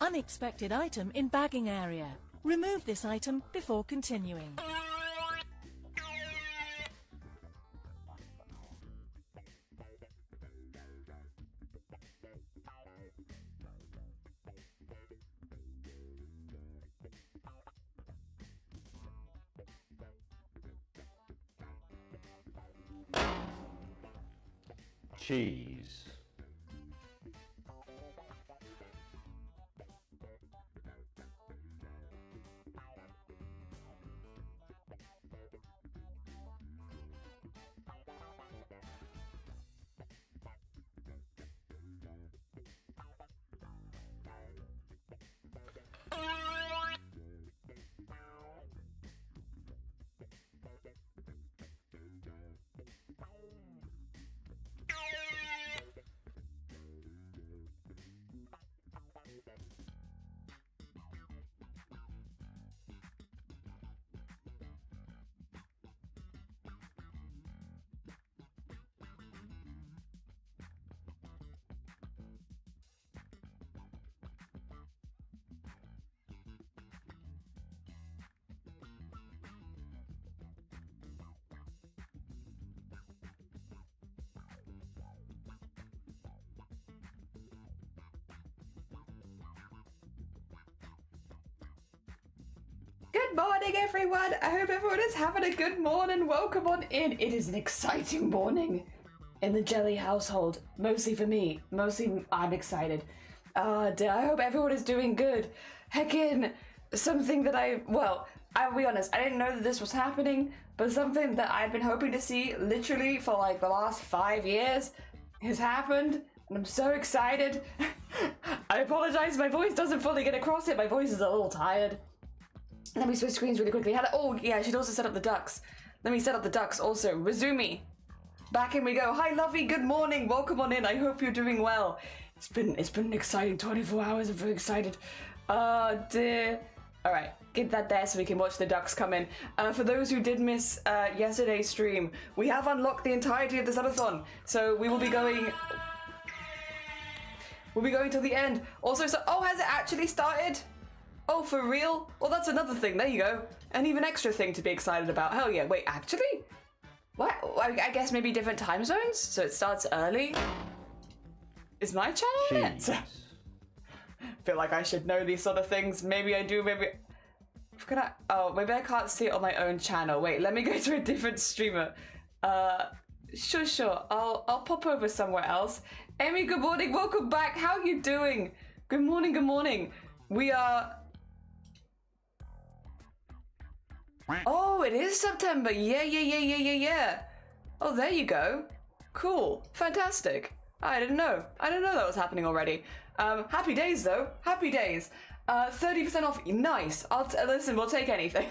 Unexpected item in bagging area. Remove this item before continuing. Cheese. Good morning, everyone. I hope everyone is having a good morning. Welcome on in. It is an exciting morning in the Jelly household. Mostly for me. Mostly I'm excited. I hope everyone is doing good. Heckin', something that I'll be honest, I didn't know that this was happening, but something that I've been hoping to see literally for like the last 5 years has happened, and I'm so excited. I apologize, my voice doesn't fully get across it. My voice is a little tired. Let me switch screens really quickly. Oh, yeah, I should also set up the ducks. Let me set up the ducks also. Resume. Back in we go. Hi, Lovey. Good morning. Welcome on in. I hope you're doing well. It's been an exciting 24 hours. I'm very excited. Oh, dear. All right, get that there so we can watch the ducks come in. For those who did miss yesterday's stream, we have unlocked the entirety of the subathon. So we will be going... We'll be going till the end. Also, has it actually started? Oh, for real? Well, that's another thing. There you go. An even extra thing to be excited about. Hell yeah. Wait, actually? What? I guess maybe different time zones? So it starts early? Is my channel in it? Feel like I should know these sort of things. Maybe I do, maybe... maybe I can't see it on my own channel. Wait, let me go to a different streamer. Sure. I'll pop over somewhere else. Amy, good morning. Welcome back. How are you doing? Good morning. We are... Oh, it is September. Yeah. Oh, there you go. Cool. Fantastic. I didn't know that was happening already. Happy days, though. Happy days. 30% off. Nice. Listen, we'll take anything.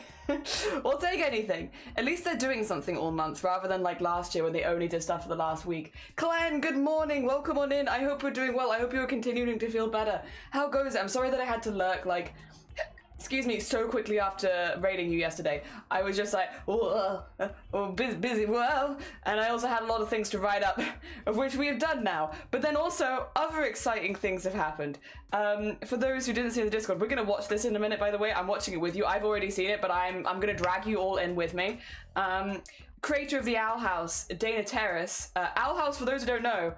We'll take anything. At least they're doing something all month rather than like last year when they only did stuff for the last week. Clan, good morning. Welcome on in. I hope you're doing well. I hope you're continuing to feel better. How goes it? I'm sorry that I had to lurk like... Excuse me, so quickly after raiding you yesterday. I was just like, busy, well, and I also had a lot of things to write up, of which we have done now. But then also, other exciting things have happened. For those who didn't see the Discord, we're going to watch this in a minute, by the way. I'm watching it with you. I've already seen it, but I'm going to drag you all in with me. Creator of the Owl House, Dana Terrace. Owl House, for those who don't know,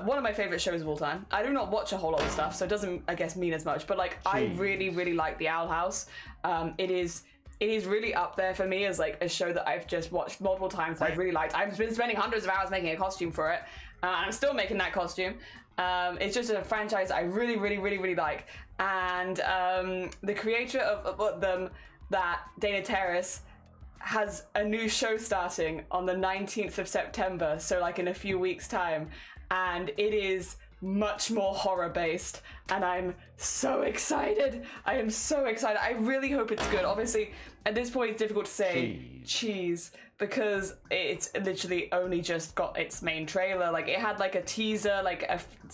one of my favorite shows of all time. I do not watch a whole lot of stuff, so it doesn't, I guess, mean as much. But like, I really like the Owl House. It is really up there for me as like a show that I've just watched multiple times. I've really liked. I've been spending hundreds of hours making a costume for it. I'm still making that costume. It's just a franchise I really like. And the creator of them, that Dana Terrace, has a new show starting on the 19th of September. So like in a few weeks' time. And it is much more horror based, and I'm so excited. I am so excited. I really hope it's good. Obviously, at this point, it's difficult to say cheese because it's literally only just got its main trailer. Like it had like a teaser like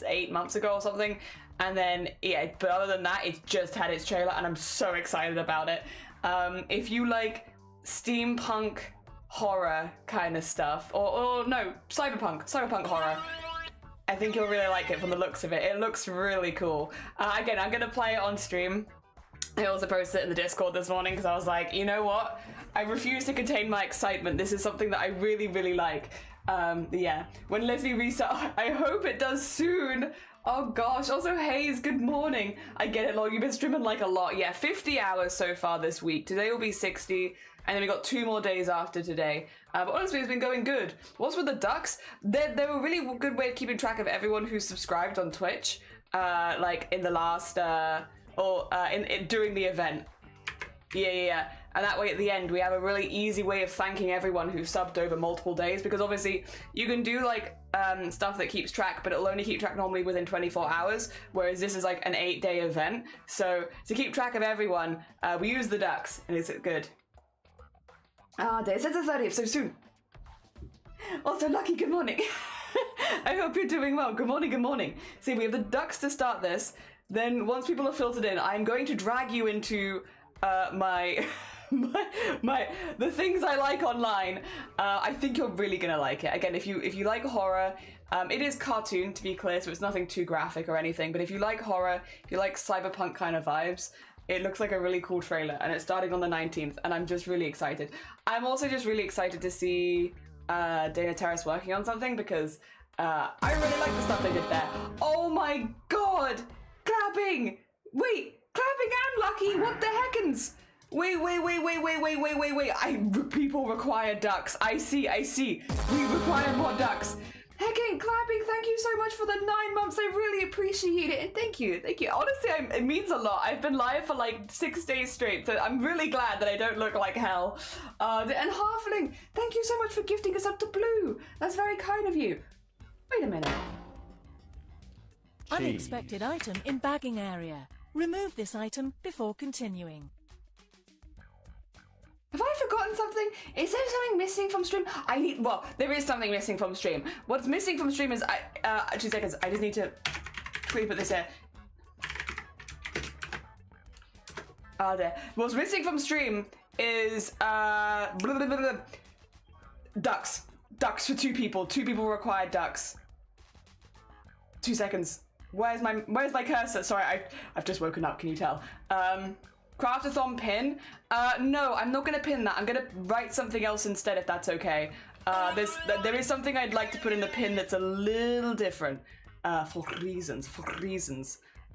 8 months ago or something, and then yeah. But other than that, it's just had its trailer, and I'm so excited about it. If you like steampunk horror kind of stuff, or no, cyberpunk horror. I think you'll really like it from the looks of it. It looks really cool. Again, I'm gonna play it on stream. I also posted it in the Discord this morning because I was like, you know what? I refuse to contain my excitement. This is something that I really, really like. Yeah. When Leslie restarts, I hope it does soon. Oh gosh. Also, Hayes, good morning. I get it, Lord. You've been streaming like a lot. Yeah, 50 hours so far this week. Today will be 60. And then we got 2 more days after today. But honestly, it's been going good. What's with the ducks? They're a really good way of keeping track of everyone who's subscribed on Twitch. Like in the last, during the event. Yeah. And that way at the end, we have a really easy way of thanking everyone who subbed over multiple days. Because obviously, you can do like stuff that keeps track, but it'll only keep track normally within 24 hours. Whereas this is like an 8-day event. So to keep track of everyone, we use the ducks. And it's good. It says the 30th, so soon. Also, Lucky, good morning. I hope you're doing well. Good morning, good morning. See, we have the ducks to start this. Then once people are filtered in, I'm going to drag you into the things I like online. I think you're really gonna like it. Again, if you like horror, it is cartoon to be clear, so it's nothing too graphic or anything. But if you like horror, if you like cyberpunk kind of vibes, it looks like a really cool trailer, and it's starting on the 19th, and I'm just really excited. I'm also just really excited to see Dana Terrace working on something because I really like the stuff they did there. Oh my god! Clapping! Wait! Clapping and Lucky! What the heckins? Wait. People require ducks. I see. We require more ducks. Heckin', clapping, thank you so much for the 9 months. I really appreciate it. And thank you. Honestly, it means a lot. I've been live for like 6 days straight, so I'm really glad that I don't look like hell. And Halfling, thank you so much for gifting us up to Blue. That's very kind of you. Wait a minute. Unexpected item in bagging area. Remove this item before continuing. Have I forgotten something? Is there something missing from stream? Well, there is something missing from stream. What's missing from stream is, 2 seconds, I just need to quickly put this here. There. What's missing from stream is, ducks. Ducks for 2 people. 2 people require ducks. 2 seconds. Where's my cursor? Sorry, I've just woken up, can you tell? CRAFT-A-THON pin? No, I'm not gonna pin that. I'm gonna write something else instead if that's okay. There is something I'd like to put in the pin that's a little different. For reasons.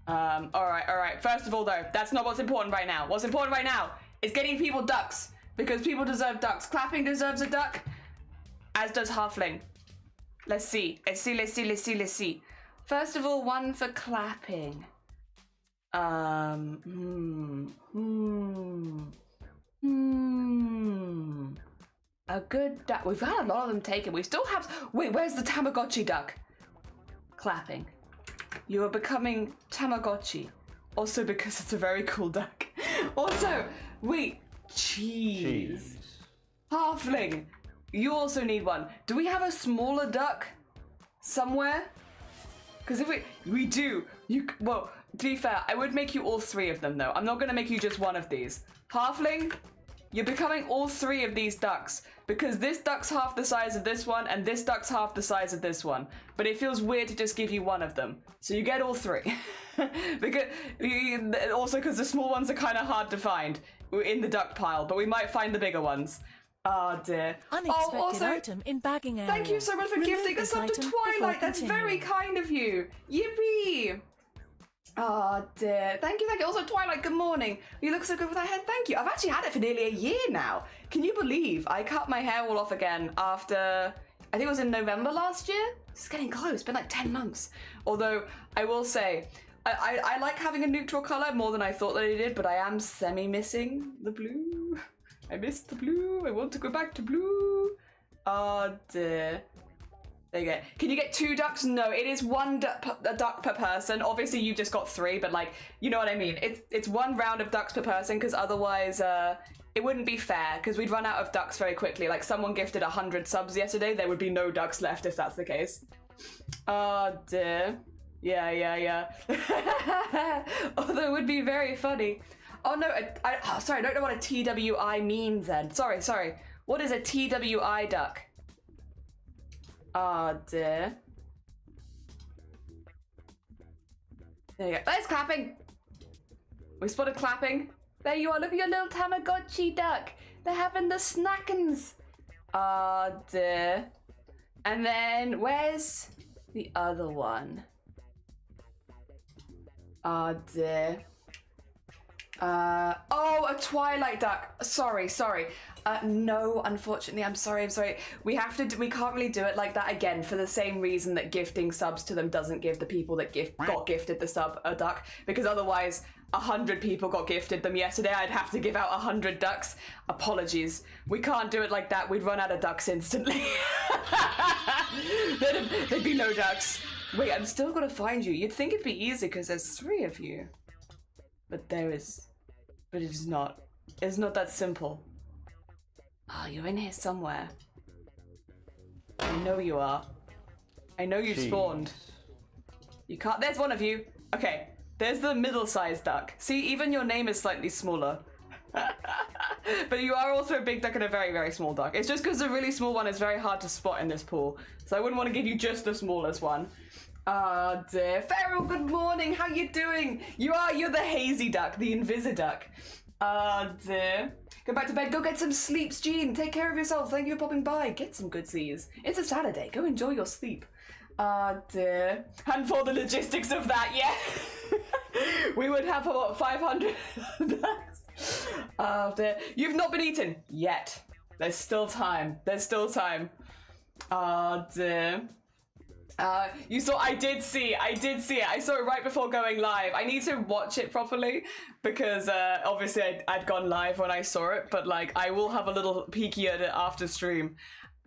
Alright. First of all though, that's not what's important right now. What's important right now is getting people ducks. Because people deserve ducks. Clapping deserves a duck. As does Halfling. Let's see. First of all, one for clapping. A good duck. We've had a lot of them taken. We still have. Wait, where's the Tamagotchi duck? Clapping. You are becoming Tamagotchi. Also because it's a very cool duck. Also, wait, cheese. Halfling. You also need one. Do we have a smaller duck somewhere? Because if we do, well, to be fair, I would make you all 3 of them though. I'm not gonna make you just one of these. Halfling, you're becoming all 3 of these ducks because this duck's half the size of this one and this duck's half the size of this one. But it feels weird to just give you one of them. So you get all 3. Also because the small ones are kind of hard to find in the duck pile, but we might find the bigger ones. Oh dear. Unexpected item in bagging area. Thank you so much for gifting us up to Twilight. That's very kind of you. Yippee. Oh dear. Thank you. Also, Twilight, good morning. You look so good with that hair. Thank you. I've actually had it for nearly a year now. Can you believe I cut my hair all off again after, I think it was in November last year? It's getting close. It's been like 10 months. Although, I will say, I like having a neutral color more than I thought that I did, but I am semi-missing the blue. I missed the blue. I want to go back to blue. Oh dear. There you go. Can you get 2 ducks? No, it is 1 duck per person. Obviously, you just got 3, but like, you know what I mean. It's 1 round of ducks per person because otherwise, it wouldn't be fair because we'd run out of ducks very quickly. Like someone gifted 100 subs yesterday. There would be no ducks left if that's the case. Oh dear. Yeah. Although it would be very funny. Oh no, sorry, I don't know what a TWI means then. Sorry. What is a TWI duck? Oh dear. There you go. There's clapping. We spotted clapping. There you are. Look at your little Tamagotchi duck. They're having the snackins. Ah, dear. And then where's the other one? Ah, dear. Oh, a twilight duck. Sorry. No, unfortunately, I'm sorry. We can't really do it like that again for the same reason that gifting subs to them doesn't give the people that got gifted the sub a duck, because otherwise 100 people got gifted them yesterday. I'd have to give out 100 ducks. Apologies. We can't do it like that. We'd run out of ducks instantly. There'd be no ducks. Wait, I'm still gonna find you. You'd think it'd be easy because there's 3 of you. But it's not. It's not that simple. Oh, you're in here somewhere. I know you are. I know you've spawned. You can't. There's one of you. Okay, there's the middle-sized duck. See, even your name is slightly smaller. But you are also a big duck and a very, very small duck. It's just because the really small one is very hard to spot in this pool. So I wouldn't want to give you just the smallest one. Ah, dear. Feral, good morning. How you doing? You're the hazy duck, the invisiduck. Ah, dear. Go back to bed. Go get some sleeps, Jean. Take care of yourself. Thank you for popping by. Get some good seas. It's a Saturday. Go enjoy your sleep. Ah, dear. And for the logistics of that, yeah. We would have about 500 ducks. Ah, dear. You've not been eaten yet. There's still time. Ah, dear. You saw, I did see it. I saw it right before going live. I need to watch it properly because obviously I'd gone live when I saw it, but like I will have a little peeky at it after stream.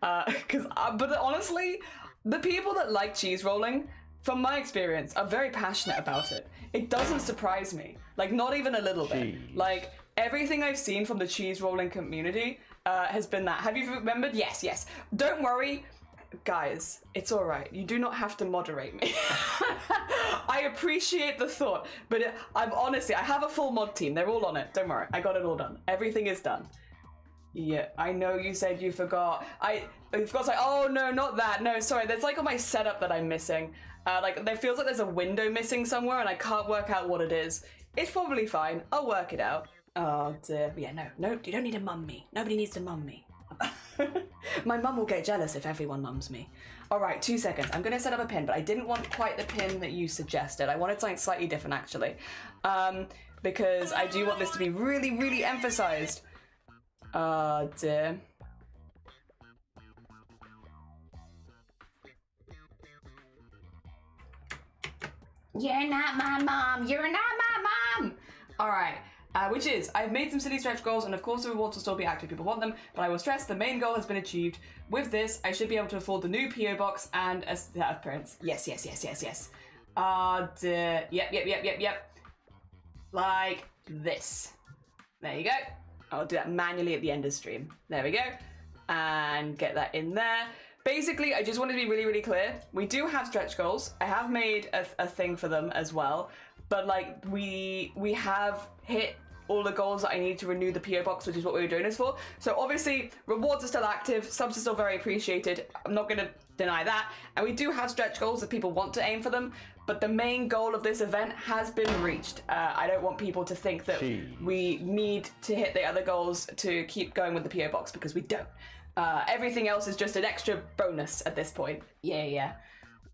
But honestly, the people that like cheese rolling, from my experience, are very passionate about it. It doesn't surprise me, like not even a little bit. Like everything I've seen from the cheese rolling community has been that. Have you remembered? Yes. Don't worry. Guys, it's all right. You do not have to moderate me. I appreciate the thought, but I have a full mod team. They're all on it. Don't worry. I got it all done. Everything is done. Yeah, I know you said you forgot. I forgot to say, oh no, not that. No, sorry. There's like on my setup that I'm missing. Like there feels like there's a window missing somewhere and I can't work out what it is. It's probably fine. I'll work it out. Oh dear. Yeah, no, you don't need to mum me. Nobody needs to mum me. My mum will get jealous if everyone mums me. All right, 2 seconds. I'm gonna set up a pin, but I didn't want quite the pin that you suggested. I wanted something slightly different actually, because I do want this to be really, really emphasized. Dear. You're not my mom. You're not my mom. All right. Which is, I've made some silly stretch goals, and of course the rewards will still be active if people want them, but I will stress the main goal has been achieved. With this, I should be able to afford the new PO box and a set of prints. Yes. Yep. Like this. There you go. I'll do that manually at the end of stream. There we go. And get that in there. Basically, I just wanted to be really, really clear. We do have stretch goals. I have made a thing for them as well. But like we have hit all the goals that I need to renew the PO box, which is what we were doing this for. So obviously rewards are still active, subs are still very appreciated. I'm not going to deny that. And we do have stretch goals if people want to aim for them. But the main goal of this event has been reached. I don't want people to think that we need to hit the other goals to keep going with the PO box, because we don't. Everything else is just an extra bonus at this point. Yeah.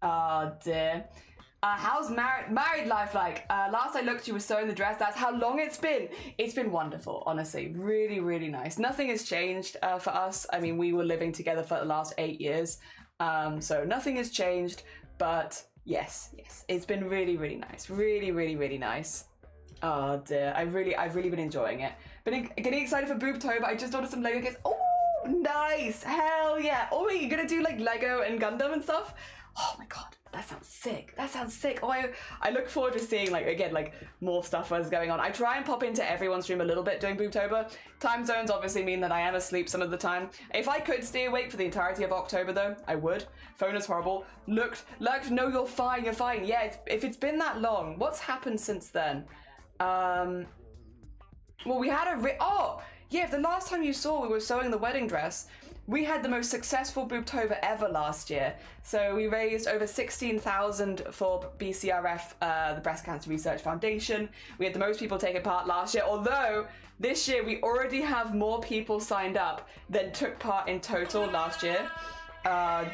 Oh dear. How's married life like? Last I looked, you were sewing the dress. That's how long it's been. It's been wonderful, honestly. Really, really nice. Nothing has changed for us. I mean, we were living together for the last 8 years. So nothing has changed. But yes. It's been really, really nice. Really, really, really nice. Oh dear. I've really been enjoying it. Been getting excited for Boobtober. I just ordered some Lego kits. Oh, nice. Hell yeah. Oh, wait, you're going to do like Lego and Gundam and stuff? Oh my god. That sounds sick. Oh, I look forward to seeing, like, again, like, more stuff as going on. I try and pop into everyone's stream a little bit during Boobtober. Time zones obviously mean that I am asleep some of the time. If I could stay awake for the entirety of October, though, I would. Phone is horrible. Looked, no, you're fine. Yeah, if it's been that long, what's happened since then? Well, we had oh, yeah, the last time you saw we were sewing the wedding dress, we had the most successful Boobtober ever last year. So we raised over 16,000 for BCRF, the Breast Cancer Research Foundation. We had the most people taking part last year, although this year we already have more people signed up than took part in total last year.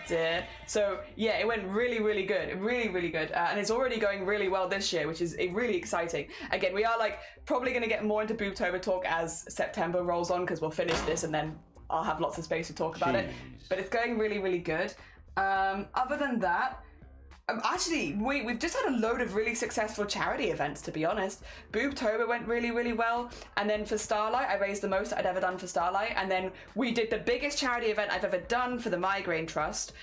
Dear. So yeah, it went really good, really good, and it's already going really well this year, which is really exciting. Again, we are like probably going to get more into Boobtober talk as September rolls on, because we'll finish this and then I'll have lots of space to talk about it. But it's going really good. Other than that, actually, we've just had a load of really successful charity events, to be honest. Boobtober went really well, and then for Starlight, I raised the most I'd ever done for Starlight, and then we did the biggest charity event I've ever done for the Migraine Trust,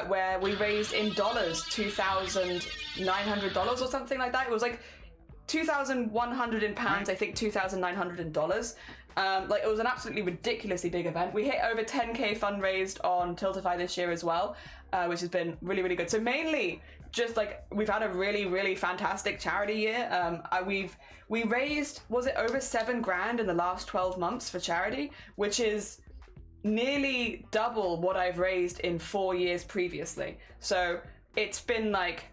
where we raised in dollars $2,900 or something like that. It was like 2,100 in pounds, I think $2,900 in dollars. Like, it was an absolutely ridiculously big event. We hit over 10k fundraised on Tiltify this year as well, which has been really good. So mainly just like we've had a really fantastic charity year. We raised, was it over 7 grand in the last 12 months for charity, which is nearly double what I've raised in 4 years previously. So it's been like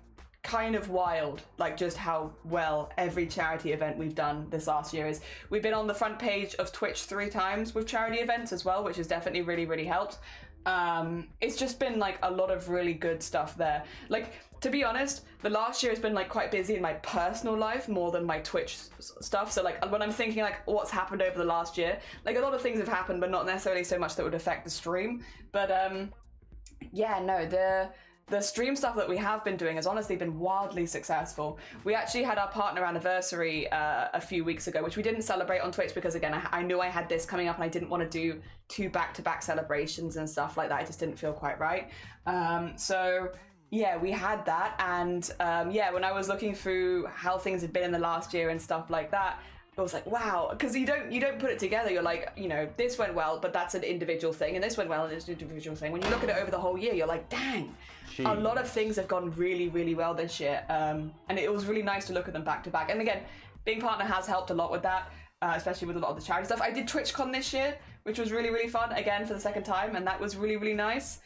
kind of wild, like just how well every charity event we've done this last year is. We've been on the front page of Twitch 3 times with charity events as well, which has definitely really helped. It's just been like a lot of really good stuff there. Like, to be honest, the last year has been like quite busy in my personal life more than my Twitch stuff. So like when I'm thinking like what's happened over the last year, like a lot of things have happened, but not necessarily so much that would affect the stream. But yeah, no, the stream stuff that we have been doing has honestly been wildly successful. We actually had our partner anniversary a few weeks ago, which we didn't celebrate on Twitch because, again, I knew I had this coming up and I didn't want to do 2 back-to-back celebrations and stuff like that. I just didn't feel quite right. So yeah, we had that. And yeah, when I was looking through how things had been in the last year and stuff like that, I was like, wow, because you don't put it together. You're like, you know, this went well, but that's an individual thing, and this went well, and it's an individual thing. When you look at it over the whole year, you're like, dang, a lot of things have gone really well this year, and it was really nice to look at them back to back. And again, being partner has helped a lot with that, especially with a lot of the charity stuff. I did TwitchCon this year, which was really fun, again for the second time, and that was really nice.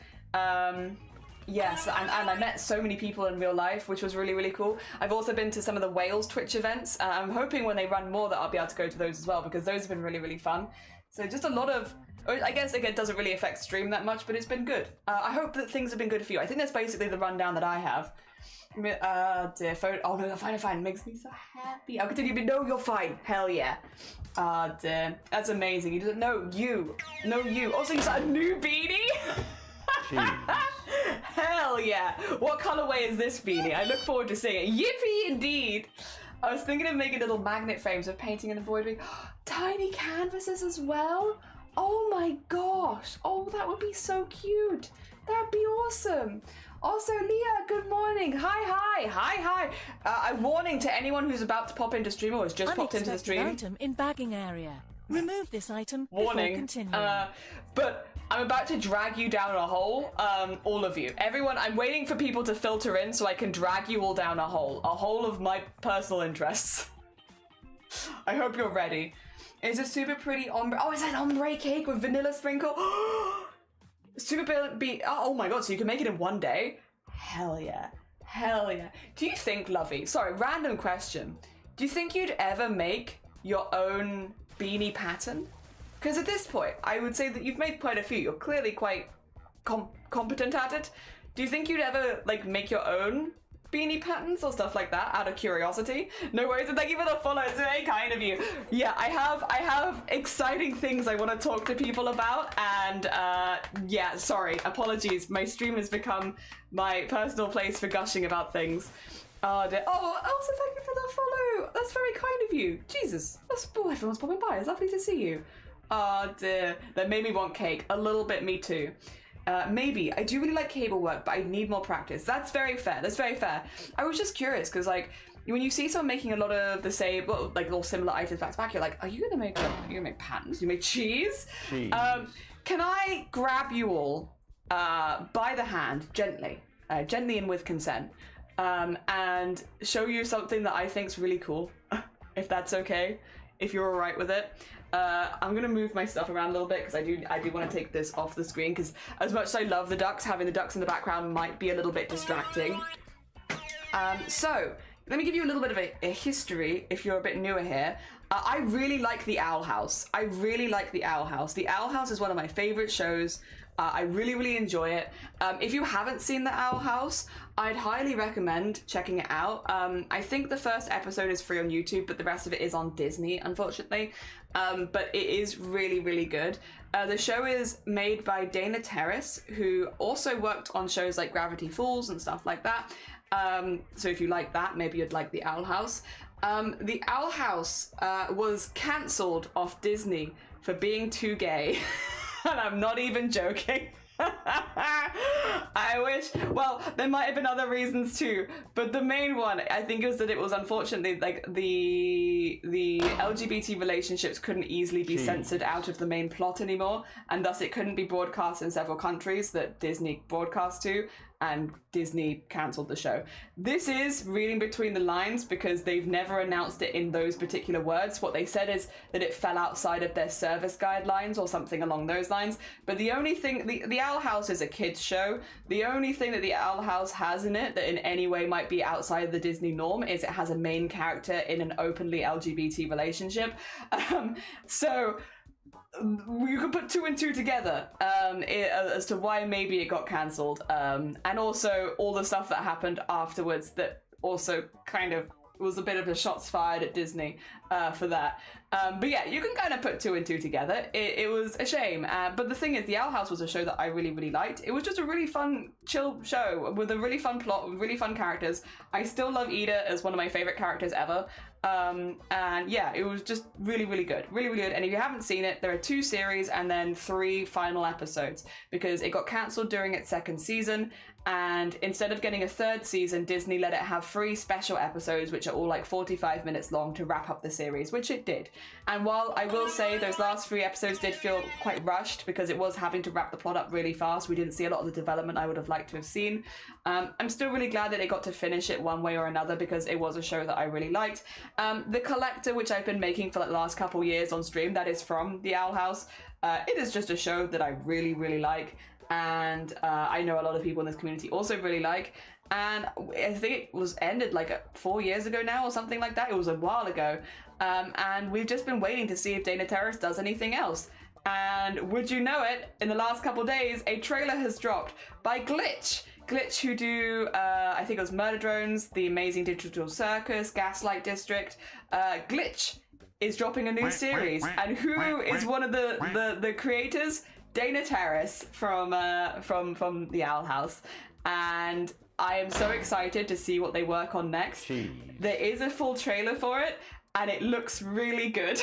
Yes, and I met so many people in real life, which was really cool. I've also been to some of the Wales Twitch events. I'm hoping when they run more that I'll be able to go to those as well, because those have been really fun. So just a lot of, I guess again, it doesn't really affect stream that much, but it's been good. I hope that things have been good for you. I think that's basically the rundown that I have. Dear phone. Oh no, fine. It makes me so happy. I'll continue, but no, you're fine. Hell yeah. Dear. That's amazing. You didn't know you. Also, you saw a new beanie? Hell yeah. What colorway is this beanie? I look forward to seeing it. Yippee indeed. I was thinking of making little magnet frames of painting and embroidery. Tiny canvases as well. Oh my gosh. Oh, that would be so cute. That'd be awesome. Also, Leah, good morning. Hi. A warning to anyone who's about to pop into stream or has just popped into the stream. Item in bagging area. Remove this item warning. before continuing. But I'm about to drag you down a hole, all of you. Everyone, I'm waiting for people to filter in so I can drag you all down a hole of my personal interests. I hope you're ready. It's a super pretty ombre. Oh, it's an ombre cake with vanilla sprinkle. Super be. Oh my god, so you can make it in one day? Hell yeah. Do you think, Lovey, sorry, random question. Do you think you'd ever make your own beanie pattern? Because at this point, I would say that you've made quite a few. You're clearly quite competent at it. Do you think you'd ever like make your own beanie patterns or stuff like that out of curiosity? No worries, and thank you for the follow. It's very kind of you. Yeah, I have exciting things I want to talk to people about, and yeah, sorry, apologies. My stream has become my personal place for gushing about things. Oh, also thank you for the follow. That's very kind of you. Jesus, everyone's popping by. It's lovely to see you. Oh dear, that made me want cake. A little bit, me too. Maybe. I do really like cable work, but I need more practice. That's very fair. I was just curious, because like, when you see someone making a lot of the same, well, like all similar items back to back, you're like, are you gonna make patterns? You make cheese? Can I grab you all by the hand, gently and with consent, and show you something that I think's really cool, if that's okay, if you're alright with it. I'm gonna move my stuff around a little bit because I do want to take this off the screen, because as much as I love the ducks, having the ducks in the background might be a little bit distracting. So let me give you a little bit of a history if you're a bit newer here. I really like the Owl House. I really like the Owl House. The Owl House is one of my favorite shows. I really, really enjoy it. If you haven't seen the Owl House, I'd highly recommend checking it out. I think the first episode is free on YouTube, but the rest of it is on Disney, unfortunately. But it is really, really good. The show is made by Dana Terrace, who also worked on shows like Gravity Falls and stuff like that. So if you like that, maybe you'd like the Owl House. The Owl House was cancelled off Disney for being too gay. And I'm not even joking. I wish, well, there might have been other reasons too, but the main one, I think, is that it was unfortunately like the LGBT relationships couldn't easily be censored out of the main plot anymore, and thus it couldn't be broadcast in several countries that Disney broadcast to, and Disney cancelled the show. This is reading between the lines because they've never announced it in those particular words. What they said is that it fell outside of their service guidelines or something along those lines. But the only thing, the Owl House is a kids show. The only thing that the Owl House has in it that in any way might be outside of the Disney norm is it has a main character in an openly LGBT relationship. So you could put two and two together as to why maybe it got cancelled, and also all the stuff that happened afterwards that also kind of was a bit of a shots fired at Disney for that. But yeah, you can kind of put two and two together. It was a shame. But the thing is, the Owl House was a show that I really, really liked. It was just a really fun, chill show with a really fun plot, with really fun characters. I still love Ida as one of my favorite characters ever. And yeah, it was just really, really good. Really, really good. And if you haven't seen it, there are 2 series and then 3 final episodes because it got cancelled during its 2nd season. And instead of getting a 3rd season, Disney let it have 3 special episodes, which are all like 45 minutes long to wrap up the series, which it did. And while I will say those last 3 episodes did feel quite rushed because it was having to wrap the plot up really fast, we didn't see a lot of the development I would have liked to have seen. I'm still really glad that they got to finish it one way or another because it was a show that I really liked. The Collector, which I've been making for like the last couple years on stream, that is from the Owl House. It is just a show that I really, really like. And I know a lot of people in this community also really like, and I think it was ended like 4 years ago now or something like that. It was a while ago, and we've just been waiting to see if Dana Terrace does anything else. And would you know it, in the last couple days a trailer has dropped by Glitch, who do I think it was Murder Drones, The Amazing Digital Circus, Gaslight District. Glitch is dropping a new series, and who is one of the creators? Dana Terrace from the Owl House, and I am so excited to see what they work on next. Jeez. There is a full trailer for it, and it looks really good.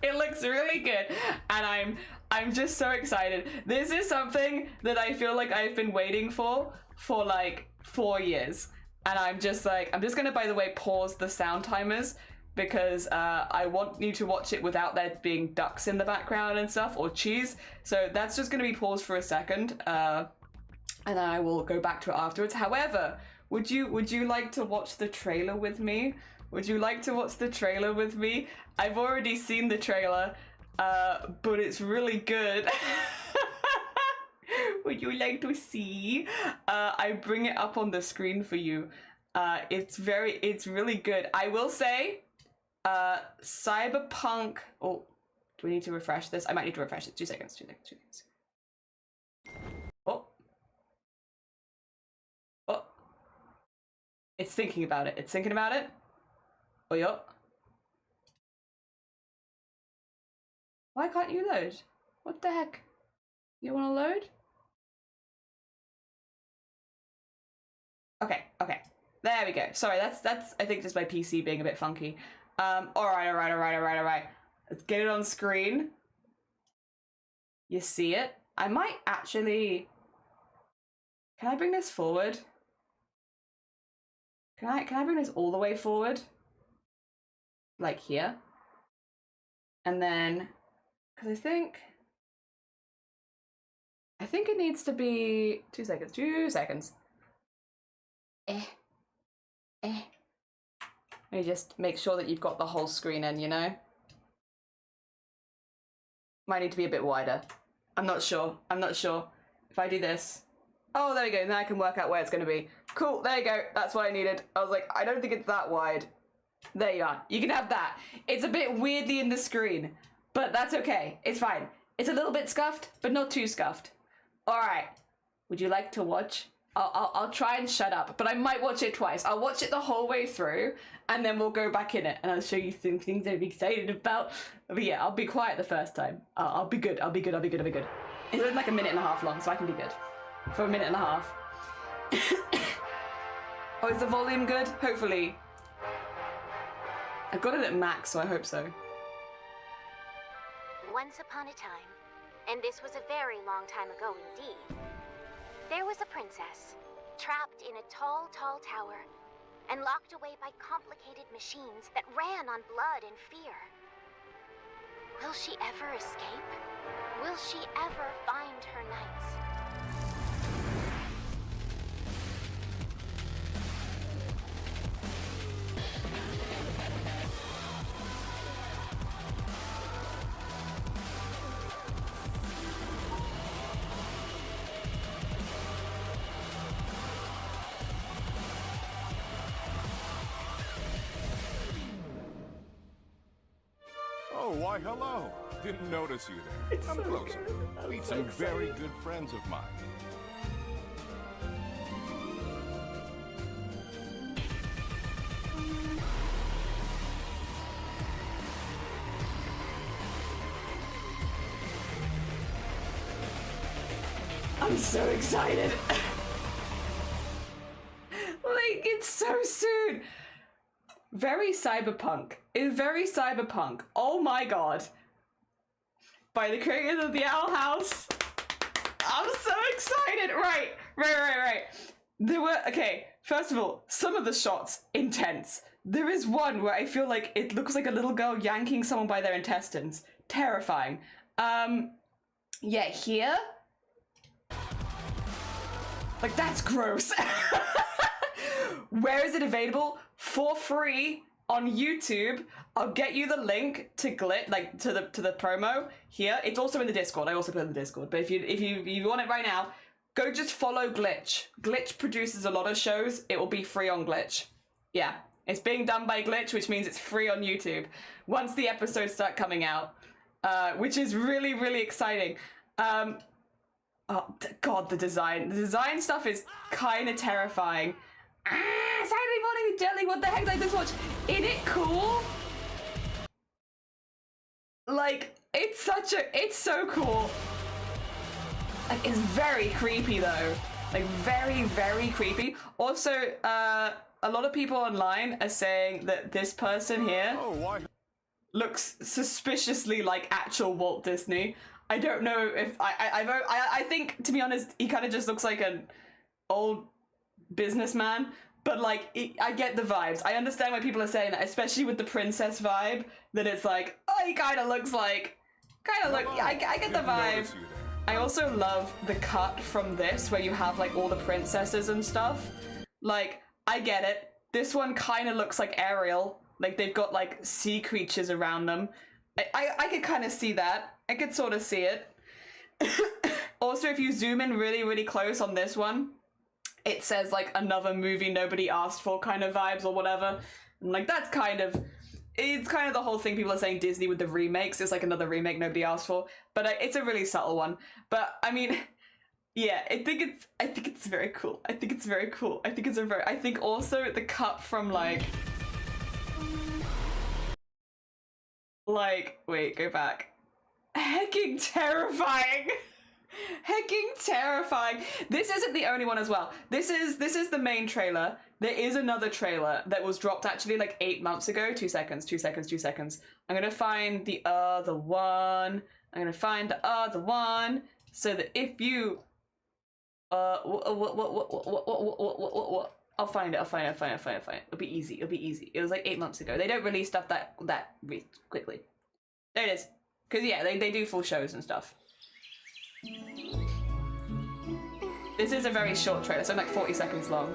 It looks really good, and I'm just so excited. This is something that I feel like I've been waiting for like 4 years, and I'm just gonna, by the way, pause the sound timers, because I want you to watch it without there being ducks in the background and stuff, or cheese. So that's just going to be paused for a second, and then I will go back to it afterwards. However, would you like to watch the trailer with me? Would you like to watch the trailer with me? I've already seen the trailer, but it's really good. Would you like to see? I bring it up on the screen for you. It's really good. I will say, Cyberpunk. Oh, do we need to refresh this? I might need to refresh it. 2 seconds. Oh. It's thinking about it. Oh, yeah. Why can't you load? What the heck? You want to load? Okay. There we go. Sorry, that's I think just my PC being a bit funky. All right. Let's get it on screen. You see it? I might actually... Can I bring this forward? Can I bring this all the way forward? Like here? And then... Because I think it needs to be... 2 seconds. Let me just make sure that you've got the whole screen in, you know? Might need to be a bit wider. I'm not sure. I'm not sure. If I do this. Oh, there we go. Now I can work out where it's going to be. Cool. There you go. That's what I needed. I was like, I don't think it's that wide. There you are. You can have that. It's a bit weirdly in the screen, but that's okay. It's fine. It's a little bit scuffed, but not too scuffed. All right. Would you like to watch? I'll try and shut up, but I might watch it twice. I'll watch it the whole way through, and then we'll go back in it, and I'll show you some things I'm excited about. But yeah, I'll be quiet the first time. I'll be good. I'll be good. I'll be good. I'll be good. It's only like a minute and a half long, so I can be good for a minute and a half. Oh, is the volume good? Hopefully. I've got it at max, so I hope so. Once upon a time, and this was a very long time ago indeed, there was a princess, trapped in a tall, tall tower, and locked away by complicated machines that ran on blood and fear. Will she ever escape? Will she ever find her knights? Oh, why hello. Didn't notice you there. Come closer. Meet some very good friends of mine. I'm so excited. Like, it's so soon. Very cyberpunk. It's very cyberpunk. Oh my god. By the creators of the Owl House. I'm so excited. Right. There were, okay, first of all, some of the shots, intense. There is one where I feel like it looks like a little girl yanking someone by their intestines. Terrifying. Yeah, here. Like, that's gross. Where is it available? For free on YouTube. I'll get you the link to Glitch, like to the promo here. It's also in the Discord. I also put it in the Discord. But if you want it right now, go just follow Glitch. Glitch produces a lot of shows. It will be free on Glitch. Yeah, it's being done by Glitch, which means it's free on YouTube once the episodes start coming out, which is really, really exciting. Oh god, the design stuff is kind of terrifying. Saturday morning with jelly, what the heck did I just watch? Isn't it cool? Like, it's so cool. Like, it's very creepy though. Like, very, very creepy. Also, a lot of people online are saying that this person here looks suspiciously like actual Walt Disney. I don't know if I think, to be honest, he kind of just looks like an old businessman, but like I get the vibes. I understand why people are saying that, especially with the princess vibe, that it's like, oh, he kind of looks like, I get the vibe. I also love the cut from this where you have like all the princesses and stuff. Like, I get it. This one kind of looks like Ariel. Like, they've got like sea creatures around them. I could kind of see that. I could sort of see it. Also, if you zoom in really, really close on this one, it says like another movie nobody asked for kind of vibes or whatever. And like, that's kind of, it's kind of the whole thing people are saying Disney with the remakes. It's like another remake nobody asked for. But it's a really subtle one. But I mean, yeah, I think it's very cool. I think it's very cool. I think also the cut from like, wait, go back. Hecking terrifying. Hecking terrifying. This isn't the only one as well. This is the main trailer. There is another trailer that was dropped actually like 8 months ago. 2 seconds. I'm gonna find the other one. So that if you I'll find it. It'll be easy. It was like 8 months ago. They don't release stuff that quickly. There it is. Cause yeah, they do full shows and stuff. This is a very short trailer, so like 40 seconds long.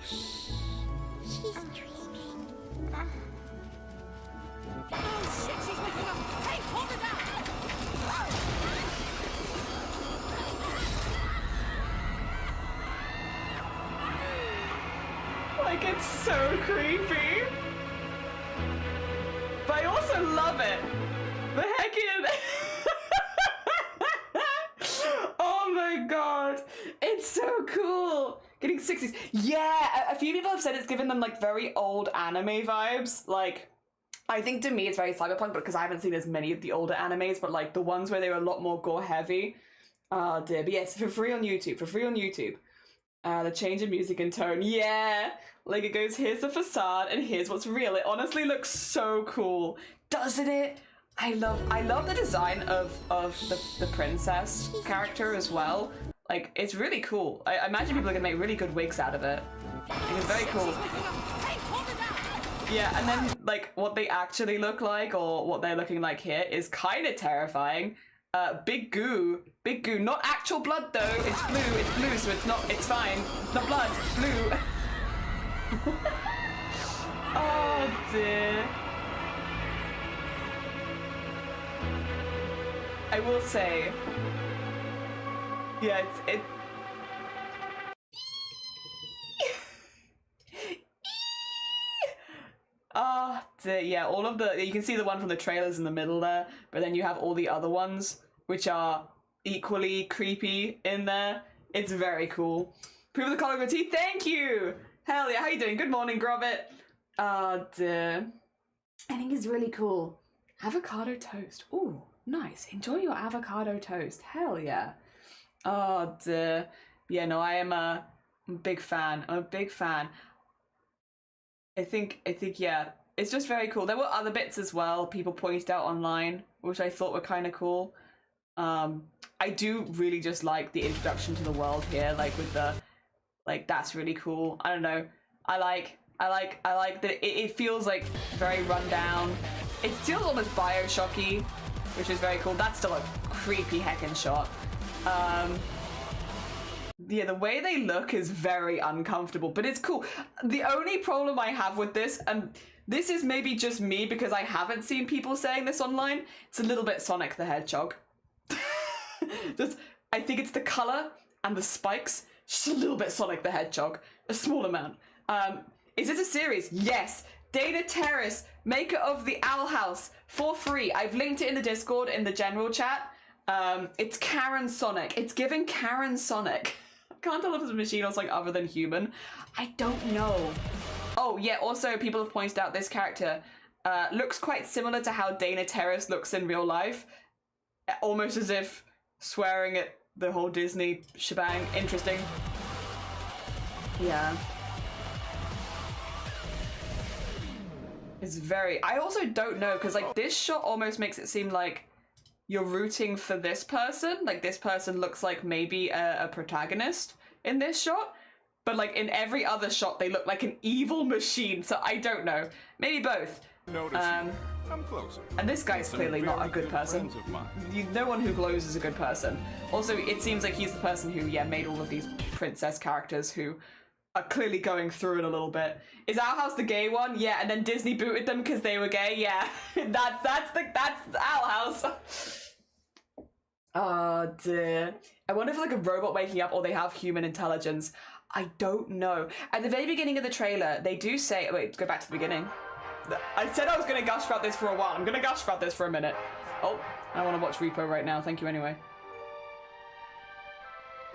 She's dreaming. Oh shit, she's waking up! Hey, Like, it's so creepy. But I also love it. The heckin'... Oh my god. It's so cool. Getting 60s. Yeah, a few people have said it's given them, like, very old anime vibes. Like, I think to me it's very cyberpunk, because I haven't seen as many of the older animes, but, like, the ones where they were a lot more gore-heavy. Oh, dear. But yes, for free on YouTube. The change in music and tone. Yeah. Like, it goes, here's the facade and here's what's real. It honestly looks so cool, doesn't it? I love the design of the princess character as well. Like, it's really cool. I imagine people are gonna make really good wigs out of it. It's very cool. Yeah, and then, like, what they actually look like, or what they're looking like here, is kind of terrifying. Big goo, not actual blood though. It's blue, so it's fine. It's not blood, it's blue. Oh dear. I will say, yeah, it. Yeah, all of the, you can see the one from the trailers in the middle there, but then you have all the other ones, which are equally creepy in there. It's very cool. Prove the color of your teeth, thank you! Hell yeah, how you doing? Good morning, Grobbit. Dear. I think it's really cool. Avocado toast. Ooh, nice. Enjoy your avocado toast. Hell yeah. Oh dear. Yeah, no, I am a big fan. I'm a big fan. I think, yeah, it's just very cool. There were other bits as well people pointed out online, which I thought were kind of cool. I do really just like the introduction to the world here, like with the, like, that's really cool. I don't know. I like that it feels like very run down. It feels almost Bioshocky, which is very cool. That's still a creepy heckin' shot. Yeah, the way they look is very uncomfortable, but it's cool. The only problem I have with this, and this is maybe just me because I haven't seen people saying this online, it's a little bit Sonic the Hedgehog. Just, I think it's the color and the spikes, just a little bit Sonic the Hedgehog, a small amount. Is this a series? Yes. Dana Terrace, maker of the Owl House, for free. I've linked it in the Discord in the general chat. It's Karen Sonic. It's giving Karen Sonic. I can't tell if it's a machine or something other than human. I don't know. Oh yeah, also people have pointed out this character looks quite similar to how Dana Terrace looks in real life. Almost as if swearing at the whole Disney shebang. Interesting. Yeah. It's very... I also don't know, because like this shot almost makes it seem like you're rooting for this person. Like this person looks like maybe a protagonist in this shot. But like in every other shot, they look like an evil machine. So I don't know. Maybe both. I'm closer. And this guy's clearly not a good person. No one who glows is a good person. Also, it seems like he's the person who, yeah, made all of these princess characters who are clearly going through it a little bit. Is Owl House the gay one? Yeah, and then Disney booted them because they were gay. Yeah, that's Owl House. Oh dear. I wonder if like a robot waking up or they have human intelligence. I don't know. At the very beginning of the trailer, they do say, wait, go back to the beginning. I said I was going to gush about this for a while. I'm going to gush about this for a minute. Oh, I want to watch Repo right now. Thank you anyway.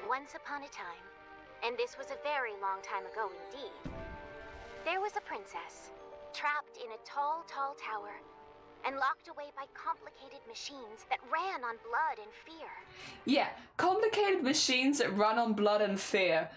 Once upon a time, and this was a very long time ago indeed, there was a princess, trapped in a tall, tall tower, and locked away by complicated machines that ran on blood and fear. Yeah, complicated machines that run on blood and fear.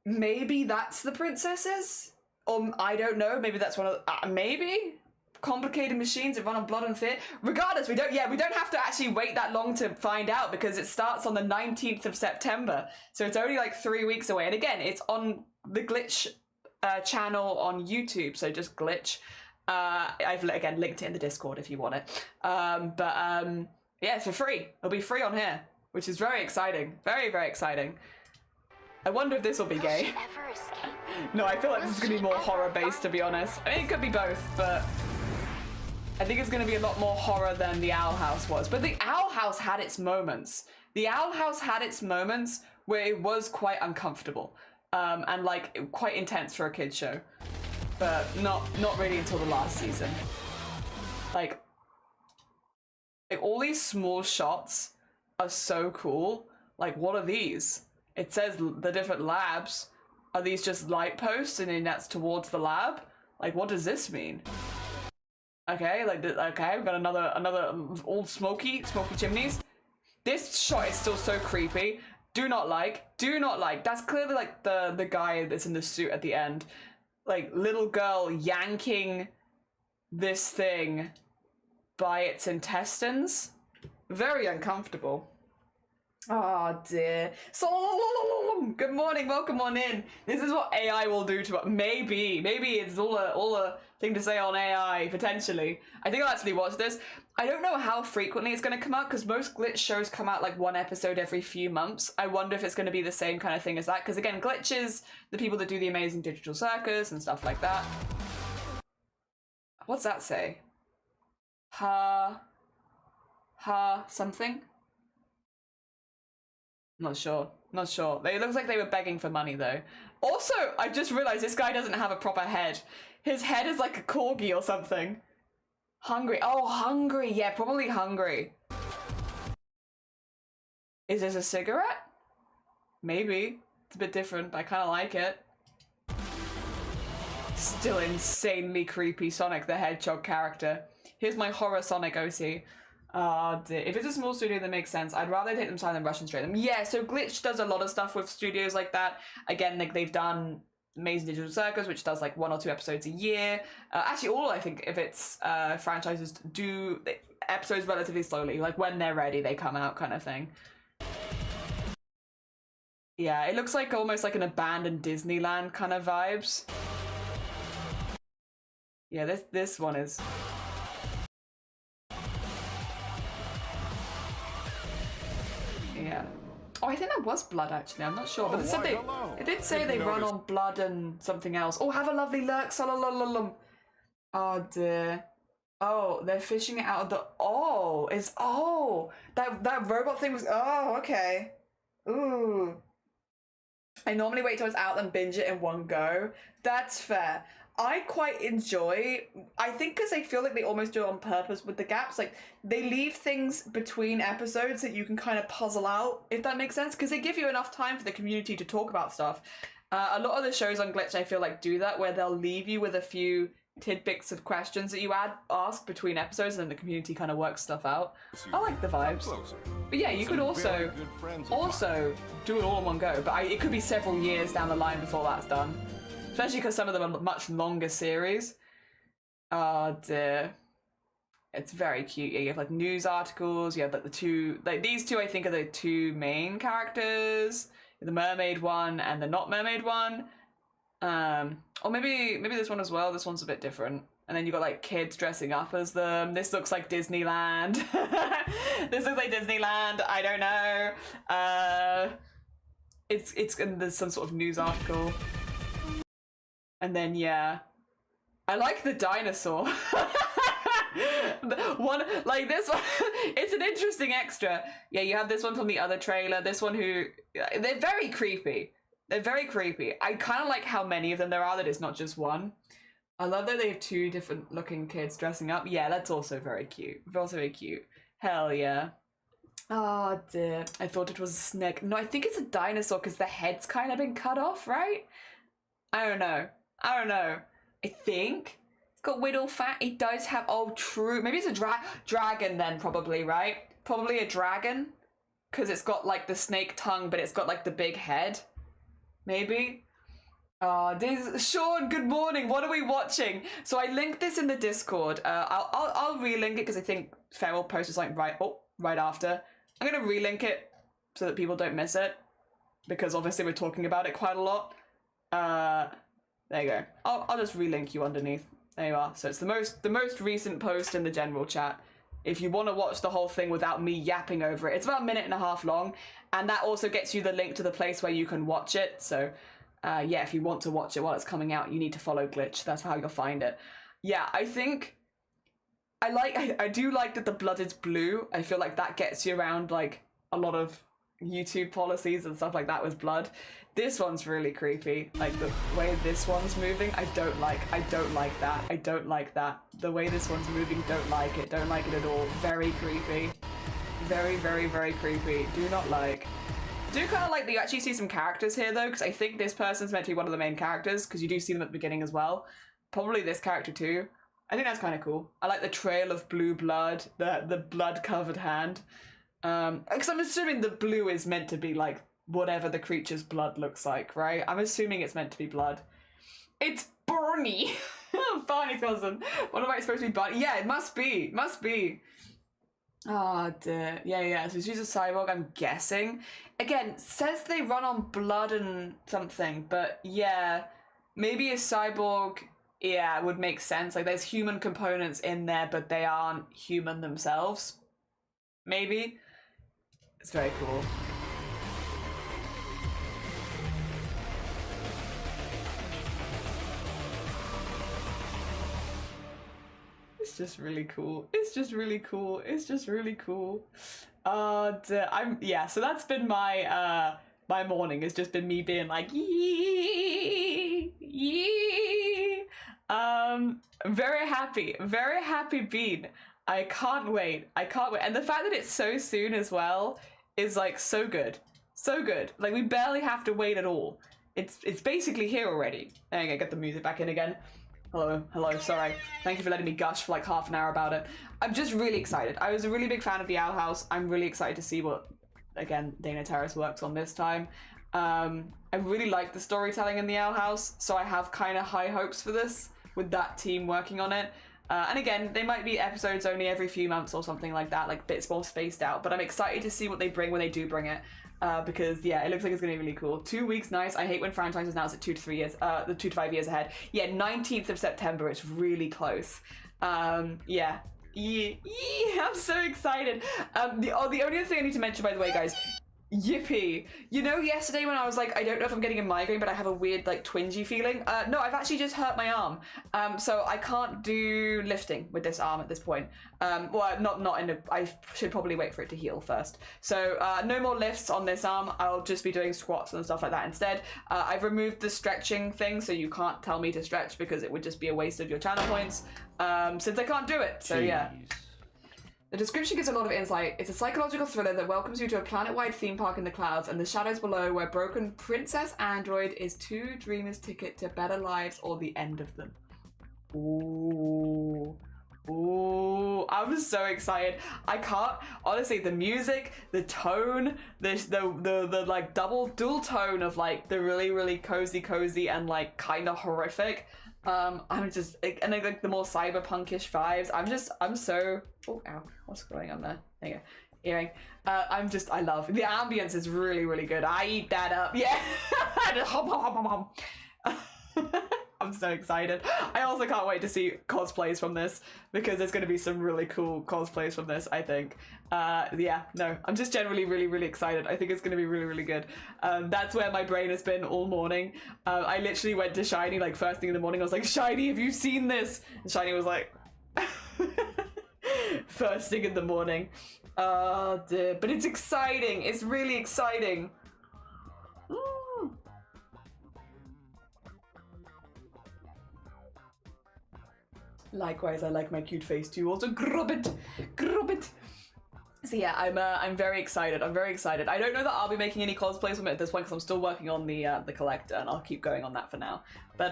Maybe that's the princesses? Or I don't know, maybe that's one of maybe? Complicated machines that run on blood and fear? Regardless, we don't have to actually wait that long to find out because it starts on the 19th of September. So it's only like 3 weeks away. And again, it's on the Glitch channel on YouTube, so just Glitch. I've again linked it in the Discord if you want it. Yeah, it's for free. It'll be free on here, which is very exciting. Very, very exciting. I wonder if this will be gay. Will she ever escape? No, I feel like this is going to be more horror-based, to be honest. I mean, it could be both, but I think it's going to be a lot more horror than the Owl House was. But the Owl House had its moments. The Owl House had its moments where it was quite uncomfortable. and like quite intense for a kids show, but not really until the last season. Like all these small shots are so cool. Like, what are these? It says the different labs. Are these just light posts and then that's towards the lab? Like, what does this mean? Okay, like, okay, we've got another old smoky chimneys. This shot is still so creepy. Do not like. That's clearly like the guy that's in the suit at the end. Like, little girl yanking this thing by its intestines. Very uncomfortable. Oh dear. So, good morning, welcome on in. This is what AI will do to us. Maybe it's all a thing to say on AI, potentially. I think I'll actually watch this. I don't know how frequently it's going to come out, because most Glitch shows come out like one episode every few months. I wonder if it's going to be the same kind of thing as that, because again, Glitch is the people that do the Amazing Digital Circus and stuff like that. What's that say? Something? Not sure. It looks like they were begging for money though. Also, I just realized this guy doesn't have a proper head. His head is like a corgi or something. Hungry. Oh, hungry. Yeah, probably hungry. Is this a cigarette? Maybe. It's a bit different, but I kind of like it. Still insanely creepy Sonic the Hedgehog character. Here's my horror Sonic OC. If it's a small studio, that makes sense. I'd rather take them time than rush and straight them. Yeah, so Glitch does a lot of stuff with studios like that. Again, like they've done Amazing Digital Circus, which does like 1 or 2 episodes a year. Actually, all I think if it's franchises do episodes relatively slowly, like when they're ready, they come out, kind of thing. Yeah, it looks like almost like an abandoned Disneyland kind of vibes. Yeah, this one is. Yeah. Oh, I think that was blood actually. I'm not sure, but it did say they run on blood and something else. Oh, have a lovely lurk, salalalalam. Oh dear. Oh, they're fishing it out of the. Oh, it's that robot thing was. Oh, okay. Ooh. I normally wait till it's out and binge it in one go. That's fair. I quite enjoy, I think because I feel like they almost do it on purpose with the gaps, like they leave things between episodes that you can kind of puzzle out, if that makes sense, because they give you enough time for the community to talk about stuff. A lot of the shows on Glitch I feel like do that, where they'll leave you with a few tidbits of questions that you ask between episodes, and then the community kind of works stuff out. I like the vibes. But yeah, you could also do it all in one go, but it could be several years down the line before that's done. Especially because some of them are much longer series. Oh dear. It's very cute. Yeah, you have like news articles, you have like these two I think are the two main characters. The mermaid one and the not mermaid one. Or maybe this one as well. This one's a bit different. And then you got like kids dressing up as them. This looks like Disneyland. This looks like Disneyland. I don't know. There's some sort of news article. And then, yeah, I like the dinosaur. One, like this one, it's an interesting extra. Yeah, you have this one from the other trailer. This one they're very creepy. They're very creepy. I kind of like how many of them there are, that it's not just one. I love that they have 2 different looking kids dressing up. Yeah, that's also very cute. Also very cute. Hell yeah. Oh dear. I thought it was a snake. No, I think it's a dinosaur because the head's kind of been cut off, right? I don't know. I think it's got Whittle fat. It does have, oh true, maybe it's a dragon then, probably, right? Probably a dragon, because it's got like the snake tongue, but it's got like the big head. Maybe. Sean, good morning. What are we watching? So I linked this in the Discord. I'll relink it because I think Feral posted something right after. I'm gonna relink it so that people don't miss it, because obviously we're talking about it quite a lot. There you go. I'll just relink you underneath. There you are. So it's the most recent post in the general chat. If you want to watch the whole thing without me yapping over it, it's about 1.5 minutes long, and that also gets you the link to the place where you can watch it. So yeah, if you want to watch it while it's coming out, you need to follow Glitch. That's how you'll find it. Yeah, I think I do like that the blood is blue. I feel like that gets you around like a lot of YouTube policies and stuff like that with blood. This one's really creepy. Like the way this one's moving, I don't like that. I don't like that. The way this one's moving, don't like it at all. Very creepy. Very, very, very creepy. Do not like. Do kind of like that you actually see some characters here though, because I think this person's meant to be one of the main characters, because you do see them at the beginning as well. Probably this character too. I think that's kind of cool. I like the trail of blue blood, the blood-covered hand. Because I'm assuming the blue is meant to be like whatever the creature's blood looks like, right? I'm assuming it's meant to be blood. It's Barney! Barney's cousin. What am I supposed to be, Barney? Yeah, it must be. Must be. Oh dear. Yeah. So she's a cyborg, I'm guessing. Again, says they run on blood and something, but yeah, maybe a cyborg, yeah, would make sense. Like there's human components in there, but they aren't human themselves. Maybe. It's very cool. It's just really cool. It's just really cool. It's just really cool. So that's been my my morning. It's just been me being like yee. Very happy Bean. I can't wait. And the fact that it's so soon as well is like so good. Like we barely have to wait at all. It's basically here already. There you go, get the music back in again. Hello, sorry. Thank you for letting me gush for like half an hour about it. I'm just really excited. I was a really big fan of the Owl House. I'm really excited to see what, again, Dana Terrace works on this time. I really like the storytelling in the Owl House, so I have kind of high hopes for this with that team working on it. And again, they might be episodes only every few months or something like that, like bits more spaced out, but I'm excited to see what they bring when they do bring it. Because yeah, it looks like it's gonna be really cool. 2 weeks, nice. I hate when franchises announce it 2 to 3 years, 2 to 5 years ahead. Yeah, 19th of September, it's really close. Yeah, I'm so excited. The only other thing I need to mention, by the way, guys, yippee. You know, yesterday when I was like, I don't know if I'm getting a migraine, but I have a weird like twingy feeling. No, I've actually just hurt my arm. So I can't do lifting with this arm at this point. Well, not in a, I should probably wait for it to heal first. So no more lifts on this arm. I'll just be doing squats and stuff like that instead. I've removed the stretching thing, so you can't tell me to stretch because it would just be a waste of your channel points, since I can't do it. So yeah. The description gives a lot of insight. It's a psychological thriller that welcomes you to a planet-wide theme park in the clouds and the shadows below, where broken Princess Android is 2 dreamers' ticket to better lives or the end of them. Ooh. I'm so excited. I can't, honestly, the music, the tone, the like dual tone of like the really cozy and like kind of horrific. I'm just, and like the more cyberpunkish vibes. I'm so, oh, ow, what's going on there? There you go. Earring. I love, the ambience is really good. I eat that up. Yeah. I'm so excited. I also can't wait to see cosplays from this, because there's going to be some really cool cosplays from this, I think. Yeah, no, I'm just generally really excited. I think it's going to be really good. That's where my brain has been all morning. I literally went to Shiny like first thing in the morning. I was like, Shiny, have you seen this? And Shiny was like, first thing in the morning. Oh dear, but it's exciting. It's really exciting. Likewise, I like my cute face too. Also, grub it. So yeah, I'm very excited. I'm very excited. I don't know that I'll be making any cosplays from it at this point because I'm still working on the collector, and I'll keep going on that for now. But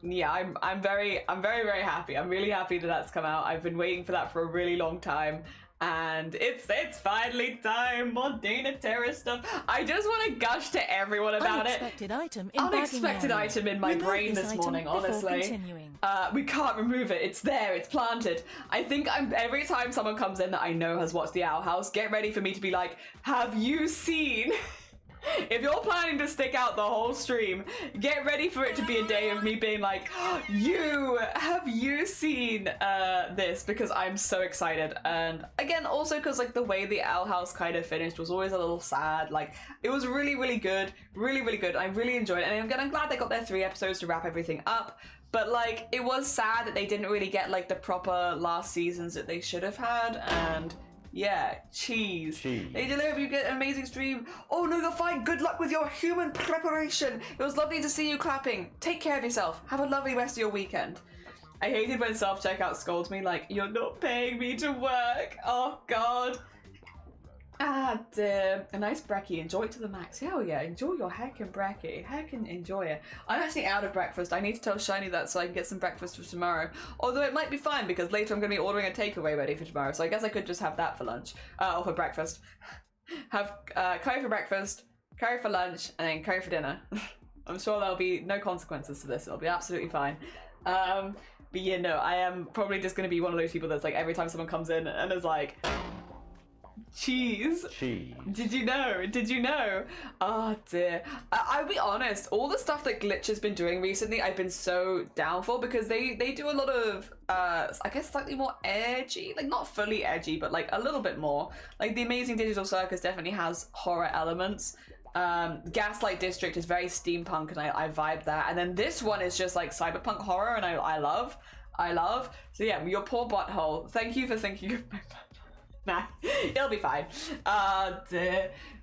yeah, I'm very happy. I'm really happy that that's come out. I've been waiting for that for a really long time. And it's finally time. More Dana Terrace stuff. I just want to gush to everyone about Unexpected it. Unexpected item in my brain this morning, honestly. We can't remove it. It's there. It's planted. I think every time someone comes in that I know has watched the Owl House, get ready for me to be like, have you seen? If you're planning to stick out the whole stream, get ready for it to be a day of me being like, have you seen this? Because I'm so excited. And again, also because like the way the Owl House kind of finished was always a little sad. Like it was really good, really good. I really enjoyed it, and I'm glad they got their 3 episodes to wrap everything up. But like it was sad that they didn't really get like the proper last seasons that they should have had, and Yeah, cheese. Cheese. Hey, Dilly, hope you get an amazing stream. Oh no, you're fine. Good luck with your human preparation. It was lovely to see you clapping. Take care of yourself. Have a lovely rest of your weekend. I hated when self-checkout scolds me like, you're not paying me to work. Oh god. Ah, dear. A nice brekkie. Enjoy it to the max. Hell yeah, enjoy your heckin' brekkie. Heckin' enjoy it. I'm actually out of breakfast. I need to tell Shiny that so I can get some breakfast for tomorrow. Although it might be fine because later I'm going to be ordering a takeaway ready for tomorrow. So I guess I could just have that for lunch. Or for breakfast. Have curry for breakfast, curry for lunch, and then curry for dinner. I'm sure there'll be no consequences to this. It'll be absolutely fine. But yeah, no, I am probably just going to be one of those people that's like every time someone comes in and is like... Cheese. Did you know? Did you know? Oh dear. I'll be honest, all the stuff that Glitch has been doing recently, I've been so down for because they do a lot of, I guess slightly more edgy, like not fully edgy, but like a little bit more. Like the Amazing Digital Circus definitely has horror elements. Gaslight District is very steampunk and I vibe that. And then this one is just like cyberpunk horror and I love. So yeah, your poor butthole. Thank you for thinking of my butt. Nah, it'll be fine. But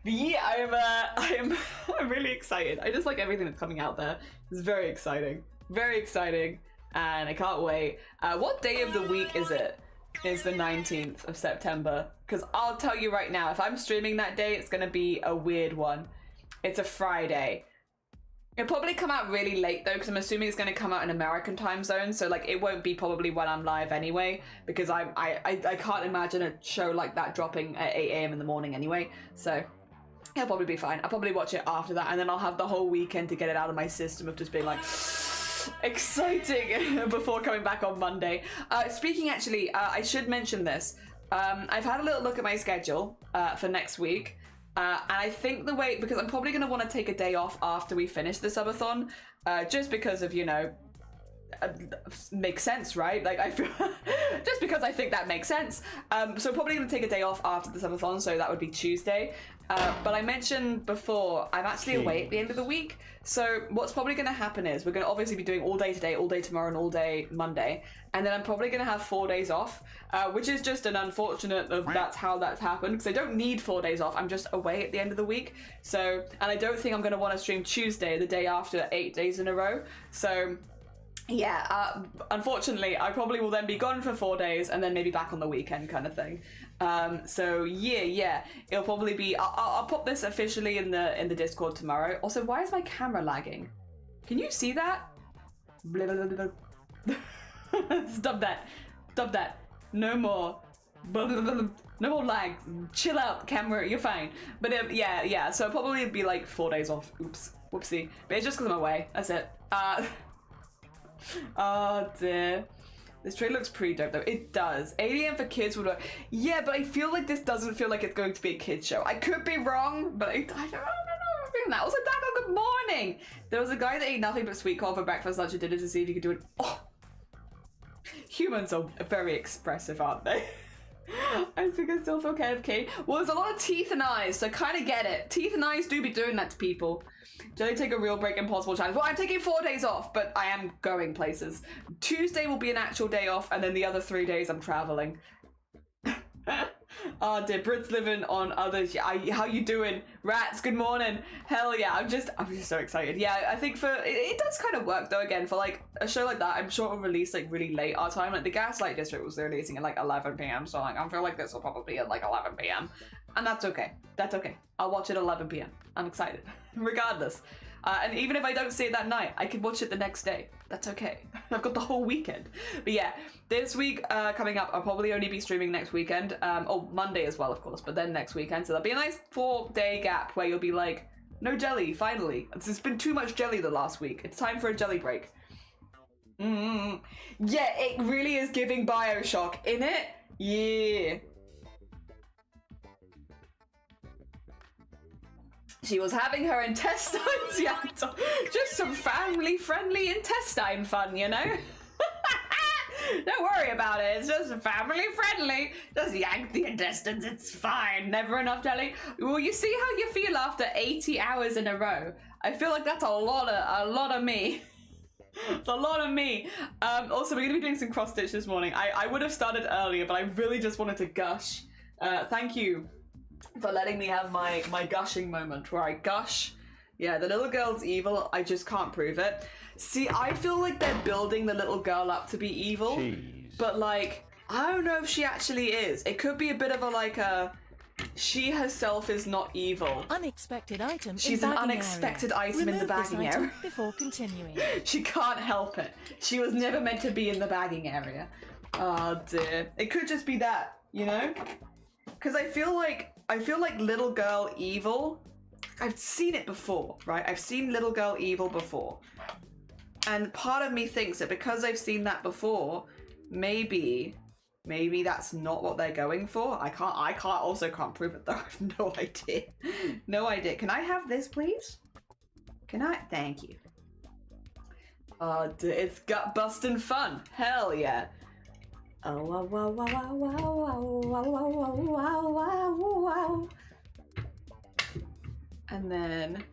yeah, I'm really excited. I just like everything that's coming out there. It's very exciting, and I can't wait. What day of the week is it? Is the 19th of September? Because I'll tell you right now, if I'm streaming that day, it's gonna be a weird one. It's a Friday. It'll probably come out really late though, because I'm assuming it's going to come out in American time zone, so like it won't be probably when I'm live anyway, because I can't imagine a show like that dropping at 8 AM in the morning anyway, so it'll probably be fine. I'll probably watch it after that, and then I'll have the whole weekend to get it out of my system of just being like exciting before coming back on Monday. Speaking actually, I should mention this. I've had a little look at my schedule for next week. And I think the way, because I'm probably going to want to take a day off after we finish the subathon, just because of, you know, makes sense, right? Like, I feel, just because I think that makes sense. So probably going to take a day off after the subathon, so that would be Tuesday. But I mentioned before, I'm actually away at the end of the week. So what's probably going to happen is we're going to obviously be doing all day today, all day tomorrow, and all day Monday. And then I'm probably going to have 4 days off, which is just an unfortunate of that's how that's happened. Because I don't need 4 days off. I'm just away at the end of the week. So, and I don't think I'm going to want to stream Tuesday, the day after, 8 days in a row. So yeah, unfortunately, I probably will then be gone for 4 days and then maybe back on the weekend kind of thing. So yeah, it'll probably be. I'll pop this officially in the Discord tomorrow. Also, why is my camera lagging? Can you see that? Blah, blah, blah, blah. Stop that. No more. Blah, blah, blah, blah. No more lag. Chill out, camera. You're fine. But yeah. So it'll probably be like 4 days off. Oops, whoopsie. But it's just because I'm away. That's it. Oh dear. This trailer looks pretty dope though. It does. 8 AM for kids would work. Yeah, but I feel like this doesn't feel like it's going to be a kids show. I could be wrong, but I don't know. I'm feeling that. Also, Dago, good morning. There was a guy that ate nothing but sweet corn for breakfast, lunch, and dinner to see if he could do it. Oh. Humans are very expressive, aren't they? I think I still feel kind of okay. Well, there's a lot of teeth and eyes, so I kind of get it. Teeth and eyes do be doing that to people. Jelly, take a real break, impossible challenge. Well, I'm taking 4 days off, but I am going places. Tuesday will be an actual day off, and then the other 3 days I'm traveling. Oh dear, Brits living on others. How you doing? Rats, good morning. Hell yeah, I'm just so excited. Yeah, I think it does kind of work though, again, for like a show like that. I'm sure it'll release like really late our time. Like the Gaslight District was releasing at like 11 PM, so like I feel like this will probably be at like 11 PM. And that's okay. That's okay. I'll watch it at 11 PM. I'm excited. Regardless. And even if I don't see it that night, I can watch it the next day. That's okay. I've got the whole weekend. But yeah, this week coming up, I'll probably only be streaming next weekend. Monday as well, of course, but then next weekend. So there'll be a nice 4-day gap where you'll be like, no jelly, finally. There's been too much jelly the last week. It's time for a jelly break. Yeah, it really is giving Bioshock, innit? Yeah. She was having her intestines yanked off. Just some family-friendly intestine fun, you know? Don't worry about it. It's just family-friendly. Just yank the intestines. It's fine. Never enough jelly. Well, you see how you feel after 80 hours in a row? I feel like that's a lot of me. It's a lot of me. Also, we're going to be doing some cross-stitch this morning. I would have started earlier, but I really just wanted to gush. Thank you for letting me have my gushing moment where I gush. Yeah, the little girl's evil. I just can't prove it. See, I feel like they're building the little girl up to be evil. Jeez. But like, I don't know if she actually is. It could be a bit of a like a... She herself is not evil. Unexpected item. She's an unexpected item in the bagging area. Before continuing. She can't help it. She was never meant to be in the bagging area. Oh dear. It could just be that, you know? Because I feel like little girl evil. I've seen it before, right? I've seen little girl evil before. And part of me thinks that because I've seen that before, maybe that's not what they're going for. I can't prove it though. I have no idea. No idea. Can I have this, please? Can I? Thank you. It's gut busting fun. Hell yeah. Oh wow wow wow wow wow wow wow wow wow wow. And then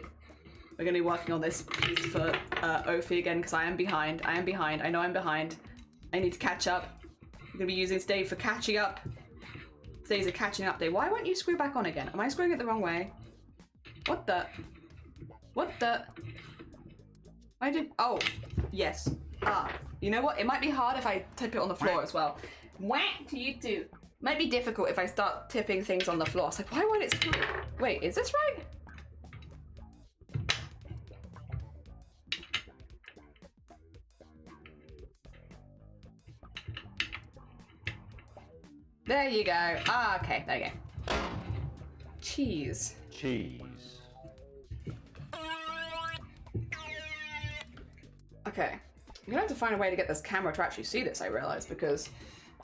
we're gonna be working on this piece for Ophi again because I am behind. I know I'm behind. I need to catch up. I'm gonna be using today for catching up. Today's a catching up day. Why won't you screw back on again? Am I screwing it the wrong way? What the? Oh, yes. You know what? It might be hard if I tip it on the floor as well. What do you do? Might be difficult if I start tipping things on the floor. It's like, why won't it screw? Wait, is this right? There you go. Okay, there you go. Cheese. Okay, I'm gonna have to find a way to get this camera to actually see this, I realize, because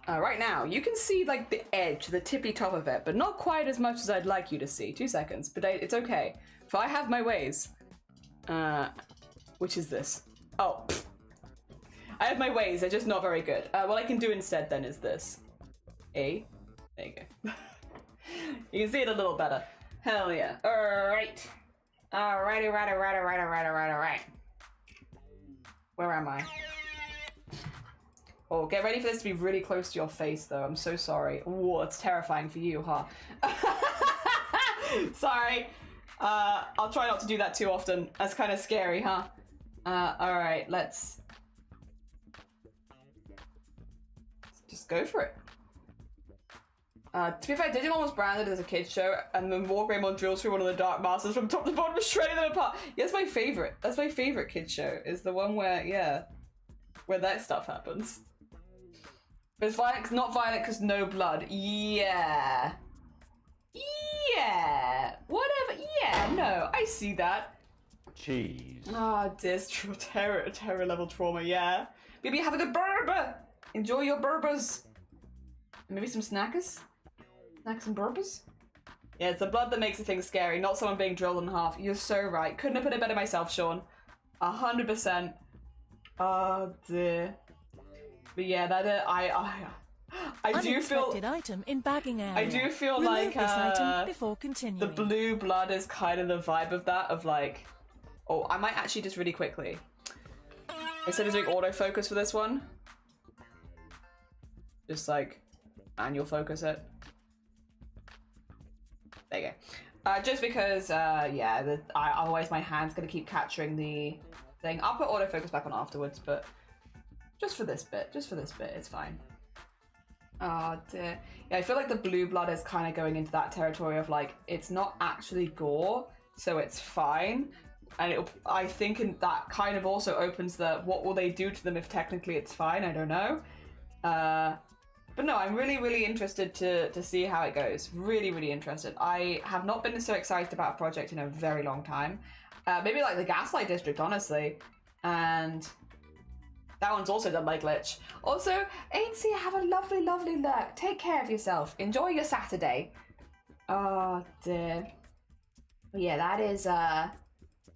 right now you can see like the edge, the tippy top of it, but not quite as much as I'd like you to see. 2 seconds, but it's okay. For I have my ways. Which is this? Oh, I have my ways, they're just not very good. What I can do instead then is this. There you go. You can see it a little better. Hell yeah. Alright. Alright. Where am I? Oh, get ready for this to be really close to your face though. I'm so sorry. Whoa, it's terrifying for you, huh? Sorry. I'll try not to do that too often. That's kind of scary, huh? Alright, let's just go for it. To be fair, Digimon was branded as a kid's show, and then Wargreymon drills through one of the Dark Masters from top to bottom, shredding them apart. Yeah, that's my favorite. That's my favorite kid's show, is the one where, yeah, where that stuff happens. But it's violent, not violent because no blood. Yeah. Yeah. Whatever. Yeah, no, I see that. Cheese. This terror level trauma, yeah. Maybe have a good burger. Enjoy your burbers. Maybe some snackers? Snacks and burpers? Yeah, it's the blood that makes the thing scary, not someone being drilled in half. You're so right. Couldn't have put it better myself, Sean. 100%. Oh dear. But yeah, that I do feel item in bagging area. I do feel Remove like this item before continuing. the blue blood is kind of the vibe of that, of like, oh, I might actually just really quickly, instead of doing autofocus for this one, just like manual focus it. There you go. Just because, yeah, otherwise my hand's gonna keep capturing the thing. I'll put autofocus back on afterwards, but just for this bit, it's fine. Oh dear. Yeah, I feel like the blue blood is kind of going into that territory of like, it's not actually gore, so it's fine. And I think that kind of also opens the, what will they do to them if technically it's fine? I don't know. But no, I'm really, really interested to see how it goes. Really, really interested. I have not been so excited about a project in a very long time. Maybe like the Gaslight District, honestly. And that one's also done by Glitch. Also, Ainsley, have a lovely, lovely lurk. Take care of yourself. Enjoy your Saturday. Oh, dear. Yeah, that is,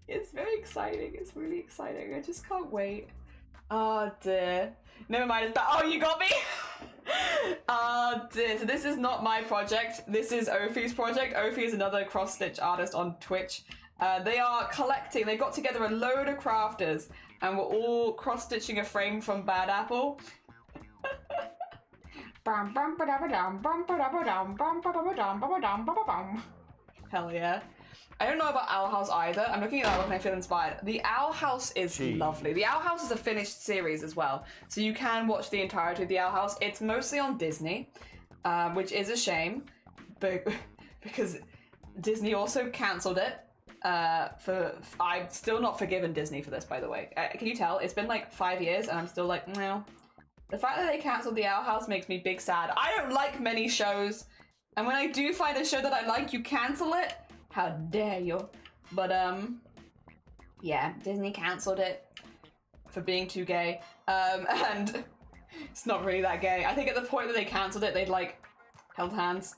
it's very exciting. It's really exciting. I just can't wait. Oh, dear. Never mind, it's back. Oh, you got me? Dear. So this is not my project. This is Ophi's project. Ophi is another cross-stitch artist on Twitch. They are collecting, they got together a load of crafters and we're all cross-stitching a frame from Bad Apple. Hell yeah. I don't know about Owl House either. I'm looking at that one and I feel inspired. The Owl House is lovely. The Owl House is a finished series as well. So you can watch the entirety of the Owl House. It's mostly on Disney, which is a shame. But because Disney also cancelled it. I've still not forgiven Disney for this, by the way. Can you tell? It's been like 5 years and I'm still like, no. The fact that they cancelled the Owl House makes me big sad. I don't like many shows. And when I do find a show that I like, you cancel it? How dare you? But, yeah, Disney cancelled it for being too gay. And it's not really that gay. I think at the point that they cancelled it, they'd, like, held hands.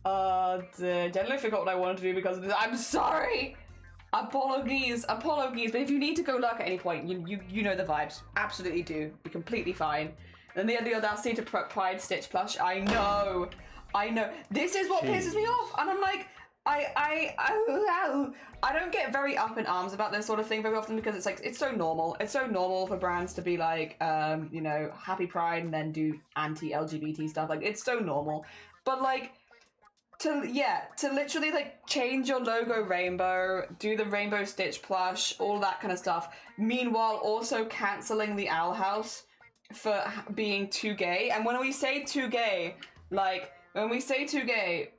Generally forgot what I wanted to do because of this. I'm sorry! Apologies, but if you need to go lurk at any point, you know the vibes. Absolutely do. You're completely fine. And they had the audacity to pride Stitch plush. I know. This is what pisses me off, and I'm like, I don't get very up in arms about this sort of thing very often because it's like it's so normal. It's so normal for brands to be like, you know, happy Pride and then do anti-LGBT stuff. Like it's so normal, but like to literally like change your logo rainbow, do the rainbow Stitch plush, all that kind of stuff. Meanwhile, also canceling the Owl House for being too gay. And when we say too gay, like. When we say too gay,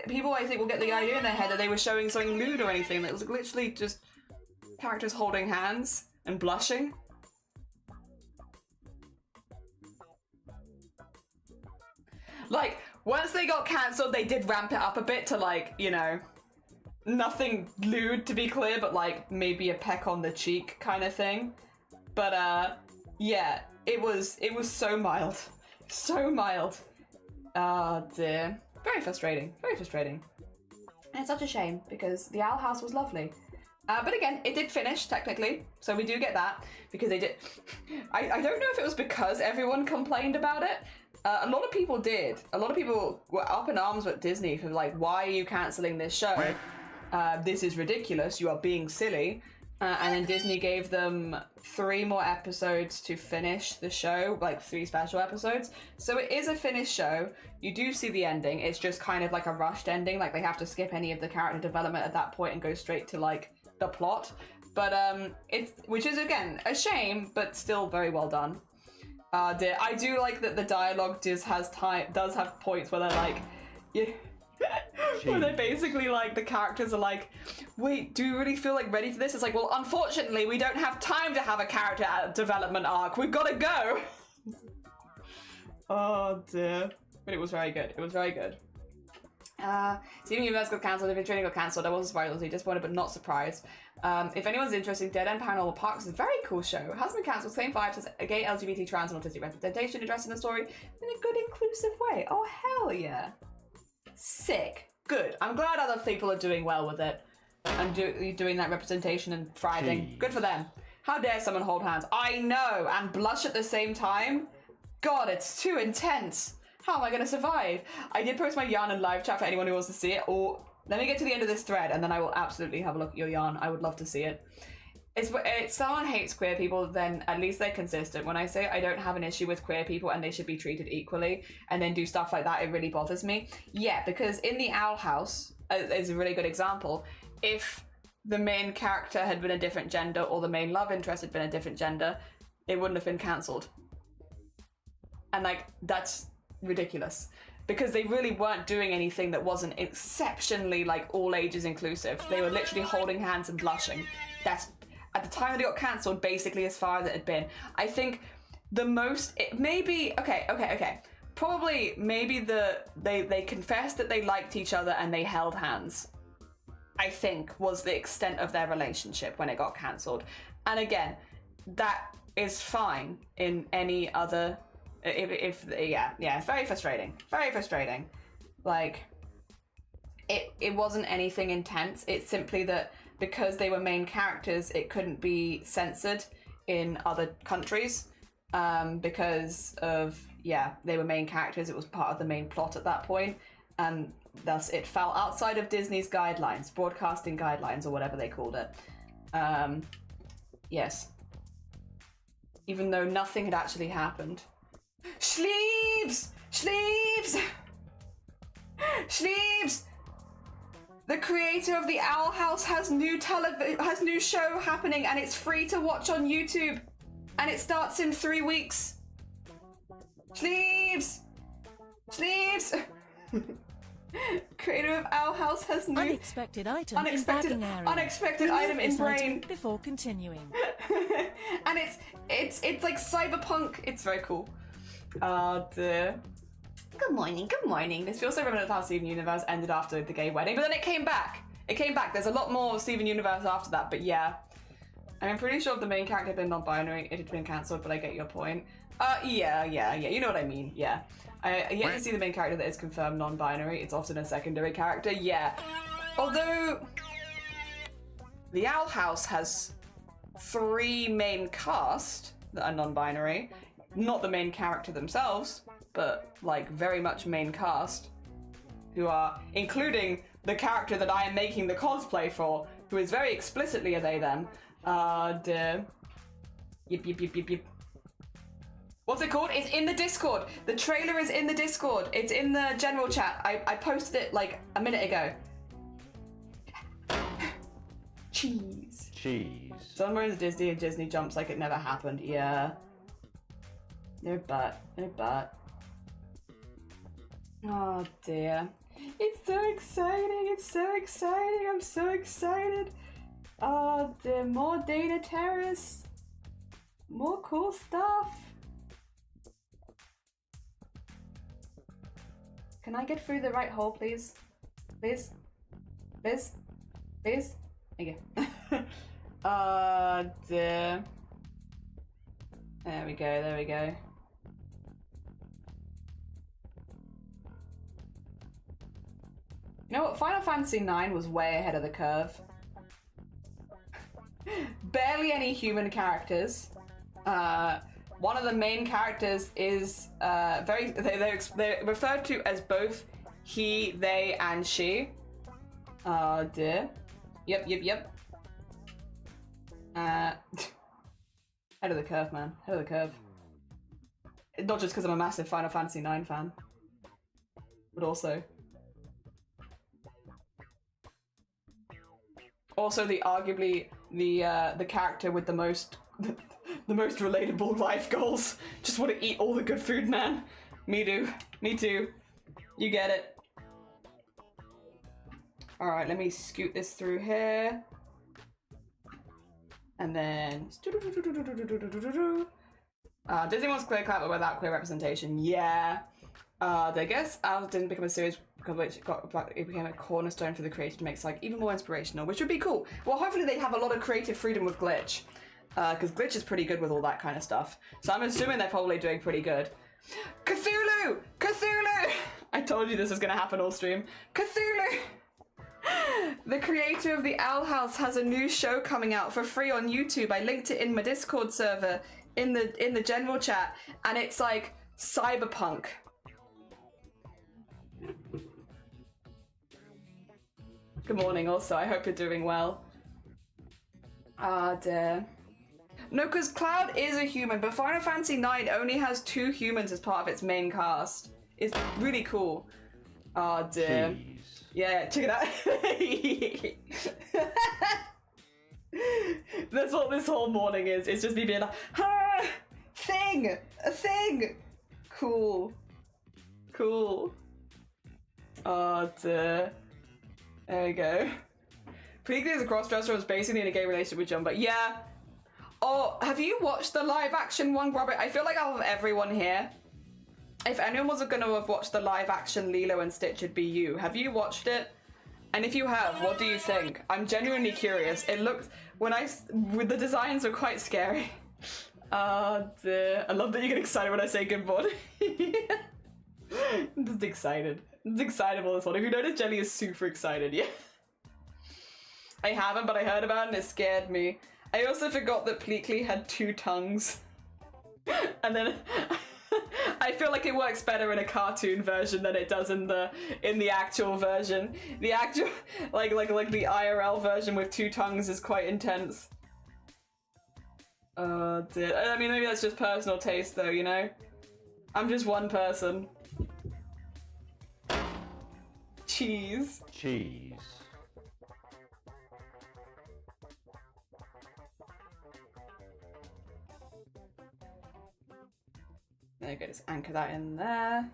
people I think will get the idea in their head that they were showing something lewd or anything. That was literally just characters holding hands and blushing. Like, once they got cancelled, they did ramp it up a bit to like, you know, nothing lewd to be clear, but like maybe a peck on the cheek kind of thing. But yeah, it was so mild. So mild. Oh dear. Very frustrating. Very frustrating. And it's such a shame because the Owl House was lovely. But again, it did finish technically, so we do get that because they did. I don't know if it was because everyone complained about it. A lot of people did. A lot of people were up in arms with Disney for like, why are you cancelling this show? This is ridiculous. You are being silly. And then Disney gave them 3 more episodes to finish the show, like 3 special episodes. So it is a finished show. You do see the ending. It's just kind of like a rushed ending. Like they have to skip any of the character development at that point and go straight to like the plot. But which is again a shame, but still very well done. I do like that the dialogue does have points where they're like, yeah. Where they're basically like, the characters are like, wait, do you really feel like ready for this? It's like, well, unfortunately, we don't have time to have a character development arc. We've got to go. Oh dear. But it was very good. It was very good. Steven Universe got cancelled. If Training got cancelled, I wasn't surprised, disappointed, but not surprised. If anyone's interested, Dead End Paranormal Parks is a very cool show. It hasn't been cancelled. Same vibes as a gay, LGBT, trans, and autistic representation addressed in the story in a good, inclusive way. Oh, hell yeah. Sick. Good. I'm glad other people are doing well with it and doing that representation and thriving. Good for them. How dare someone hold hands? I know, and blush at the same time? God, it's too intense. How am I going to survive? I did post my yarn in live chat for anyone who wants to see it, or let me get to the end of this thread and then I will absolutely have a look at your yarn. I would love to see it. If someone hates queer people, then at least they're consistent. When I say I don't have an issue with queer people and they should be treated equally and then do stuff like that, it really bothers me. Yeah, because in the Owl House is a really good example. If the main character had been a different gender or the main love interest had been a different gender, it wouldn't have been cancelled. And like, that's ridiculous. Because they really weren't doing anything that wasn't exceptionally like all ages inclusive. They were literally holding hands and blushing. That's, at the time that it got cancelled, basically as far as it had been. I think the most, probably maybe they confessed that they liked each other and they held hands, I think, was the extent of their relationship when it got cancelled. And again, that is fine in any other, it's very frustrating. Very frustrating. Like, it wasn't anything intense. It's simply that because they were main characters, it couldn't be censored in other countries because of, they were main characters. It was part of the main plot at that point, and thus it fell outside of Disney's guidelines, broadcasting guidelines, or whatever they called it. Yes. even though nothing had actually happened. Sleeves! Sleeves! Sleeves! The creator of the Owl House has new show happening, and it's free to watch on YouTube, and it starts in 3 weeks. Sleeves! Sleeves! Creator of Owl House has new Unexpected item in bagging area. Unexpected Remove item in this brain. item before continuing. And it's like cyberpunk. It's very cool. Dear. Good morning, good morning. This feels so reminiscent of how Steven Universe ended after the gay wedding, but then it came back. It came back. There's a lot more Steven Universe after that, but yeah. I'm pretty sure if the main character had been non-binary, it had been cancelled, but I get your point. Yeah. You know what I mean, yeah. I yet to see the main character that is confirmed non-binary. It's often a secondary character, yeah. Although, the Owl House has 3 main cast that are non-binary. Not the main character themselves, but like very much main cast. Who are, including the character that I am making the cosplay for, who is very explicitly a they them. Yip. What's it called? It's in the Discord. The trailer is in the Discord. It's in the general chat. I posted it like a minute ago. Cheese. Cheese. Somewhere in the Disney and Disney jumps like it never happened. Yeah. No butt. No butt. Oh dear. It's so exciting. It's so exciting. I'm so excited. Oh dear. More data terrorists. More cool stuff. Can I get through the right hole, please? Please? Please? Please? Thank you. Dear. There we go, there we go. You know what? Final Fantasy IX was way ahead of the curve. Barely any human characters. One of the main characters is they're referred to as both he, they, and she. Dear. Yep. Head of the curve, man. Head of the curve. Not just because I'm a massive Final Fantasy IX fan, but also arguably the character with the most the most relatable life goals. Just want to eat all the good food, man. Me too. You get it. Alright, let me scoot this through here. And then... Disney wants clear cut, but without clear representation. Yeah. I guess Alice didn't become a series because it became a cornerstone for the creator to make Psych even more inspirational, which would be cool. Well, hopefully they have a lot of creative freedom with Glitch. Because Glitch is pretty good with all that kind of stuff. So I'm assuming they're probably doing pretty good. Cthulhu! Cthulhu! I told you this was going to happen all stream. Cthulhu! The creator of the Owl House has a new show coming out for free on YouTube. I linked it in my Discord server in the general chat, and it's like cyberpunk. Good morning also, I hope you're doing well. Dear. No, because Cloud is a human, but Final Fantasy IX only has 2 humans as part of its main cast. It's really cool. Dear. Jeez. Yeah, check it out. That's what this whole morning is. It's just me being like, ah, a thing. Cool. Dear. There we go. Previously as a crossdresser was basically in a gay relationship with Jumbo. Yeah. Oh, have you watched the live action one, Robert? I feel like out of everyone here, if anyone wasn't going to have watched the live action Lilo and Stitch, it'd be you. Have you watched it? And if you have, what do you think? I'm genuinely curious. It looked, the designs were quite scary. Dear. I love that you get excited when I say good morning. I'm just excited. It's excitable this one. If you notice, Jenny is super excited, yeah? I haven't, but I heard about it and it scared me. I also forgot that Pleakley had 2 tongues. And then I feel like it works better in a cartoon version than it does in the actual version. The actual like the IRL version with 2 tongues is quite intense. Oh dear. I mean, maybe that's just personal taste though, you know? I'm just one person. Cheese. Cheese. There you go, just anchor that in there.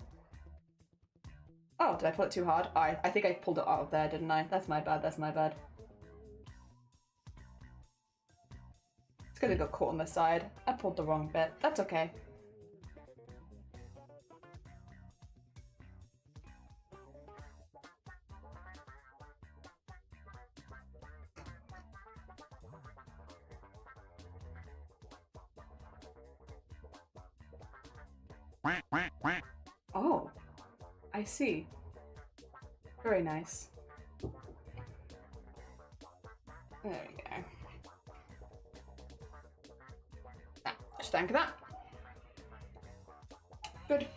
Oh, did I pull it too hard? I think I pulled it out of there, didn't I? That's my bad, that's my bad. It's gonna got caught on the side. I pulled the wrong bit. That's okay. Oh, I see. Very nice. There we go. Just anchor that. Good.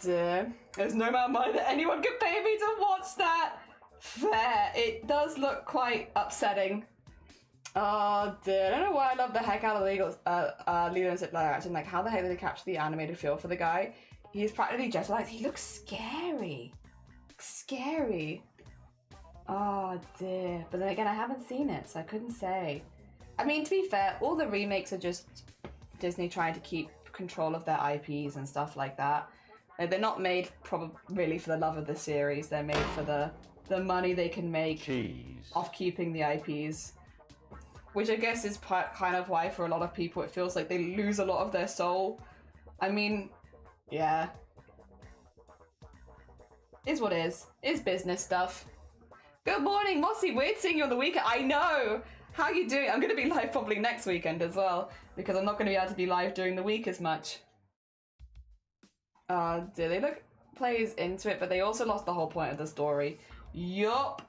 Dear. There's no amount of money that anyone could pay me to watch that. Fair. It does look quite upsetting. Oh dear, I don't know why I love the heck out of Lilo and Stitch live action. Like, how the heck did they capture the animated feel for the guy? He's practically just like, he looks scary. Scary. Oh dear. But then again, I haven't seen it, so I couldn't say. I mean, to be fair, all the remakes are just Disney trying to keep control of their IPs and stuff like that. Like, they're not made probably really for the love of the series. They're made for the money they can make off keeping the IPs. Which I guess is kind of why for a lot of people it feels like they lose a lot of their soul. I mean, yeah. Is what is. It's business stuff. Good morning, Mossy. Weird seeing you on the weekend. I know! How are you doing? I'm going to be live probably next weekend as well, because I'm not going to be able to be live during the week as much. Do they look plays into it, but they also lost the whole point of the story. Yup.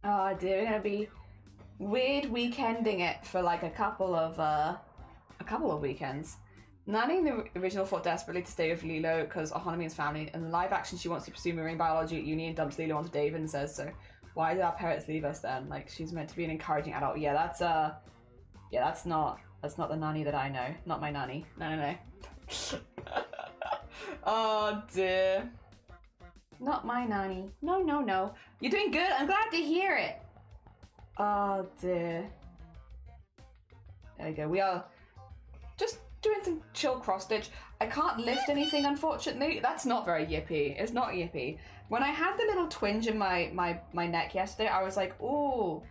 Oh dear, we're going to be weird weekending it for like a couple of weekends. Nani in the original fought desperately to stay with Lilo because Ohanami's family. In the live action, she wants to pursue marine biology at uni and dumps Lilo onto David and says, so why did our parents leave us then? Like, she's meant to be an encouraging adult. Yeah, that's not the Nani that I know. Not my Nani. No. Oh dear. Not my Nani. No. You're doing good. I'm glad to hear it. Oh dear. There we go. We are just doing some chill cross stitch. I can't lift anything, unfortunately. That's not very yippy. It's not yippy. When I had the little twinge in my neck yesterday, I was like, ooh,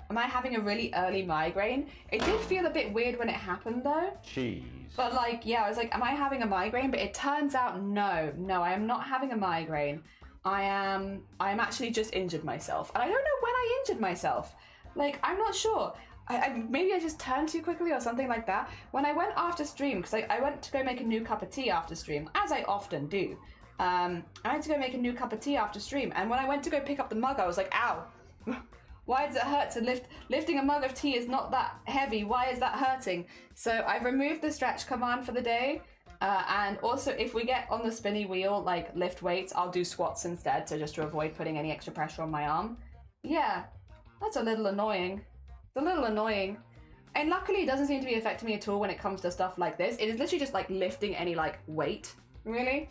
am I having a really early migraine? It did feel a bit weird when it happened though. Cheese. But like, yeah, I was like, am I having a migraine? But it turns out, no, I am not having a migraine. I'm actually just injured myself. And I don't know when I injured myself. Like, I'm not sure. Maybe I just turned too quickly or something like that. When I went after stream, because I went to go make a new cup of tea after stream, as I often do. I went to go make a new cup of tea after stream, and when I went to go pick up the mug, I was like, ow. Why does it hurt to lift? Lifting a mug of tea is not that heavy. Why is that hurting? So I've removed the stretch command for the day. And also, if we get on the spinny wheel, like lift weights, I'll do squats instead, so just to avoid putting any extra pressure on my arm. Yeah, that's a little annoying. It's a little annoying. And luckily, it doesn't seem to be affecting me at all when it comes to stuff like this. It is literally just like lifting any like weight, really.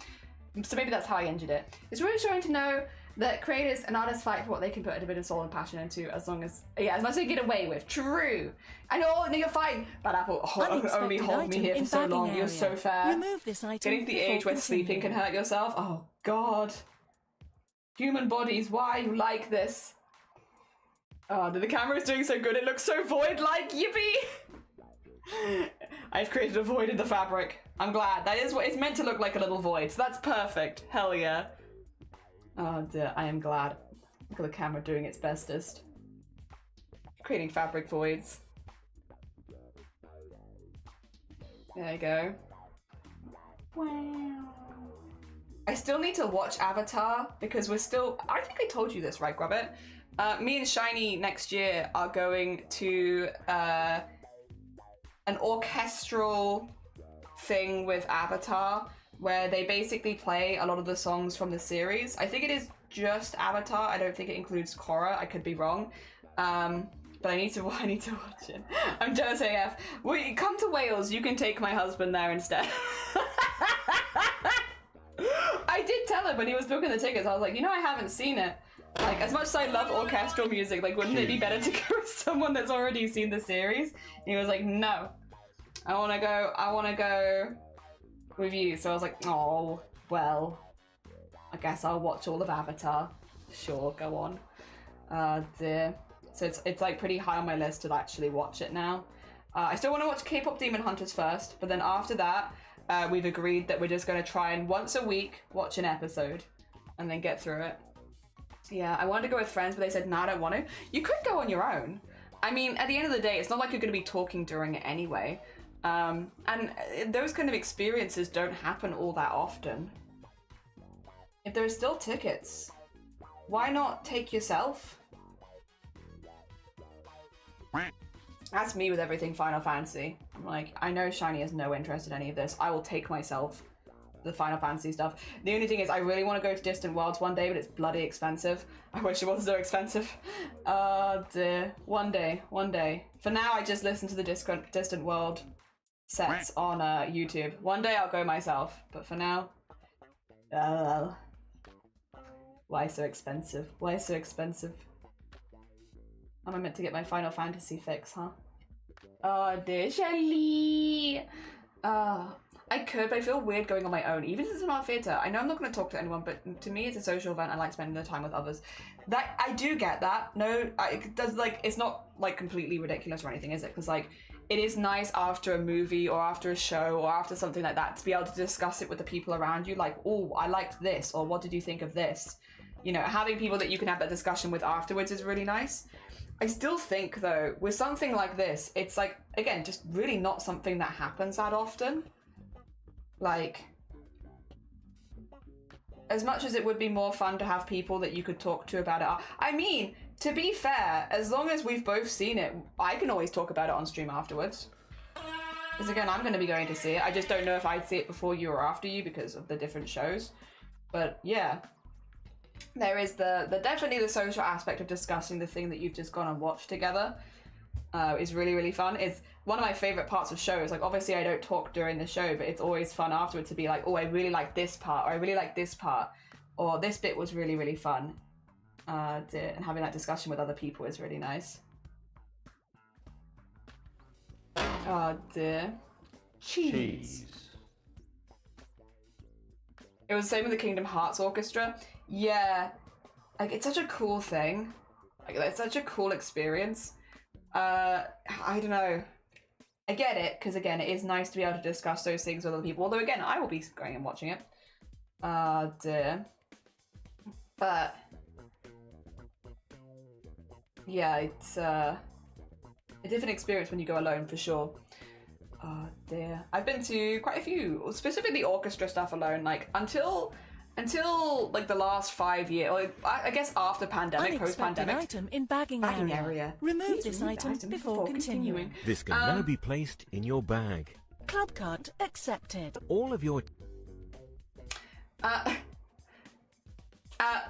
So maybe that's how I injured it. It's reassuring to know that creators and artists fight for what they can put a bit of soul and passion into, as long as, yeah, as much as they get away with. True. I know, no, you're fine. Bad Apple, only hold me here for so long. You're so fair. Remove this item. Getting to the age where sleeping can hurt yourself. Oh, God. Human bodies, why are you like this? Oh, the camera's doing so good. It looks so void-like. Yippee! I've created a void in the fabric. I'm glad. That is what it's meant to look like, a little void. So that's perfect. Hell yeah. Oh dear, I am glad. Look at the camera doing its bestest. Creating fabric voids. There you go. Wow. I still need to watch Avatar because we're still... I think I told you this, right, Grubbit? Me and Shiny next year are going to an orchestral thing with Avatar where they basically play a lot of the songs from the series. I think it is just Avatar. I don't think it includes Korra. I could be wrong. But I need to watch it. I'm jealous AF. Come to Wales. You can take my husband there instead. I did tell him when he was booking the tickets. I was like, you know, I haven't seen it. Like, as much as I love orchestral music, like, wouldn't it be better to go with someone that's already seen the series? And he was like, no. I want to go with you. So I was like, oh, well, I guess I'll watch all of Avatar. Sure, go on. Dear. So it's like pretty high on my list to actually watch it now. I still want to watch K-pop Demon Hunters first, but then after that, we've agreed that we're just going to try and once a week watch an episode and then get through it. Yeah, I wanted to go with friends, but they said, nah, I don't want to. You could go on your own. I mean, at the end of the day, it's not like you're going to be talking during it anyway. And those kind of experiences don't happen all that often. If there are still tickets, why not take yourself? That's me with everything Final Fantasy. I'm like, I know Shiny has no interest in any of this. I will take myself the Final Fantasy stuff. The only thing is I really want to go to Distant Worlds one day, but it's bloody expensive. I wish it wasn't so expensive. Dear. One day. For now, I just listen to the Distant World sets on YouTube. One day I'll go myself, but for now, why so expensive? Why so expensive? Am I meant to get my Final Fantasy fix, huh? Oh dear, Shelly! I could, but I feel weird going on my own, even if it's an art theatre. I know I'm not going to talk to anyone, but to me it's a social event. I like spending the time with others. That I do get that. No, it does, like, it's not like completely ridiculous or anything, is it? Because like, it is nice after a movie or after a show or after something like that to be able to discuss it with the people around you. Like, oh, I liked this, or what did you think of this? You know, having people that you can have that discussion with afterwards is really nice. I still think, though, with something like this, it's like, again, just really not something that happens that often. Like, as much as it would be more fun to have people that you could talk to about it. I mean, to be fair, as long as we've both seen it, I can always talk about it on stream afterwards. Because again, I'm going to be going to see it. I just don't know if I'd see it before you or after you because of the different shows. But yeah. There is the definitely the social aspect of discussing the thing that you've just gone and watched together is really, really fun. It's one of my favorite parts of shows. Like, obviously I don't talk during the show, but it's always fun afterwards to be like, oh, I really like this part, or I really like this part, or this bit was really, really fun. And having that discussion with other people is really nice. Oh dear. Cheese. It was the same with the Kingdom Hearts Orchestra. Yeah, like, it's such a cool thing. Like, it's such a cool experience. I don't know. I get it, because again, it is nice to be able to discuss those things with other people. Although again, I will be going and watching it. Dear. But yeah, it's a different experience when you go alone, for sure. Oh dear. I've been to quite a few, specifically orchestra stuff alone, like until like the last 5 years, or I guess after pandemic, post-pandemic. Item in bagging area. Remove this item before continuing. This can now be placed in your bag. Club card accepted. All of your...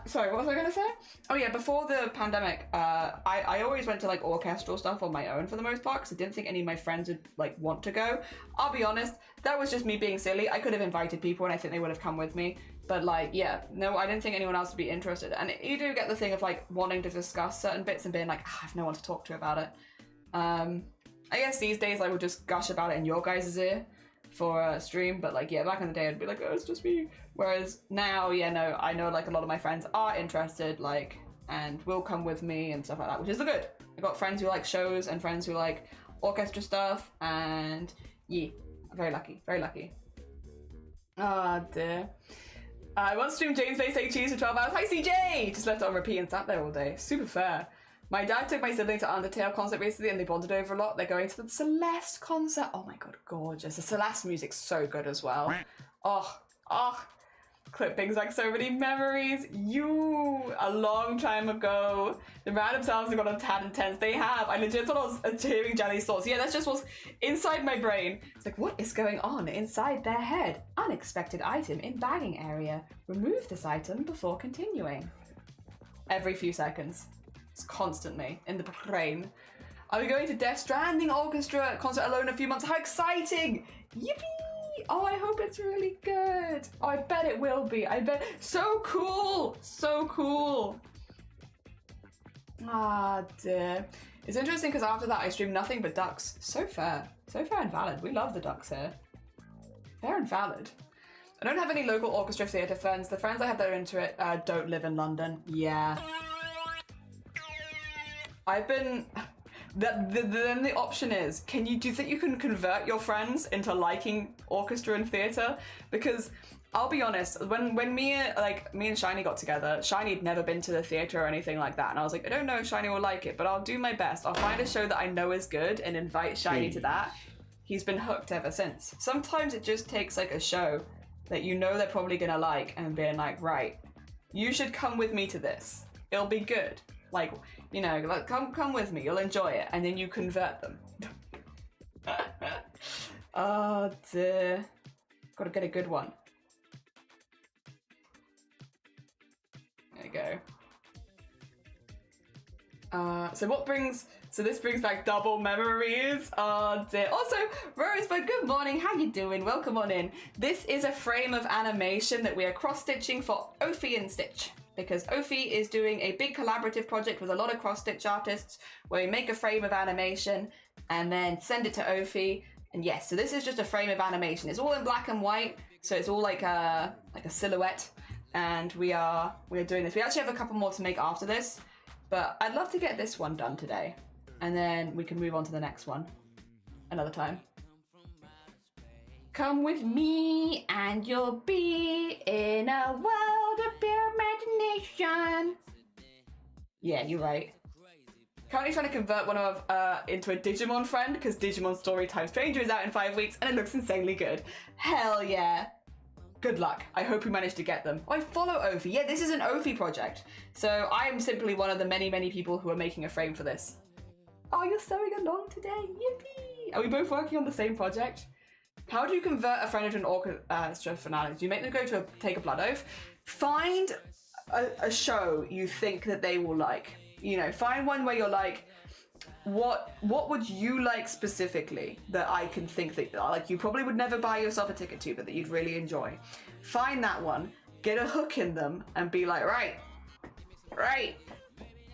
Sorry, what was I going to say? Oh yeah, before the pandemic, I always went to like orchestral stuff on my own for the most part, because I didn't think any of my friends would like want to go. I'll be honest, that was just me being silly. I could have invited people and I think they would have come with me. But like, yeah, no, I didn't think anyone else would be interested. And you do get the thing of like wanting to discuss certain bits and being like, I have no one to talk to about it. I guess these days I would just gush about it in your guys' ear for a stream, but like, yeah, back in the day I'd be like, oh, it's just me. Whereas now, yeah, no, I know like a lot of my friends are interested, like, and will come with me and stuff like that, which is good. I got friends who like shows and friends who like orchestra stuff, and yeah, very lucky, very lucky. Ah, dear. I once streamed Jane's Face Egg Cheese for 12 hours. Hi CJ! Just left it on repeat and sat there all day. Super fair. My dad took my sibling to Undertale concert recently and they bonded over a lot. They're going to the Celeste concert. Oh my god, gorgeous. The Celeste music's so good as well. Oh, clippings, like so many memories. A long time ago. The random sounds have got a tad intense. They have. I legit thought I was hearing Jelly's thoughts. Yeah, that's just what's inside my brain. It's like, what is going on inside their head? Unexpected item in bagging area. Remove this item before continuing. every few seconds. It's constantly in the brain. Are we going to Death Stranding Orchestra concert alone in a few months? How exciting! Yippee! Oh, I hope it's really good. Oh, I bet it will be. I bet. So cool! So cool. Ah, dear. It's interesting because after that I streamed nothing but ducks. So fair. So fair and valid. We love the ducks here. Fair and valid. I don't have any local orchestra theatre friends. The friends I have that are into it don't live in London. Yeah. I've been... Then the option is, do you think you can convert your friends into liking orchestra and theatre? Because I'll be honest, when me and Shiny got together, Shiny had never been to the theatre or anything like that, and I was like, I don't know if Shiny will like it, but I'll do my best. I'll find a show that I know is good and invite Shiny to that. He's been hooked ever since. Sometimes it just takes like a show that you know they're probably gonna like and being like, right, you should come with me to this. It'll be good. Like, you know, like come with me, you'll enjoy it, and then you convert them. Oh dear. Gotta get a good one. There you go. So this brings back double memories. Oh dear. Also, Rosebud, good morning. How you doing? Welcome on in. This is a frame of animation that we are cross-stitching for Ophi and Stitch, because Ophi is doing a big collaborative project with a lot of cross-stitch artists where we make a frame of animation and then send it to Ophi. And yes, so this is just a frame of animation. It's all in black and white, so it's all like a silhouette. And we are doing this. We actually have a couple more to make after this, but I'd love to get this one done today, and then we can move on to the next one another time. Come with me and you'll be in a world of pure imagination. Yeah, you're right. Currently trying to convert one of into a Digimon friend, because Digimon Story Time Stranger is out in 5 weeks and it looks insanely good. Hell yeah. Good luck. I hope we manage to get them. Oh, I follow Ophi. Yeah, this is an Ophi project. So I am simply one of the many, many people who are making a frame for this. Oh, you're sewing along today. Yippee! Are we both working on the same project? How do you convert a friend into an orchestra finale? Do you make them go to take a blood oath? Find a show you think that they will like. You know, find one where you're like, what would you like specifically that I can think that like you probably would never buy yourself a ticket to, but that you'd really enjoy. Find that one, get a hook in them, and be like, right,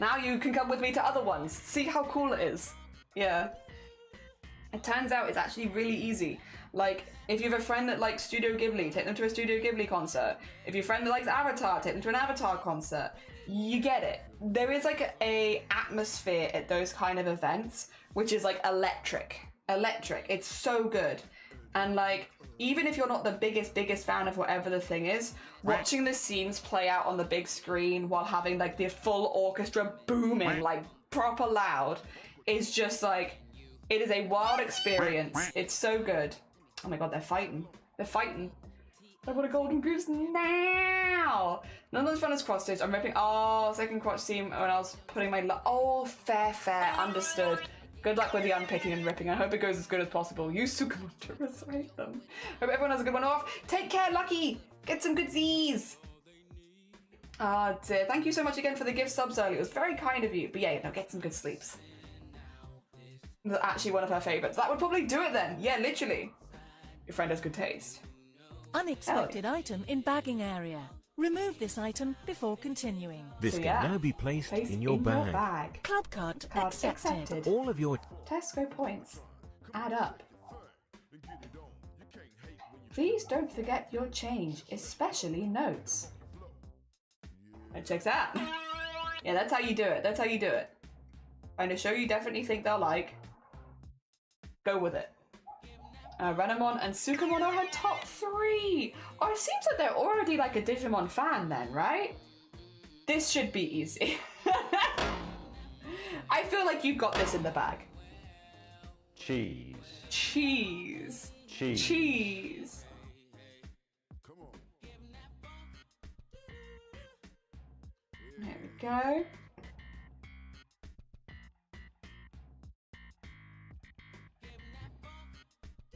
now you can come with me to other ones. See how cool it is. Yeah. It turns out it's actually really easy. Like, if you have a friend that likes Studio Ghibli, take them to a Studio Ghibli concert. If your friend that likes Avatar, take them to an Avatar concert. You get it. There is like a atmosphere at those kind of events, which is like electric. It's so good. And like, even if you're not the biggest fan of whatever the thing is, watching the scenes play out on the big screen while having like the full orchestra booming like proper loud is just like, it is a wild experience. It's so good. Oh my god, they're fighting. I want a golden goose now! None of those fun as cross stitch. I'm ripping. Oh, second crotch seam when I was putting my. Oh, fair. Understood. Good luck with the unpicking and ripping. I hope it goes as good as possible. Use Sukumon to recite them. Hope everyone has a good one off. Take care, Lucky! Get some good Z's! Ah, dear. Thank you so much again for the gift subs earlier. It was very kind of you. But yeah, no, get some good sleeps. That's actually one of her favourites. That would probably do it then. Yeah, literally. Your friend has good taste. Unexpected item in bagging area. Remove this item before continuing. This So, can yeah. now be placed in your bag. Club card Card accepted. All of your Tesco points add up. Please don't forget your change, especially notes. It checks out. Yeah, that's how you do it. Find a show you definitely think they'll like. Go with it. Renamon and Sukumon are her top 3. Oh, it seems like they're already like a Digimon fan then, right? This should be easy. I feel like you've got this in the bag. Cheese. There we go.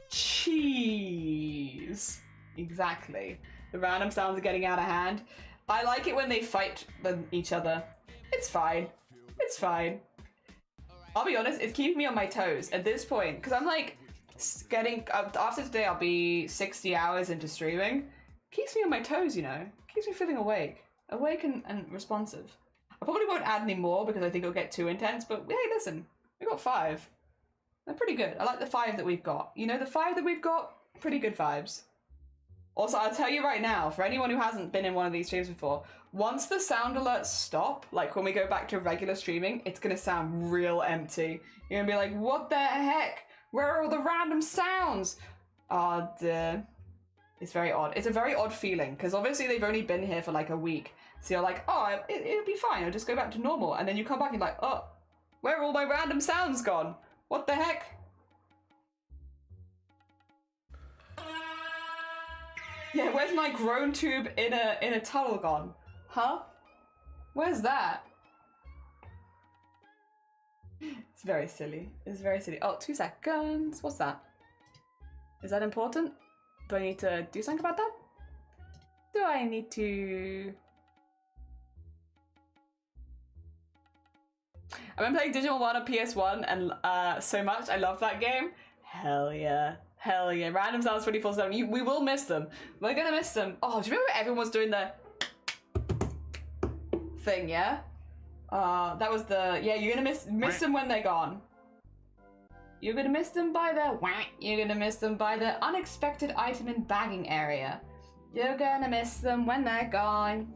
Cheese. Exactly. The random sounds are getting out of hand. I like it when they fight each other. It's fine. It's fine. I'll be honest, it's keeping me on my toes at this point, because I'm like getting, after today I'll be 60 hours into streaming. Keeps me on my toes, you know? Keeps me feeling awake. Awake and responsive. I probably won't add any more because I think it'll get too intense, but hey, listen, we got 5. They're pretty good. I like the 5 that we've got. You know, the 5 that we've got, pretty good vibes. Also, I'll tell you right now, for anyone who hasn't been in one of these streams before, once the sound alerts stop, like when we go back to regular streaming, it's gonna sound real empty. You're gonna be like, what the heck? Where are all the random sounds? Oh dear. It's very odd. It's a very odd feeling, because obviously they've only been here for like a week. So you're like, oh, it'll be fine, I'll just go back to normal. And then you come back and you're like, oh, where are all my random sounds gone? What the heck? Yeah, where's my groan tube in a tunnel gone? Huh? Where's that? It's very silly. It's very silly. Oh, 2 seconds. What's that? Is that important? Do I need to do something about that? Do I need to... I've been playing Digital 1 on PS1 and so much. I love that game. Hell yeah. Hell yeah. Random sounds 24/7. We will miss them. We're gonna miss them. Oh, do you remember everyone was doing the thing, yeah? That was the... Yeah, you're gonna miss them when they're gone. You're gonna miss them by the... You're gonna miss them by the unexpected item in bagging area. You're gonna miss them when they're gone.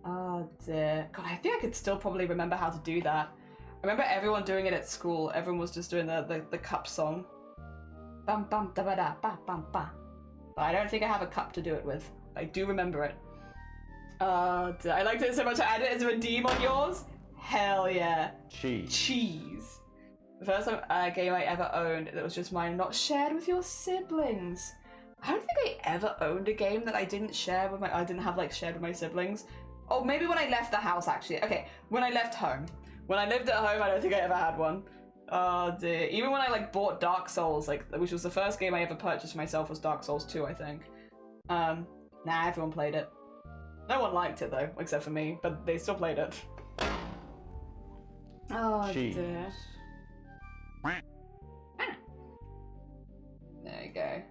Oh dear. God, I think I could still probably remember how to do that. I remember everyone doing it at school. Everyone was just doing the cup song. Bum bum da ba da ba bum ba. But I don't think I have a cup to do it with. I do remember it. Dear. I liked it so much I added it as a redeem on yours. Hell yeah. Cheese. Cheese. The first game I ever owned that was just mine, not shared with your siblings. I don't think I ever owned a game that I didn't share with I didn't have like shared with my siblings. Oh, maybe when I left the house actually. Okay, when I left home. When I lived at home, I don't think I ever had one. Oh dear. Even when I like bought Dark Souls, like which was the first game I ever purchased for myself, was Dark Souls 2, I think. Nah, everyone played it. No one liked it though, except for me, but they still played it. Oh Cheese. dear. There you go.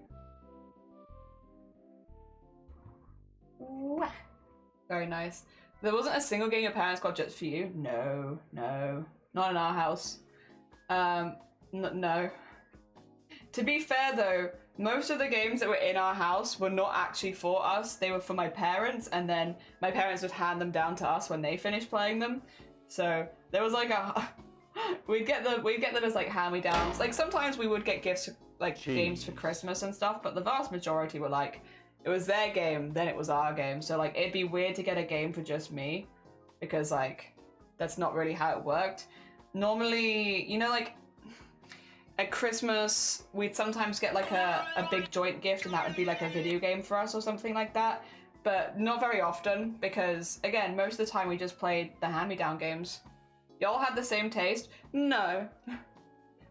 Wah. Very nice. There wasn't a single game your parents got just for you? No, no. Not in our house. No. To be fair though, most of the games that were in our house were not actually for us. They were for my parents, and then my parents would hand them down to us when they finished playing them. So there was like a... we'd get them as like hand-me-downs. Like sometimes we would get gifts, like games for Christmas and stuff, but the vast majority were like, it was their game, then it was our game. So like it'd be weird to get a game for just me, because like that's not really how it worked. Normally, you know, like at Christmas we'd sometimes get like a big joint gift, and that would be like a video game for us or something like that, but not very often, because again, most of the time we just played the hand-me-down games. Y'all had the same taste? No.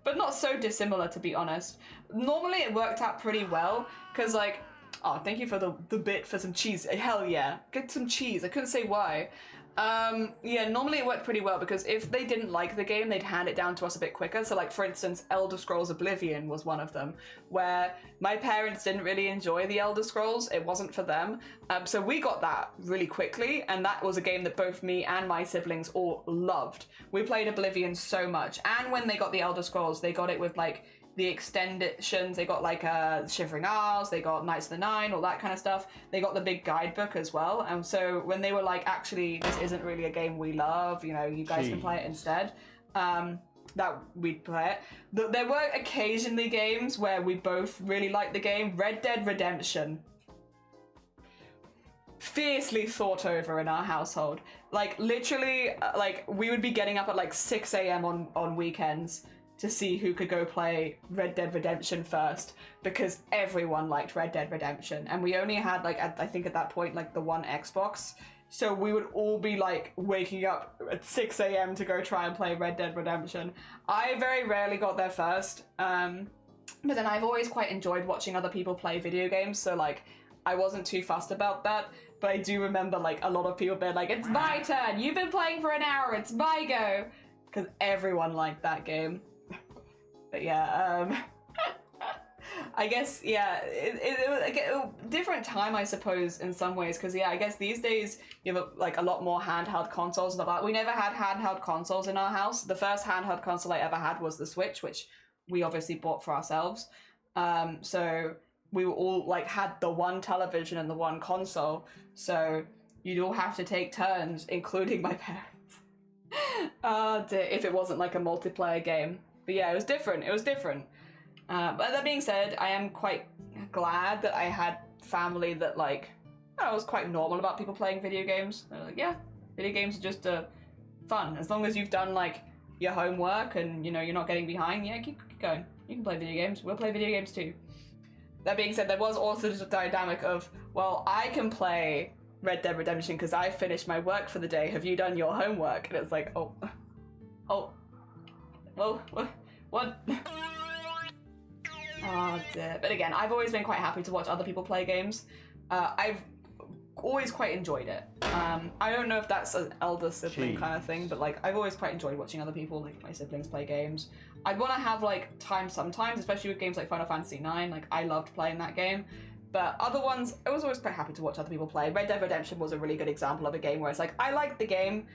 But not so dissimilar, to be honest. Normally it worked out pretty well, because like, oh, thank you for the bit for some cheese. Hell yeah. Get some cheese. I couldn't say why. Yeah, normally it worked pretty well, because if they didn't like the game, they'd hand it down to us a bit quicker. So like, for instance, Elder Scrolls Oblivion was one of them, where my parents didn't really enjoy the Elder Scrolls. It wasn't for them. So we got that really quickly, and that was a game that both me and my siblings all loved. We played Oblivion so much, and when they got the Elder Scrolls, they got it with like the extensions. They got like Shivering Isles, they got Knights of the Nine, all that kind of stuff. They got the big guidebook as well, and so when they were like, actually this isn't really a game we love, you know, you guys can play it instead, that we'd play it. There were occasionally games where we both really liked the game. Red Dead Redemption, fiercely thought over in our household. Like literally, like we would be getting up at like 6 a.m. on weekends to see who could go play Red Dead Redemption first, because everyone liked Red Dead Redemption, and we only had like, I think at that point, like the one Xbox, so we would all be like waking up at 6 a.m. to go try and play Red Dead Redemption. I very rarely got there first, but then I've always quite enjoyed watching other people play video games, so like I wasn't too fussed about that. But I do remember like a lot of people being like, it's my turn, you've been playing for an hour, it's my go. Because everyone liked that game. But yeah, I guess, yeah, it was a different time, I suppose, in some ways. Because yeah, I guess these days you have like a lot more handheld consoles and stuff like that. We never had handheld consoles in our house. The first handheld console I ever had was the Switch, which we obviously bought for ourselves. So we were all like had the one television and the one console, so you'd all have to take turns, including my parents. If it wasn't like a multiplayer game. But yeah, it was different. But that being said, I am quite glad that I had family that like, I was quite normal about people playing video games. They're like, yeah, video games are just fun. As long as you've done like your homework and you know you're not getting behind, yeah, keep going. You can play video games. We'll play video games too. That being said, there was also this dynamic of, well, I can play Red Dead Redemption because I finished my work for the day. Have you done your homework? And it's like, oh, well, what? Oh dear. But again, I've always been quite happy to watch other people play games. I've always quite enjoyed it. I don't know if that's an elder sibling kind of thing, but like I've always quite enjoyed watching other people, like my siblings, play games. I'd want to have like time sometimes, especially with games like Final Fantasy IX. Like I loved playing that game, but other ones I was always quite happy to watch other people play. Red Dead Redemption was a really good example of a game where it's like I liked the game,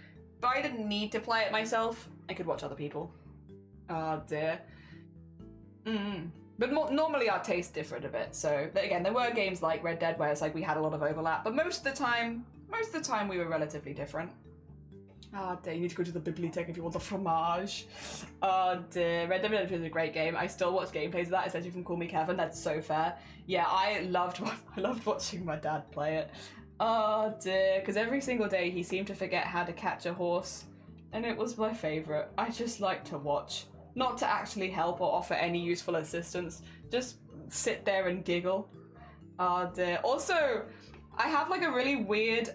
but I didn't need to play it myself. I could watch other people. Oh dear. But normally our tastes differed a bit. So again, there were games like Red Dead where it's like we had a lot of overlap, but most of the time we were relatively different. Oh dear, you need to go to the bibliothèque if you want the fromage. Oh dear, Red Dead Redemption is a great game. I still watch gameplays of that, especially from Call Me Kevin. That's so fair. Yeah, I loved watching my dad play it. Oh dear, because every single day he seemed to forget how to catch a horse, and it was my favourite. I just like to watch. Not to actually help or offer any useful assistance, just sit there and giggle. Oh dear. Also, I have like a really weird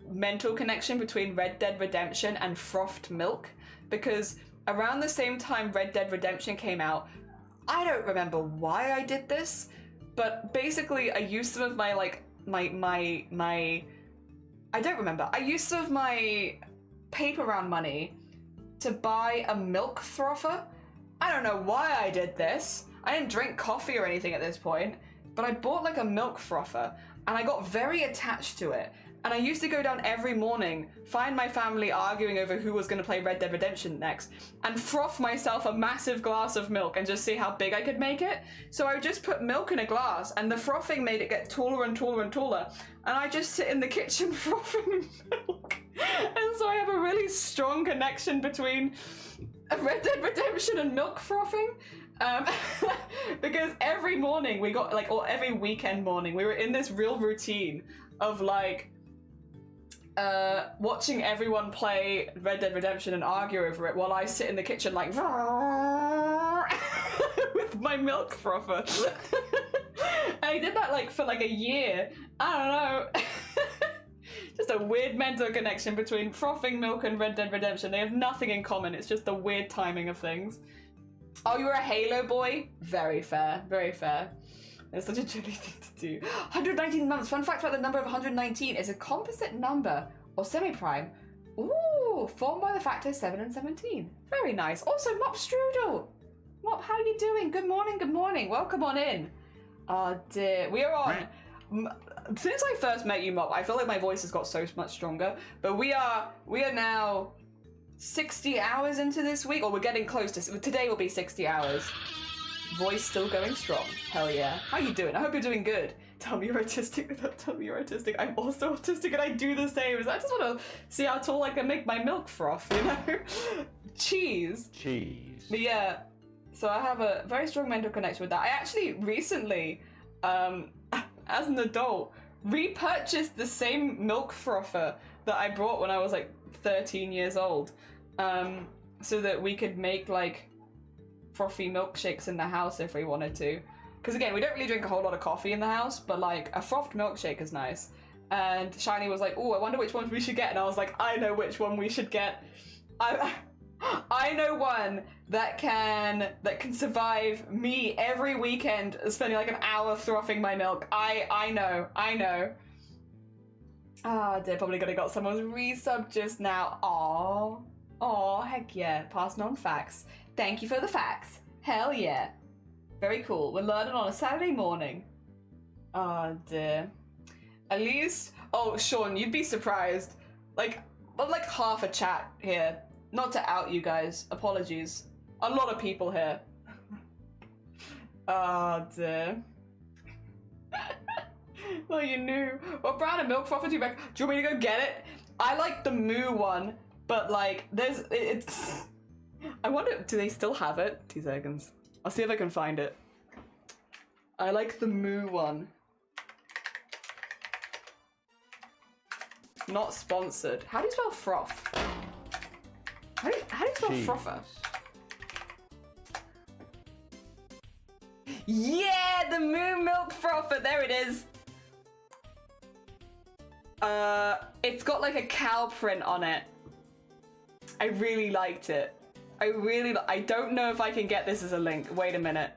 mental connection between Red Dead Redemption and frothed milk, because around the same time Red Dead Redemption came out, I don't remember why I did this, but basically I used some of my like, I don't remember. I used some of my paper round money to buy a milk frother. I don't know why I did this. I didn't drink coffee or anything at this point, but I bought like a milk frother and I got very attached to it. And I used to go down every morning, find my family arguing over who was going to play Red Dead Redemption next, and froth myself a massive glass of milk and just see how big I could make it. So I would just put milk in a glass and the frothing made it get taller and taller and taller. And I just sit in the kitchen frothing milk. And so I have a really strong connection between Red Dead Redemption and milk frothing. Because every morning we got like, or every weekend morning, we were in this real routine of like, watching everyone play Red Dead Redemption and argue over it while I sit in the kitchen like with my milk frother. And I did that like for like a year. I don't know. Just a weird mental connection between frothing milk and Red Dead Redemption. They have nothing in common. It's just the weird timing of things. Oh, you were a Halo boy? Very fair. Very fair. It's such a silly thing to do. 119 months. Fun fact about the number of 119 is a composite number, or semi-prime. Ooh, formed by the factors 7 and 17. Very nice. Also, Mop Strudel. Mop, how are you doing? Good morning, good morning. Welcome on in. Oh dear. We are on... Since I first met you, Mop, I feel like my voice has got so much stronger. But we are now 60 hours into this week, or we're getting close to... Today will be 60 hours. Voice still going strong. Hell yeah. How you doing? I hope you're doing good. Tell me you're autistic without telling me you're autistic. I'm also autistic and I do the same. I just want to see how tall I can make my milk froth, you know? Cheese. But yeah, so I have a very strong mental connection with that. I actually recently, as an adult, repurchased the same milk frother that I bought when I was like 13 years old, so that we could make like frothy milkshakes in the house if we wanted to. Because again, we don't really drink a whole lot of coffee in the house, but like a frothed milkshake is nice. And Shiny was like, oh, I wonder which ones we should get. And I was like, I know which one we should get. I know one that can survive me every weekend spending like an hour frothing my milk. I know. Ah, they're probably gonna got someone's resub just now. Aww. Aw, heck yeah. Passing on facts. Thank you for the facts. Hell yeah. Very cool. We're learning on a Saturday morning. Oh dear. At least, oh Sean, you'd be surprised. Like half a chat here. Not to out you guys. Apologies. A lot of people here. Oh dear. Well, you knew. What brand of milk frother do you make? Do you want me to go get it? I like the Moo one, but like, it's. I wonder, do they still have it? 2 seconds. I'll see if I can find it. I like the Moo one. Not sponsored. How do you spell froth? How do you spell frother? Yeah, the Moo milk frother. There it is. It's got like a cow print on it. I really liked it. I don't know if I can get this as a link. Wait a minute.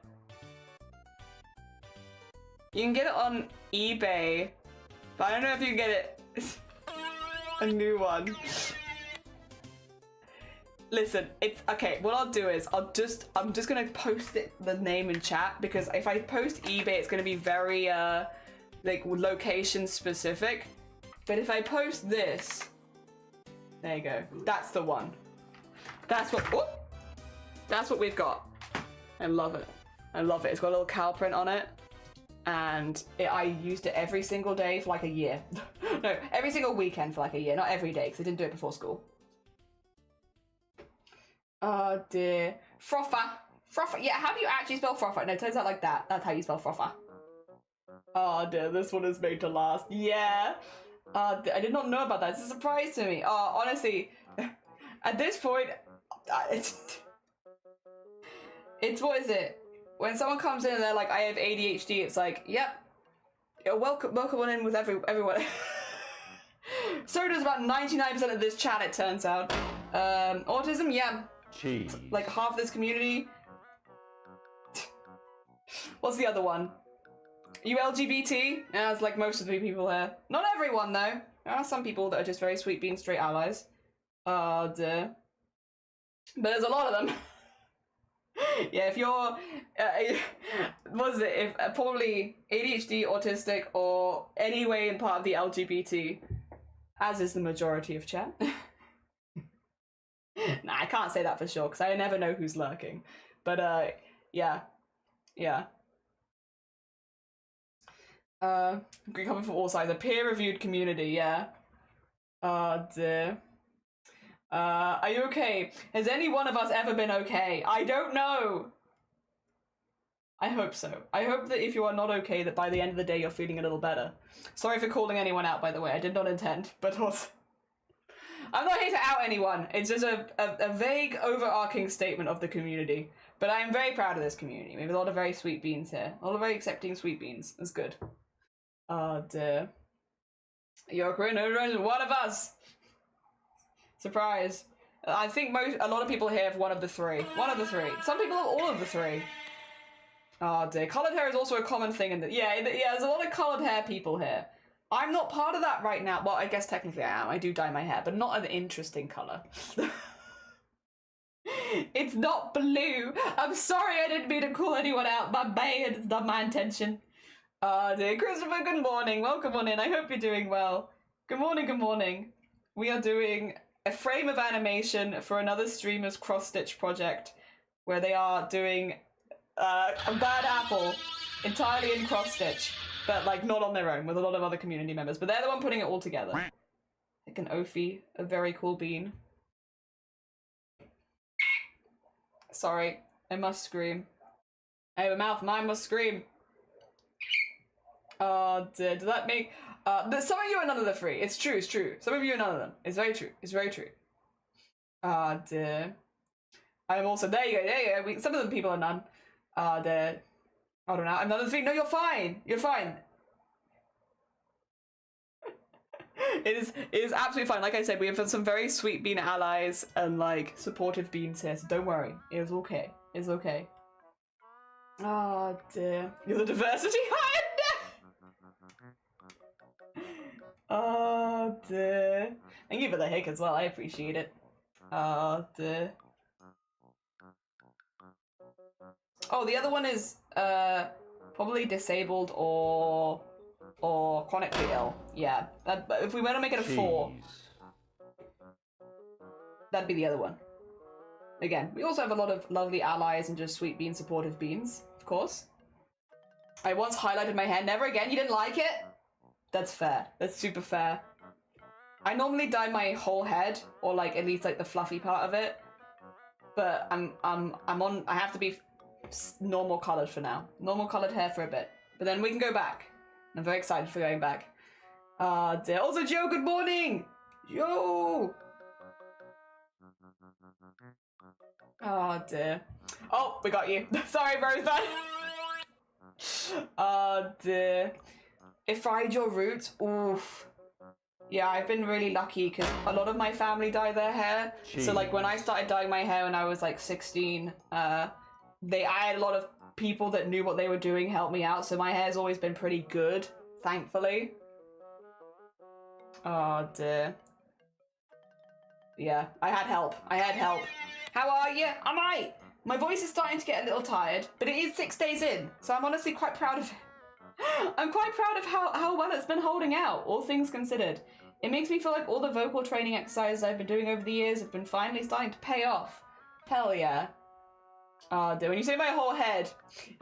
You can get it on eBay, but I don't know if you can get it. A new one. Listen, it's okay. What I'll do is I'm just gonna post the name in chat, because if I post eBay, it's gonna be very like location specific. But if I post this, there you go. That's the one. That's what we've got. I love it. I love it. It's got a little cow print on it, and I used it every single day for like a year. No, every single weekend for like a year, not every day, because I didn't do it before school. Oh dear. Frother. Frother. Yeah, how do you actually spell frother? No, it turns out like that. That's how you spell frother. Oh dear, this one is made to last. Yeah. I did not know about that. It's a surprise to me. Oh, honestly, at this point, it's what is it? When someone comes in and they're like, I have ADHD, it's like, yep. Welcome on in with everyone. So does about 99% of this chat, it turns out. Autism, yeah. Cheese. Like half this community. What's the other one? You LGBT? Yeah, it's like most of the people here. Not everyone though. There are some people that are just very sweet being straight allies. Oh dear. But there's a lot of them. Yeah, if you're, what is it? If probably ADHD, autistic, or any way in part of the LGBT, as is the majority of chat. Nah, I can't say that for sure because I never know who's lurking. But yeah. Coming from all sides, a peer-reviewed community, yeah. Oh dear. Are you okay? Has any one of us ever been okay? I don't know. I hope so. I hope that if you are not okay, that by the end of the day you're feeling a little better. Sorry for calling anyone out, by the way. I did not intend, but also... I'm not here to out anyone. It's just a vague, overarching statement of the community. But I am very proud of this community. We have a lot of very sweet beans here. A lot of very accepting sweet beans. That's good. Oh dear. You're one of us. Surprise. I think a lot of people here have one of the three. One of the three. Some people have all of the three. Oh dear. Coloured hair is also a common thing in the... Yeah, there's a lot of coloured hair people here. I'm not part of that right now. Well, I guess technically I am. I do dye my hair, but not an interesting colour. It's not blue. I'm sorry, I didn't mean to call anyone out. My bad. It's not my intention. Dear Christopher, good morning. Welcome on in. I hope you're doing well. Good morning, good morning. We are doing a frame of animation for another streamer's cross-stitch project where they are doing a bad apple entirely in cross-stitch, but like not on their own, with a lot of other community members. But they're the one putting it all together. Like an Ophi, a very cool bean. Sorry, I must scream. I have a mouth, mine must scream. Does that make... some of you are none of the three. It's true, it's true. Some of you are none of them. It's very true. It's very true. Dear. I'm also... There you go. Some of the people are none. Dear. I don't know. I'm none of the three. No, you're fine. You're fine. It is absolutely fine. Like I said, we have some very sweet bean allies and like supportive beans here, so don't worry. It's okay. It's okay. Dear. You're the diversity Oh dear. Thank you for the hick as well, I appreciate it. Oh dear. Oh, the other one is probably disabled or chronically ill. Yeah, if we were to make it a 4, that'd be the other one. Again, we also have a lot of lovely allies and just sweet bean supportive beans, of course. I once highlighted my hair. Never again. You didn't like it? That's fair. That's super fair. I normally dye my whole head, or like at least like the fluffy part of it. But I have to be normal colored for now. Normal colored hair for a bit. But then we can go back. I'm very excited for going back. Dear. Also, Joe, good morning! Yo! Oh dear. Oh, we got you. Sorry, Rosebud. Oh dear. If fried your roots, oof. Yeah, I've been really lucky because a lot of my family dye their hair. Jeez. So like when I started dyeing my hair when I was like 16, I had a lot of people that knew what they were doing help me out. So my hair's always been pretty good, thankfully. Oh dear. Yeah, I had help. How are you? I'm alright. My voice is starting to get a little tired, but it is 6 days in, so I'm honestly quite proud of it. I'm quite proud of how well it's been holding out, all things considered. It makes me feel like all the vocal training exercises I've been doing over the years have been finally starting to pay off. Hell yeah. Oh dear, when you say my whole head,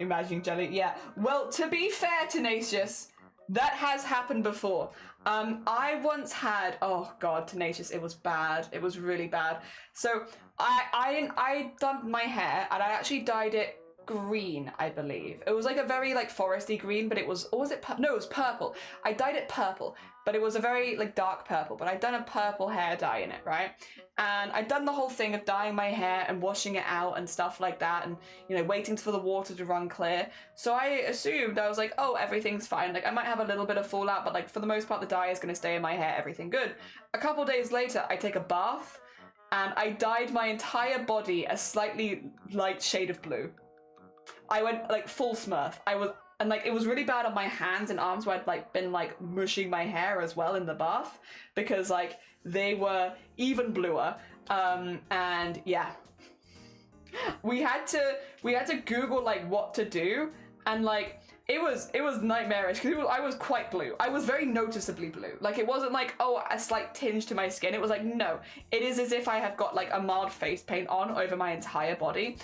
imagining jelly, yeah. Well, to be fair, Tenacious, that has happened before. I once had, oh god, Tenacious, it was bad. It was really bad. So I done my hair and I actually dyed it green, I believe. It was like a very like foresty green, but it was, or was it, no, it was purple. I dyed it purple, but it was a very like dark purple, but I'd done a purple hair dye in it, right? And I'd done the whole thing of dyeing my hair and washing it out and stuff like that, and you know, waiting for the water to run clear. So I assumed, I was like, oh, everything's fine. Like I might have a little bit of fallout, but like for the most part the dye is going to stay in my hair, everything good. A couple days later I take a bath and I dyed my entire body a slightly light shade of blue. I went like full Smurf. And like it was really bad on my hands and arms where I'd like been like mushing my hair as well in the bath because like they were even bluer. And yeah, we had to Google like what to do, and like it was nightmarish because I was quite blue. I was very noticeably blue. Like it wasn't like, oh, a slight tinge to my skin. It was like, no, it is as if I have got like a mild face paint on over my entire body.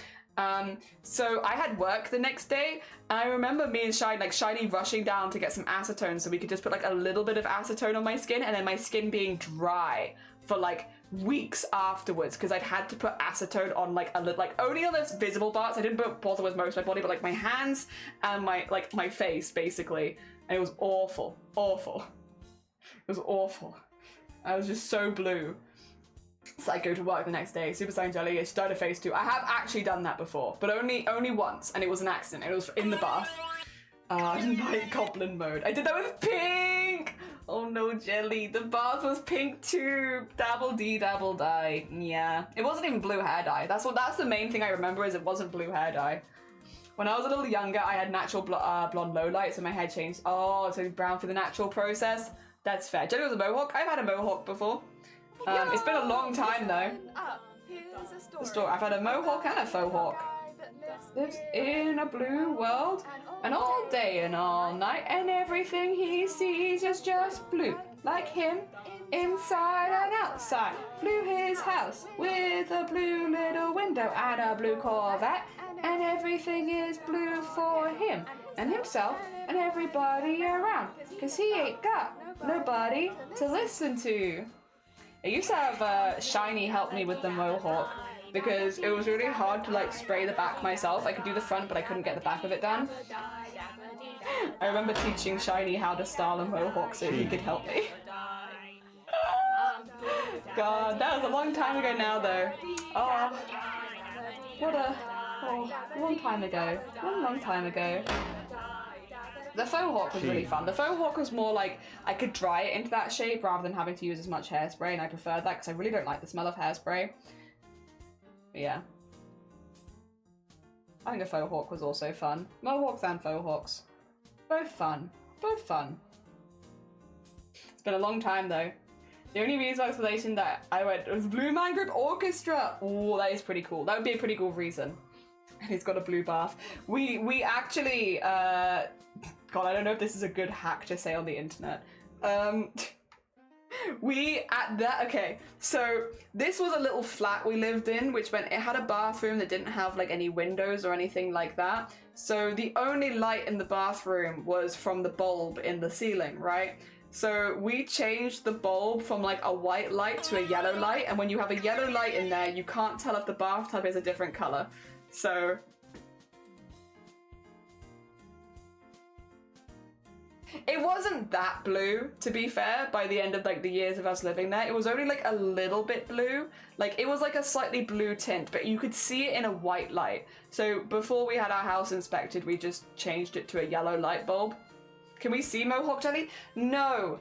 So I had work the next day, and I remember me and Shiny rushing down to get some acetone so we could just put like a little bit of acetone on my skin, and then my skin being dry for like weeks afterwards because I'd had to put acetone on like a little, like only on the visible parts. I didn't bother with most of my body, but like my hands and my face basically, and it was awful. It was awful. I was just so blue. So I go to work the next day, Super Saiyan Jelly, I dyed a face too. I have actually done that before, but only once, and it was an accident. It was in the bath. Night Goblin mode. I did that with pink! Oh no, Jelly, the bath was pink too. Dabble dee, dabble die. Yeah. It wasn't even blue hair dye. That's the main thing I remember, is it wasn't blue hair dye. When I was a little younger, I had natural blonde lowlights, so my hair changed. Oh, so brown through the natural process? That's fair. Jelly was a mohawk. I've had a mohawk before. It's been a long time though. I've had a mohawk and a faux hawk. Lives in a blue world, and all day and all night, and everything he sees is just blue. Like him, inside and outside. Blue his house with a blue little window and a blue Corvette, and everything is blue for him and himself and everybody around, 'cause he ain't got nobody to listen to. I used to have Shiny help me with the mohawk because it was really hard to like spray the back myself. I could do the front, but I couldn't get the back of it done. I remember teaching Shiny how to style a mohawk so he could help me. God, that was a long time ago now though. Oh, long time ago. One long time ago. The faux hawk was really fun. The faux hawk was more like I could dry it into that shape rather than having to use as much hairspray, and I preferred that because I really don't like the smell of hairspray. But yeah. I think a faux hawk was also fun. Mohawks and faux hawks. Both fun. Both fun. been a long time though. The only musical explanation that I went was Blue Man Group Orchestra. Oh, that is pretty cool. That would be a pretty cool reason. And he's got a blue bath. We actually, God, I don't know if this is a good hack to say on the internet. Okay, so this was a little flat we lived in, which meant it had a bathroom that didn't have like any windows or anything like that. So the only light in the bathroom was from the bulb in the ceiling, right? So we changed the bulb from like a white light to a yellow light, and when you have a yellow light in there, you can't tell if the bathtub is a different color. So it wasn't that blue, to be fair, by the end of like the years of us living there. It was only like a little bit blue. Like it was like a slightly blue tint, but you could see it in a white light. So before we had our house inspected, we just changed it to a yellow light bulb. Can we see Mohawk Jelly? No,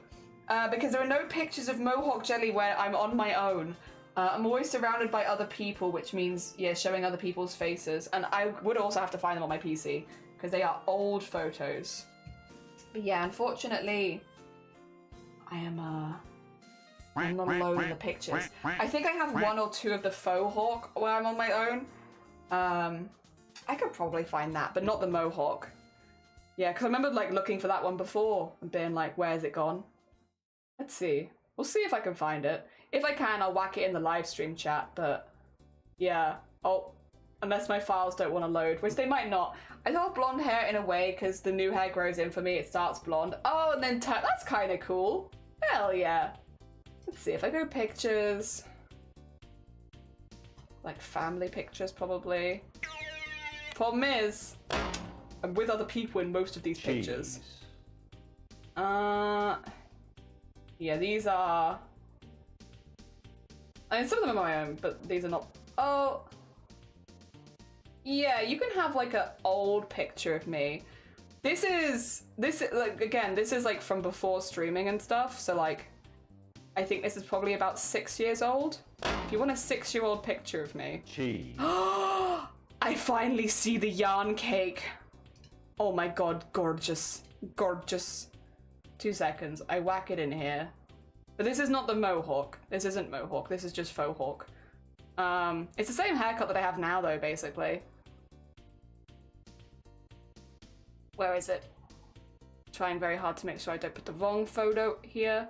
because there are no pictures of Mohawk Jelly where I'm on my own. I'm always surrounded by other people, which means, yeah, showing other people's faces. And I would also have to find them on my PC, because they are old photos. But yeah, unfortunately, I'm not alone in the pictures. I think I have 1 or 2 of the faux hawk where I'm on my own. I could probably find that, but not the Mohawk. Yeah, because I remember like looking for that one before and being like, where's it gone? Let's see. We'll see if I can find it. If I can, I'll whack it in the live stream chat, but yeah. Oh, unless my files don't want to load, which they might not. I thought blonde hair in a way, because the new hair grows in for me, it starts blonde. Oh, and then that's kind of cool. Hell yeah. Let's see, if I go pictures. Like family pictures, probably. Problem is, I'm with other people in most of these pictures. Yeah, these are... I mean, some of them are my own, but these are not... Oh! Yeah, you can have like an old picture of me. This is like, again, this is like from before streaming and stuff, so like, I think this is probably about 6 years old. If you want a 6-year-old picture of me. Cheese. I finally see the yarn cake. Oh my god, gorgeous. Gorgeous. 2 seconds, I whack it in here. But this is not the Mohawk. This isn't Mohawk, this is just faux hawk. It's the same haircut that I have now though, basically. Where is it? Trying very hard to make sure I don't put the wrong photo here.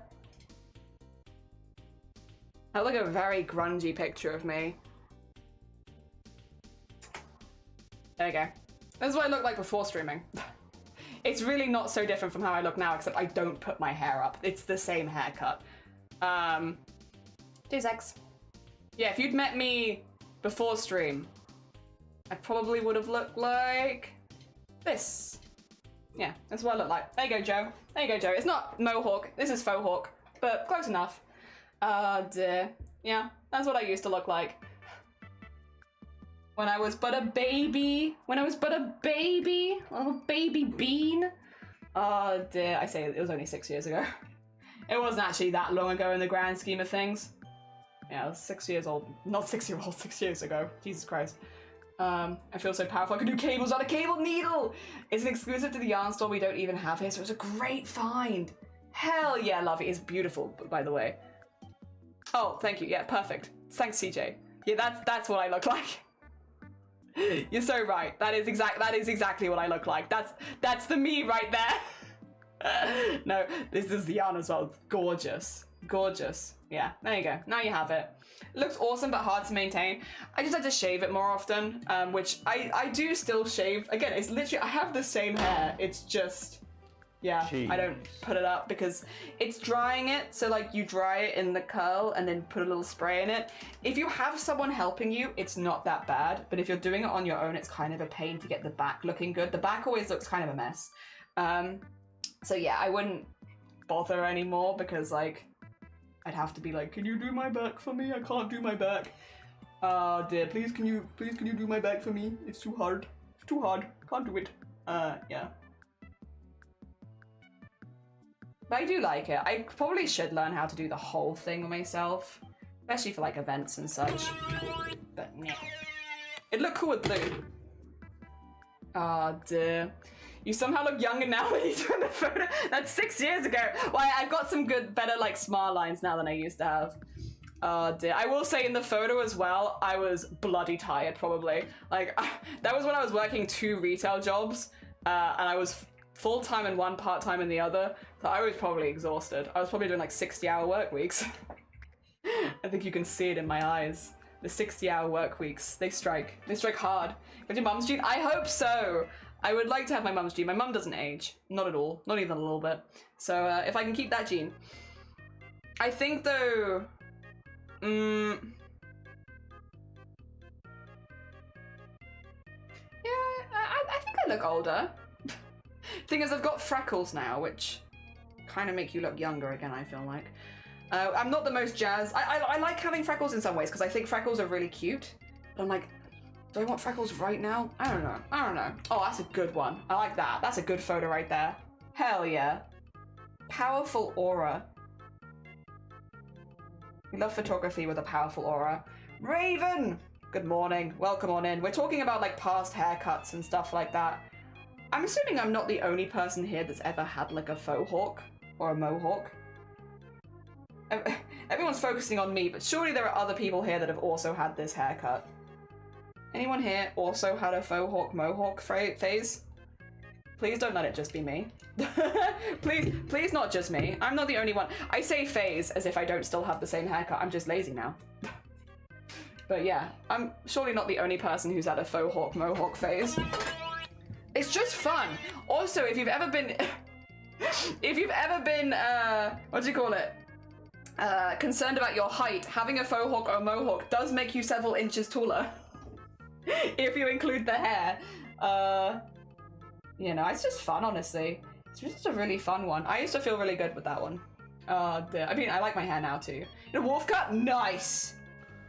I look like a very grungy picture of me. There we go. This is what I looked like before streaming. It's really not so different from how I look now, except I don't put my hair up. It's the same haircut. 2 secs. Yeah, if you'd met me before stream, I probably would have looked like this. Yeah, that's what I look like. There you go, Joe. There you go, Joe. It's not Mohawk. This is faux hawk, but close enough. Dear. Yeah, that's what I used to look like. When I was but a baby. When I was but a baby. A little baby bean. Oh dear. I say it was only 6 years ago. It wasn't actually that long ago in the grand scheme of things. Yeah, I was 6 years old. Not 6-year-old, 6 years ago. Jesus Christ. I feel so powerful. I can do cables on a cable needle! It's an exclusive to the yarn store we don't even have here, so it was a great find. Hell yeah, love it. It's beautiful, by the way. Oh, thank you. Yeah, perfect. Thanks, CJ. Yeah, that's what I look like. You're so right. That is exactly what I look like. That's the me right there. No, this is the yarn as well. It's gorgeous. Gorgeous. Yeah, there you go. Now you have it. It looks awesome but hard to maintain. I just had to shave it more often, which I do still shave. Again, it's literally, I have the same hair. It's just, yeah, jeez. I don't put it up because it's drying it. So like you dry it in the curl and then put a little spray in it. If you have someone helping you, it's not that bad. But if you're doing it on your own, it's kind of a pain to get the back looking good. The back always looks kind of a mess. So yeah, I wouldn't bother anymore because like, I'd have to be like, can you do my back for me? I can't do my back. Dear, please can you do my back for me? It's too hard. It's too hard. Can't do it. Yeah. But I do like it. I probably should learn how to do the whole thing myself. Especially for like events and such. But yeah. It'd look cool with blue. Dear. You somehow look younger now when you took the photo. That's 6 years ago. Well, I've got some better like smile lines now than I used to have. Oh dear. I will say in the photo as well, I was bloody tired probably. Like, that was when I was working 2 retail jobs, and I was full-time in one, part-time in the other, so I was probably exhausted. I was probably doing like 60-hour work weeks. I think you can see it in my eyes. The 60-hour work weeks, they strike hard. But your mum's gene? I hope so. I would like to have my mum's gene. My mum doesn't age, not at all, not even a little bit. So if I can keep that gene. I think though, yeah, I think I look older. Thing is, I've got freckles now, which kind of make you look younger again, I feel like. I'm not the most jazzed. I like having freckles in some ways, because I think freckles are really cute. But I'm like, do I want freckles right now? I don't know. Oh, that's a good one. I like that. That's a good photo right there. Hell yeah. Powerful aura. We love photography with a powerful aura. Raven! Good morning. Welcome on in. We're talking about like past haircuts and stuff like that. I'm assuming I'm not the only person here that's ever had like a faux hawk or a mohawk. Everyone's focusing on me, but surely there are other people here that have also had this haircut. Anyone here also had a faux hawk mohawk phase? Please don't let it just be me. please not just me. I'm not the only one. I say phase as if I don't still have the same haircut. I'm just lazy now. But yeah, I'm surely not the only person who's had a faux hawk mohawk phase. It's just fun. Also, if you've ever been, what do you call it? Concerned about your height, having a faux hawk or mohawk does make you several inches taller. If you include the hair. You know, it's just fun, honestly. It's just a really fun one. I used to feel really good with that one. I mean, I like my hair now too. A wolf cut? Nice!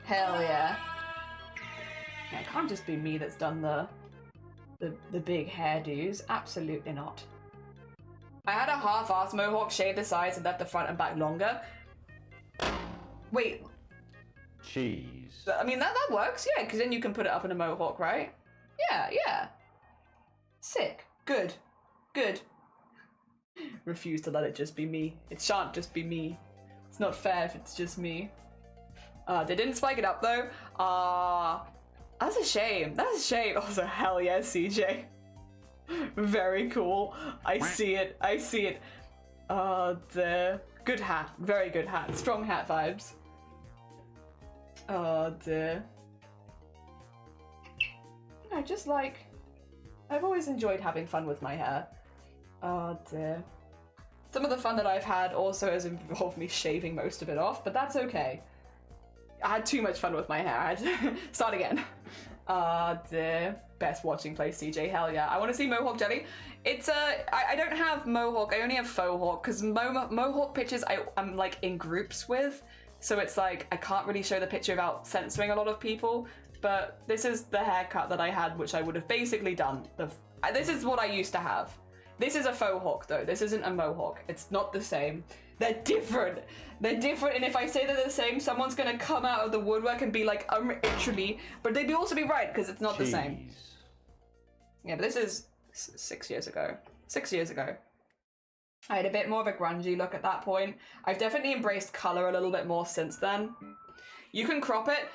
Hell yeah. Yeah, it can't just be me that's done the big hairdos. Absolutely not. I had a half-ass mohawk, shaved the sides and left the front and back longer. Wait. Cheese. I mean, that works, yeah, because then you can put it up in a mohawk, right? Yeah. Sick. Good. Refuse to let it just be me. It shan't just be me. It's not fair if it's just me. They didn't spike it up though. That's a shame. Also, hell yeah, CJ. Very cool. I see it. Dear. Good hat. Very good hat. Strong hat vibes. Oh dear. I just like... I've always enjoyed having fun with my hair. Oh dear. Some of the fun that I've had also has involved me shaving most of it off, but that's okay. I had too much fun with my hair. I had to start again. Ah dear. Best watching place, CJ. Hell yeah. I want to see Mohawk Jelly. It's I don't have Mohawk. I only have Faux Hawk because Mohawk pictures I'm like in groups with. So it's like I can't really show the picture without censoring a lot of people. But this is the haircut that I had, which I would have basically done. This is what I used to have. This is a faux hawk though. This isn't a mohawk. It's not the same. They're different. And if I say they're the same, someone's gonna come out of the woodwork and be like, literally. But they'd also be right because it's not the same. Yeah, but this is 6 years ago. 6 years ago. I had a bit more of a grungy look at that point. I've definitely embraced color a little bit more since then. You can crop it.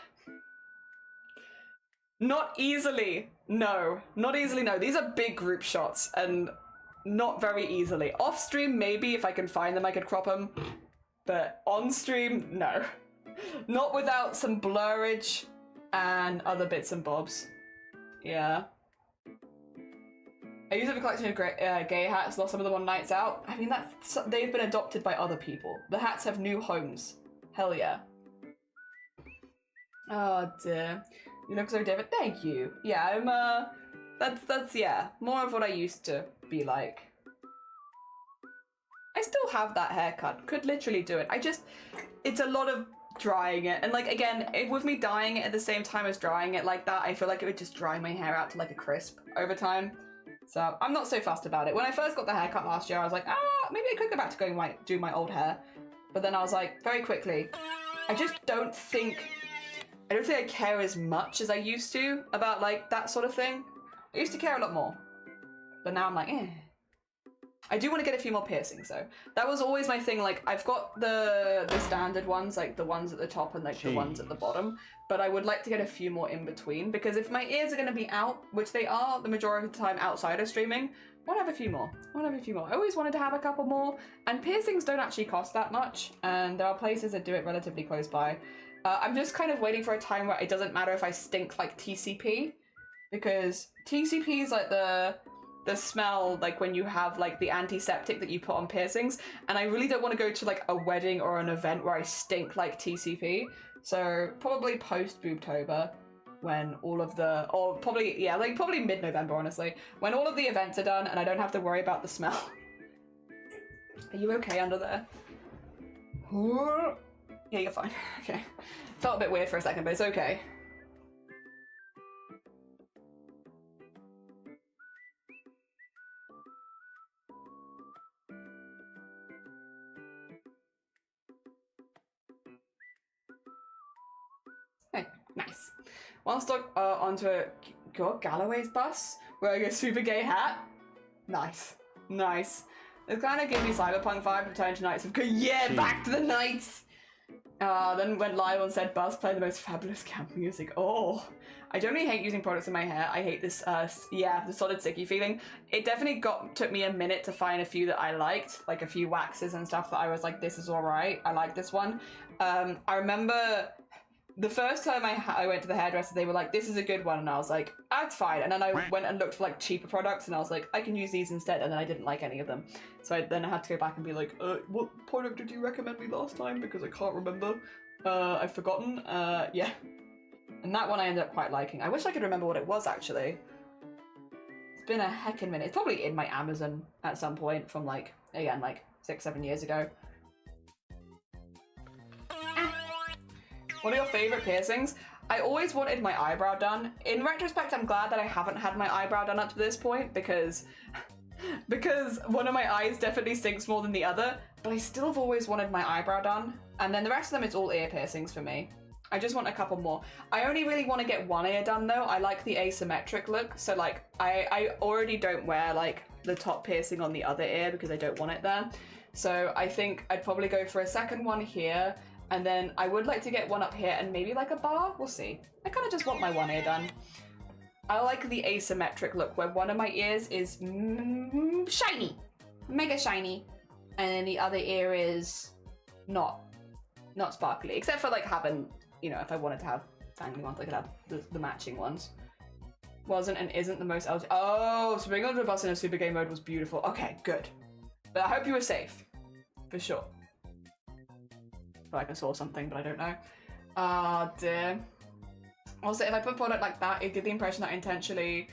Not easily, no. Not easily, no. These are big group shots and not very easily. Off stream, maybe if I can find them, I could crop them. But on stream, no. Not without some blurrage and other bits and bobs. Yeah. I used to have a collection of gay hats, lost some of them on nights out. I mean, they've been adopted by other people. The hats have new homes. Hell yeah. Oh dear. You look so different. Thank you. Yeah, I'm that's yeah, more of what I used to be like. I still have that haircut. Could literally do it. It's a lot of drying it. And like, again, with me dyeing it at the same time as drying it like that, I feel like it would just dry my hair out to like a crisp over time. So I'm not so fussed about it. When I first got the haircut last year, I was like, maybe I could go back to do my old hair. But then I was like, very quickly, I don't think I care as much as I used to about like that sort of thing. I used to care a lot more. But now I'm like, eh. I do want to get a few more piercings though. That was always my thing, like I've got the standard ones, like the ones at the top and like the ones at the bottom, but I would like to get a few more in between, because if my ears are going to be out, which they are the majority of the time outside of streaming, I want to have a few more. I always wanted to have a couple more, and piercings don't actually cost that much, and there are places that do it relatively close by. I'm just kind of waiting for a time where it doesn't matter if I stink like TCP, because TCP is like the smell like when you have like the antiseptic that you put on piercings, and I really don't want to go to like a wedding or an event where I stink like TCP. So probably post Boobtober, when all of the, or probably, yeah, like probably mid-November honestly, when all of the events are done and I don't have to worry about the smell. Are you okay under there? Yeah, you're fine. Okay. Felt a bit weird for a second, but it's okay. Hey, nice. Whilst onto a Galloway's bus wearing a super gay hat. Nice. Nice. It kind of gave me cyberpunk vibe, Return to Nights of yeah, back to the nights! Then went live and said bus play the most fabulous camp music. Oh, I generally hate using products in my hair. I hate this, yeah, the solid sticky feeling. It definitely took me a minute to find a few that I liked, like a few waxes and stuff that I was like, this is alright, I like this one. I remember the first time I went to the hairdresser, they were like, this is a good one, and I was like, that's fine. And then I went and looked for like cheaper products, and I was like, I can use these instead, and then I didn't like any of them. So I then had to go back and be like, what product did you recommend me last time? Because I can't remember. I've forgotten. Yeah. And that one I ended up quite liking. I wish I could remember what it was, actually. It's been a heckin' minute. It's probably in my Amazon at some point from like, again, like 6-7 years ago. What are your favourite piercings? I always wanted my eyebrow done. In retrospect, I'm glad that I haven't had my eyebrow done up to this point, because one of my eyes definitely stinks more than the other, but I still have always wanted my eyebrow done. And then the rest of them, it's all ear piercings for me. I just want a couple more. I only really want to get one ear done though. I like the asymmetric look. So like, I already don't wear like the top piercing on the other ear because I don't want it there. So I think I'd probably go for a second one here. And then I would like to get one up here and maybe like a bar. We'll see. I kind of just want my one ear done. I like the asymmetric look where one of my ears is shiny, mega shiny, and then the other ear is not sparkly, except for like having, you know, if I wanted to have dangly ones, I could have the matching ones. Wasn't and isn't the most oh, so being under a bus in a super gay mode was beautiful. Okay, good. But I hope you were safe, for sure. I feel like I saw something, but I don't know. Ah, dear. Also, if I put a product like that, it did the impression that I intentionally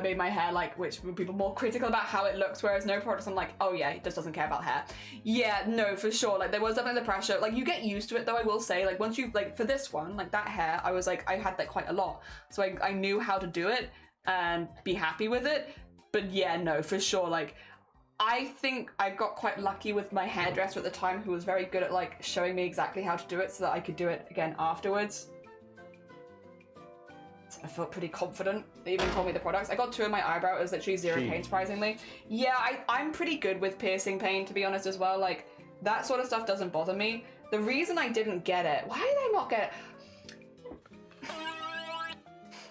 made my hair like, which would people more critical about how it looks, whereas no products, I'm like, oh yeah, he just doesn't care about hair. Yeah, no, for sure. Like, there was definitely the pressure. Like, you get used to it, though, I will say. Like, once you, like, for this one, like, that hair, I was like, I had that quite a lot. So I knew how to do it and be happy with it. But yeah, no, for sure, like, I think I got quite lucky with my hairdresser at the time, who was very good at like showing me exactly how to do it so that I could do it again afterwards. So I felt pretty confident. They even told me the products. I got 2 in my eyebrow. It was literally 0 pain, surprisingly. Yeah, I'm pretty good with piercing pain, to be honest, as well. Like, that sort of stuff doesn't bother me. The reason I didn't get it, why did I not get it?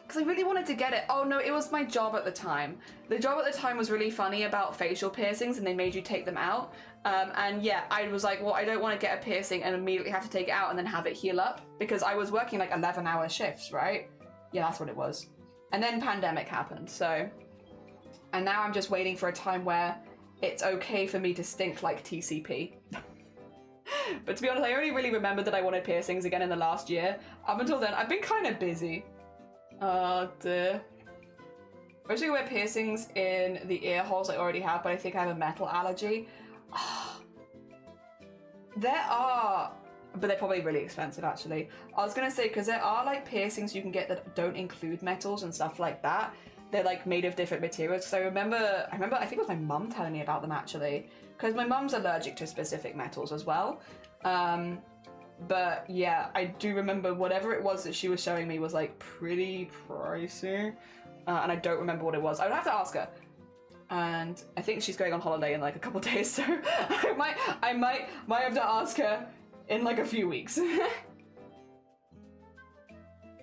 Because I really wanted to get it. Oh no, it was my job at the time. The job at the time was really funny about facial piercings, and they made you take them out. And yeah, I was like, well, I don't want to get a piercing and immediately have to take it out and then have it heal up, because I was working like 11-hour shifts, right? Yeah, that's what it was. And then pandemic happened, so. And now I'm just waiting for a time where it's okay for me to stink like TCP. But to be honest, I only really remembered that I wanted piercings again in the last year. Up until then, I've been kind of busy. Oh dear. I wish I could wear piercings in the ear holes I already have, but I think I have a metal allergy. There are, but they're probably really expensive actually. I was gonna say, because there are like piercings you can get that don't include metals and stuff like that. They're like made of different materials. So I remember, I think it was my mum telling me about them actually, because my mum's allergic to specific metals as well. But yeah, I do remember whatever it was that she was showing me was like pretty pricey, and I don't remember what it was. I would have to ask her. And I think she's going on holiday in like a couple days, so I might have to ask her in like a few weeks.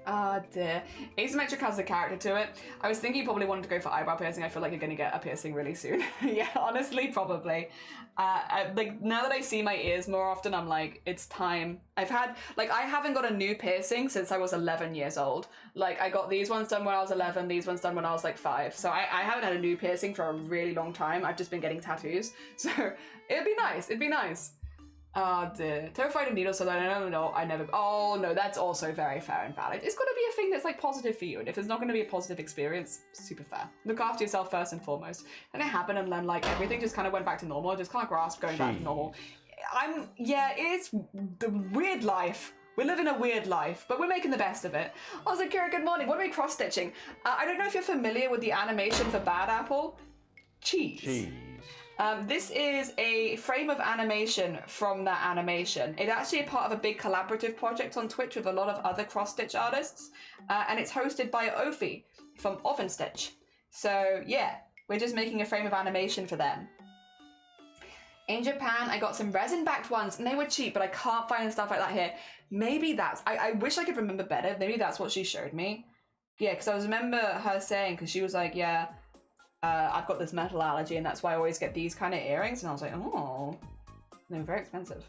Ah dear. Asymmetric has the character to it. I was thinking you probably wanted to go for eyebrow piercing. I feel like you're gonna get a piercing really soon. Yeah, honestly, probably. Like now that I see my ears more often, I'm like, it's time. I haven't got a new piercing since I was 11 years old. Like I got these ones done when I was 11, these ones done when I was like 5. So I haven't had a new piercing for a really long time. I've just been getting tattoos. So it'd be nice. It'd be nice. Oh dear. Terrified of needles, so that I never. Oh no, that's also very fair and valid. It's got to be a thing that's like positive for you, and if it's not going to be a positive experience, super fair. Look after yourself first and foremost. Then it happened, and then like everything just kind of went back to normal. I just can't grasp going back to normal. It's the weird life. We're living a weird life, but we're making the best of it. Also, Kira, good morning. What are we cross stitching? I don't know if you're familiar with the animation for Bad Apple. Cheese. This is a frame of animation from that animation. It's actually a part of a big collaborative project on Twitch with a lot of other cross-stitch artists, and it's hosted by Ophi from Oven Stitch. So yeah, we're just making a frame of animation for them. In Japan, I got some resin-backed ones, and they were cheap, but I can't find stuff like that here. Maybe that's... I wish I could remember better. Maybe that's what she showed me. Yeah, because I remember her saying, because she was like, yeah... I've got this metal allergy and that's why I always get these kind of earrings, and I was like, oh, they were very expensive.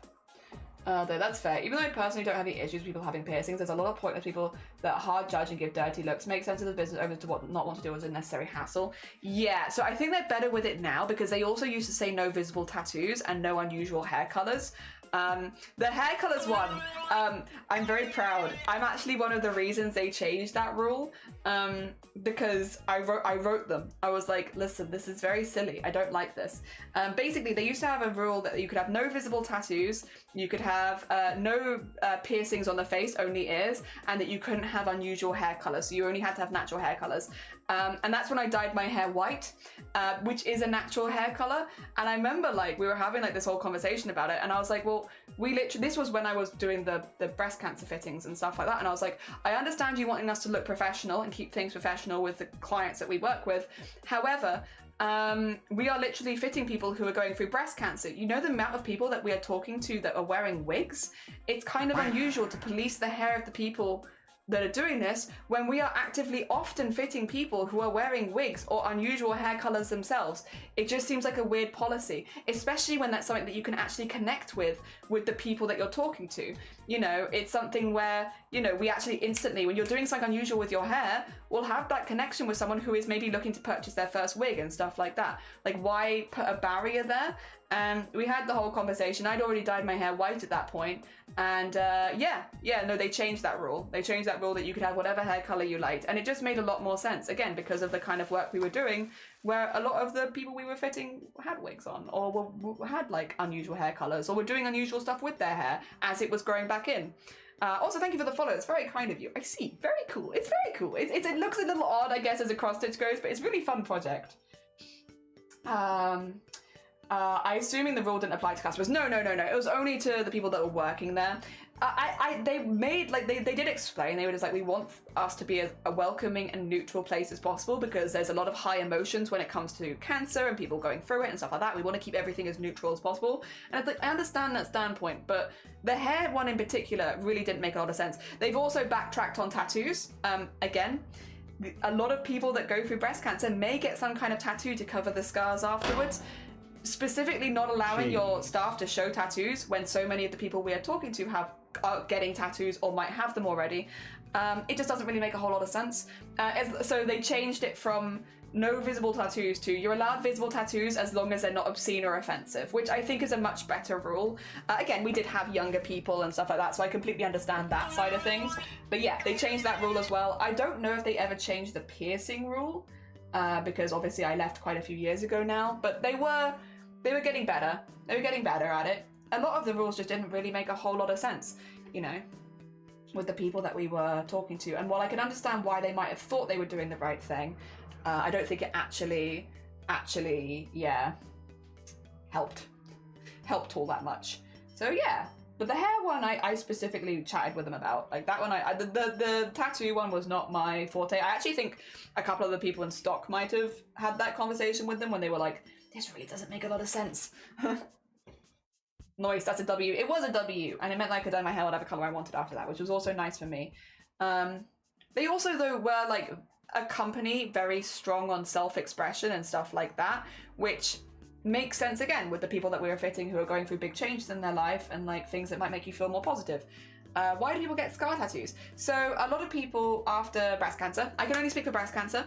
Though that's fair. Even though I personally don't have any issues with people having piercings, there's a lot of pointless people that hard judge and give dirty looks. Make sense of the business over to what not want to do as a necessary hassle. Yeah, so I think they're better with it now because they also used to say no visible tattoos and no unusual hair colours. The hair colours one, I'm very proud. I'm actually one of the reasons they changed that rule, because I wrote them. I was like, listen, this is very silly. I don't like this. Basically, they used to have a rule that you could have no visible tattoos, you could have no piercings on the face, only ears, and that you couldn't have unusual hair colours. So you only had to have natural hair colours. And that's when I dyed my hair white, which is a natural hair colour. And I remember like we were having like this whole conversation about it, and I was like, well, this was when I was doing the breast cancer fittings and stuff like that, and I was like, I understand you wanting us to look professional and keep things professional with the clients that we work with. However, we are literally fitting people who are going through breast cancer. You know the amount of people that we are talking to that are wearing wigs? It's kind of unusual to police the hair of the people that are doing this when we are actively often fitting people who are wearing wigs or unusual hair colors themselves. It just seems like a weird policy, especially when that's something that you can actually connect with the people that you're talking to. You know, it's something where, you know, we actually instantly, when you're doing something unusual with your hair, we'll have that connection with someone who is maybe looking to purchase their first wig and stuff like that. Like, why put a barrier there? And we had the whole conversation. I'd already dyed my hair white at that point, and no, they changed that rule. They changed that rule that you could have whatever hair color you liked, and it just made a lot more sense, again, because of the kind of work we were doing, where a lot of the people we were fitting had wigs on, or had like unusual hair colors, or were doing unusual stuff with their hair as it was growing back in. Also, thank you for the follow. It's very kind of you. I see. Very cool. It's very cool. It looks a little odd, I guess, as a cross stitch goes, but it's a really fun project. I assuming the rule didn't apply to customers. No. It was only to the people that were working there. They made, like, they did explain. They were just like, we want us to be a welcoming and neutral place as possible because there's a lot of high emotions when it comes to cancer and people going through it and stuff like that. We want to keep everything as neutral as possible. And it's like, I understand that standpoint, but the hair one in particular really didn't make a lot of sense. They've also backtracked on tattoos. Again, a lot of people that go through breast cancer may get some kind of tattoo to cover the scars afterwards. Specifically not allowing your staff to show tattoos when so many of the people we are talking to are getting tattoos or might have them already. It just doesn't really make a whole lot of sense. So they changed it from no visible tattoos to you're allowed visible tattoos as long as they're not obscene or offensive, which I think is a much better rule. Again, we did have younger people and stuff like that, so I completely understand that side of things. But yeah, they changed that rule as well. I don't know if they ever changed the piercing rule, because obviously I left quite a few years ago now, but they were getting better. They were getting better at it. A lot of the rules just didn't really make a whole lot of sense, you know, with the people that we were talking to. And while I can understand why they might have thought they were doing the right thing, I don't think it actually, yeah, helped all that much. So yeah, But the hair one, I specifically chatted with them about. Like that one, the tattoo one was not my forte. I actually think a couple of the people in stock might have had that conversation with them when they were like, this really doesn't make a lot of sense. Nice, that's a W. It was a W, and it meant I could dye my hair whatever color I wanted after that, which was also nice for me. They also, though, were like a company very strong on self-expression and stuff like that, which makes sense again with the people that we were fitting who are going through big changes in their life and like things that might make you feel more positive. Why do people get scar tattoos? So a lot of people after breast cancer, I can only speak for breast cancer,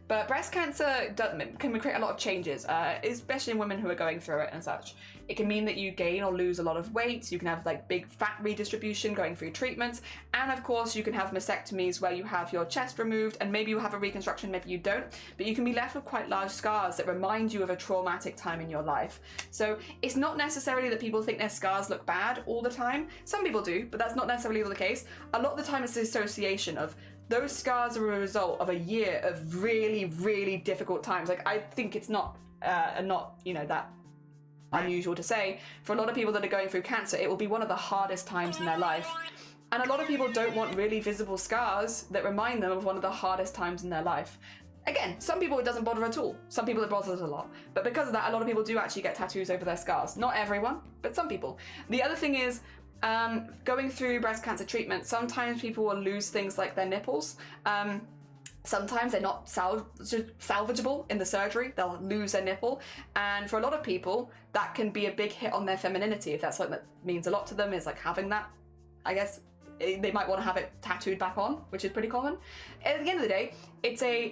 but breast cancer can create a lot of changes, especially in women who are going through it and such. It can mean that you gain or lose a lot of weight, you can have like big fat redistribution going through treatments, and of course you can have mastectomies where you have your chest removed and maybe you have a reconstruction, maybe you don't, but you can be left with quite large scars that remind you of a traumatic time in your life. So it's not necessarily that people think their scars look bad all the time. Some people do, but that's not necessarily the case. A lot of the time it's the association of those scars are a result of a year of really, really difficult times. Like, I think it's not, you know, that unusual to say. For a lot of people that are going through cancer, it will be one of the hardest times in their life. And a lot of people don't want really visible scars that remind them of one of the hardest times in their life. Again, some people it doesn't bother at all. Some people it bothers a lot. But because of that, a lot of people do actually get tattoos over their scars. Not everyone, but some people. The other thing is, going through breast cancer treatment, sometimes people will lose things like their nipples. Sometimes they're not salvageable in the surgery. They'll lose their nipple. And for a lot of people, that can be a big hit on their femininity. If that's something that means a lot to them, is like having that, I guess, they might want to have it tattooed back on, which is pretty common. At the end of the day, it's a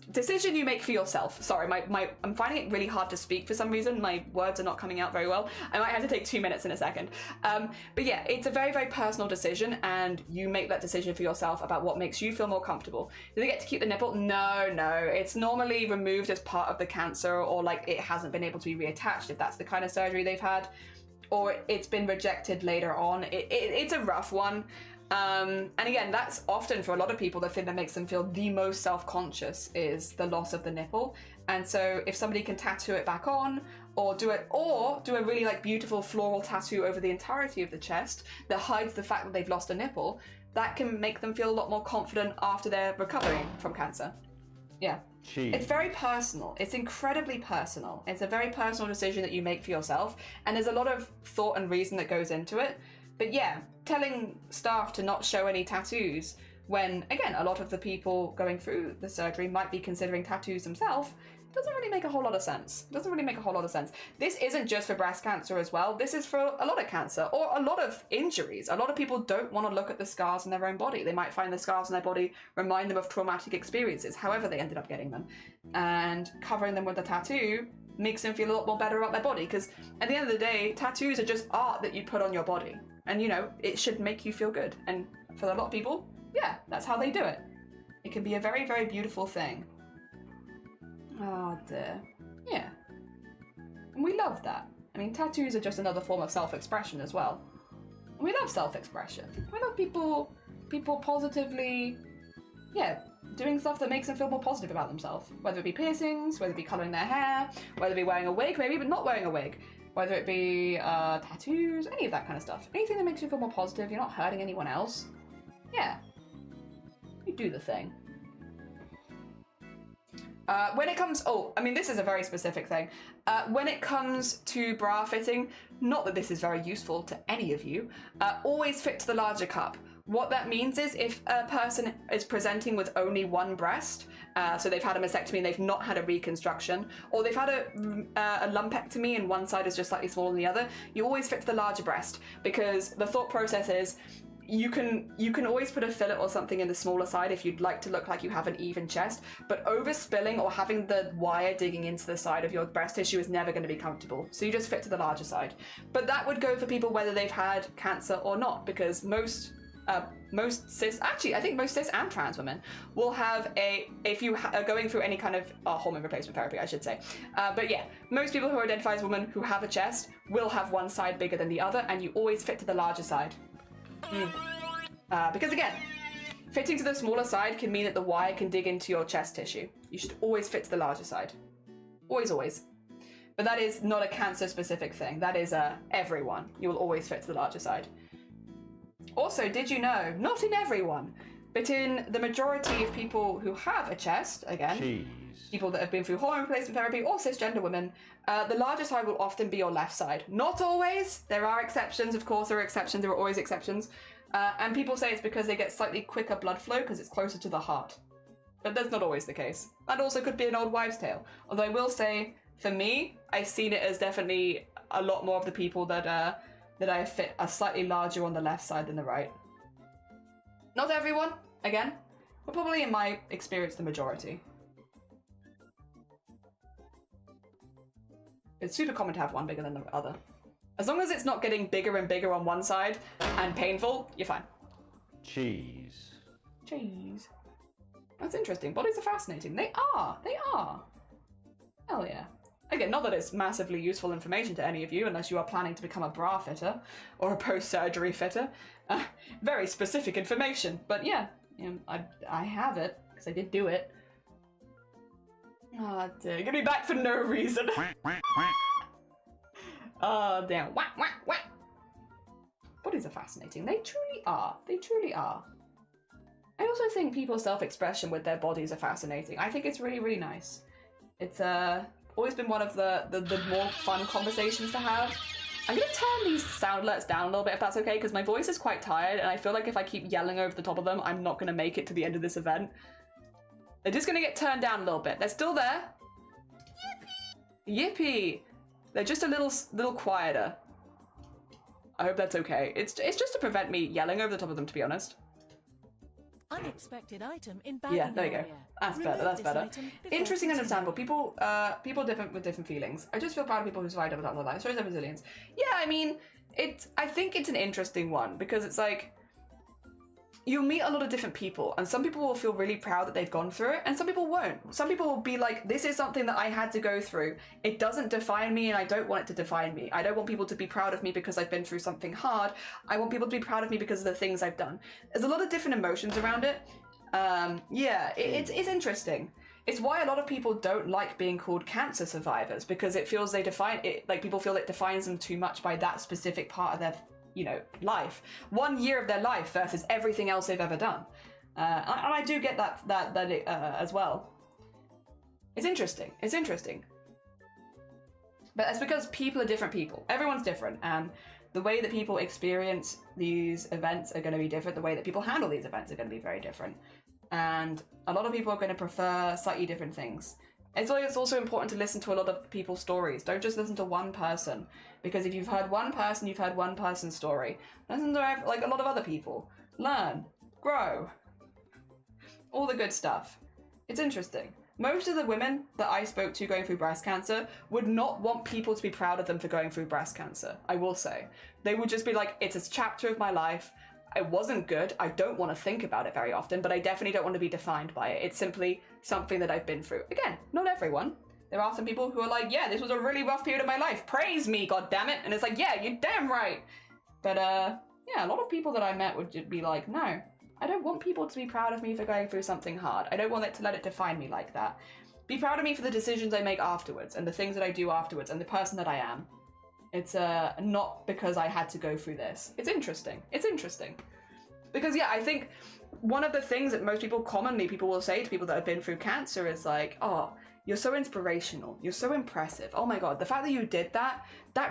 decision you make for yourself. Sorry, I'm finding it really hard to speak for some reason. My words are not coming out very well. I might have to take 2 minutes in a second. But yeah, it's a very, very personal decision, and you make that decision for yourself about what makes you feel more comfortable. Do they get to keep the nipple? No. It's normally removed as part of the cancer, or like it hasn't been able to be reattached if that's the kind of surgery they've had, or it's been rejected later on. It's a rough one. And again, that's often for a lot of people the thing that makes them feel the most self-conscious is the loss of the nipple. And so if somebody can tattoo it back on, or do a really like beautiful floral tattoo over the entirety of the chest that hides the fact that they've lost a nipple, that can make them feel a lot more confident after they're recovering from cancer. Yeah. Cheese. It's very personal. It's incredibly personal. It's a very personal decision that you make for yourself, and there's a lot of thought and reason that goes into it. But yeah, telling staff to not show any tattoos when, again, a lot of the people going through the surgery might be considering tattoos themselves, doesn't really make a whole lot of sense. This isn't just for breast cancer as well. This is for a lot of cancer, or a lot of injuries. A lot of people don't want to look at the scars in their own body. They might find the scars in their body remind them of traumatic experiences, however they ended up getting them. And covering them with a tattoo makes them feel a lot more better about their body, because at the end of the day, tattoos are just art that you put on your body. And, you know, it should make you feel good. And for a lot of people, yeah, that's how they do it. It can be a very, very beautiful thing. Oh dear. Yeah. And we love that. I mean, tattoos are just another form of self-expression as well. And we love self-expression. We love people positively, yeah, doing stuff that makes them feel more positive about themselves. Whether it be piercings, whether it be colouring their hair, whether it be wearing a wig, maybe but not wearing a wig. Whether it be tattoos, any of that kind of stuff. Anything that makes you feel more positive, you're not hurting anyone else. Yeah. You do the thing. When it comes, this is a very specific thing. When it comes to bra fitting, not that this is very useful to any of you, always fit to the larger cup. What that means is if a person is presenting with only one breast, so they've had a mastectomy and they've not had a reconstruction, or they've had a lumpectomy and one side is just slightly smaller than the other, you always fit to the larger breast, because the thought process is you can always put a fillet or something in the smaller side if you'd like to look like you have an even chest, but overspilling or having the wire digging into the side of your breast tissue is never going to be comfortable. So you just fit to the larger side. But that would go for people whether they've had cancer or not, because most cis, actually I think most cis and trans women will have if you are going through any kind of hormone replacement therapy, I should say. But yeah, most people who identify as women who have a chest will have one side bigger than the other, and you always fit to the larger side. Because again, fitting to the smaller side can mean that the wire can dig into your chest tissue. You should always fit to the larger side. Always, always. But that is not a Cancer specific thing. That is everyone. You will always fit to the larger side. Also, did you know, not in everyone, but in the majority of people who have a chest, again, people that have been through hormone replacement therapy or cisgender women, the larger side will often be your left side. Not always. There are exceptions, of course, there are exceptions. There are always exceptions. And people say it's because they get slightly quicker blood flow because it's closer to the heart. But that's not always the case. That also could be an old wives' tale. Although I will say, for me, I've seen it as definitely a lot more of the people that I fit are slightly larger on the left side than the right. Not everyone, again, but probably in my experience, the majority. It's super common to have one bigger than the other. As long as it's not getting bigger and bigger on one side and painful, you're fine. Cheese. Cheese. That's interesting. Bodies are fascinating. They are. They are. Hell yeah. Again, not that it's massively useful information to any of you unless you are planning to become a bra fitter or a post-surgery fitter. Very specific information. But yeah, I have it because I did do it. Oh, dear. Get me back for no reason. Oh, damn. Whack, whack, whack. Bodies are fascinating. They truly are. They truly are. I also think people's self-expression with their bodies are fascinating. I think it's really, really nice. It's always been one of the more fun conversations to have. I'm gonna turn these sound alerts down a little bit if that's okay, because my voice is quite tired and I feel like if I keep yelling over the top of them, I'm not gonna make it to the end of this event. They're just gonna get turned down a little bit. They're still there. Yippee! Yippee! They're just a little quieter. I hope that's okay. It's just to prevent me yelling over the top of them, to be honest. Unexpected item in bagging Yeah, there you go. area. That's Remove better, that's this better. item before Interesting and continuing. understandable. People different with different feelings. I just feel proud of people who survived over that life. Shows their resilience. Yeah, I mean, I think it's an interesting one because it's like, you'll meet a lot of different people and some people will feel really proud that they've gone through it and some people won't. Some people will be like, this is something that I had to go through. It doesn't define me and I don't want it to define me. I don't want people to be proud of me because I've been through something hard. I want people to be proud of me because of the things I've done. There's a lot of different emotions around it. Yeah, it's interesting. It's why a lot of people don't like being called cancer survivors because it feels they define it, like people feel it defines them too much by that specific part of their, life. 1 year of their life versus everything else they've ever done. And I do get that as well. It's interesting. It's interesting. But that's because people are different people. Everyone's different, and the way that people experience these events are going to be different. The way that people handle these events are going to be very different. And a lot of people are going to prefer slightly different things. It's also important to listen to a lot of people's stories. Don't just listen to one person. Because if you've heard one person, you've heard one person's story. Listen to like a lot of other people. Learn. Grow. All the good stuff. It's interesting. Most of the women that I spoke to going through breast cancer would not want people to be proud of them for going through breast cancer, I will say. They would just be like, it's a chapter of my life. It wasn't good. I don't want to think about it very often, but I definitely don't want to be defined by it. It's simply something that I've been through. Again, not everyone. There are some people who are like, yeah, this was a really rough period of my life. Praise me, goddammit. And it's like, yeah, you're damn right. But yeah, a lot of people that I met would just be like, no, I don't want people to be proud of me for going through something hard. I don't want it to let it define me like that. Be proud of me for the decisions I make afterwards and the things that I do afterwards and the person that I am. It's not because I had to go through this. It's interesting. It's interesting. Because yeah, I think one of the things that most people will say to people that have been through cancer is like, oh, you're so inspirational. You're so impressive. Oh my God, the fact that you did that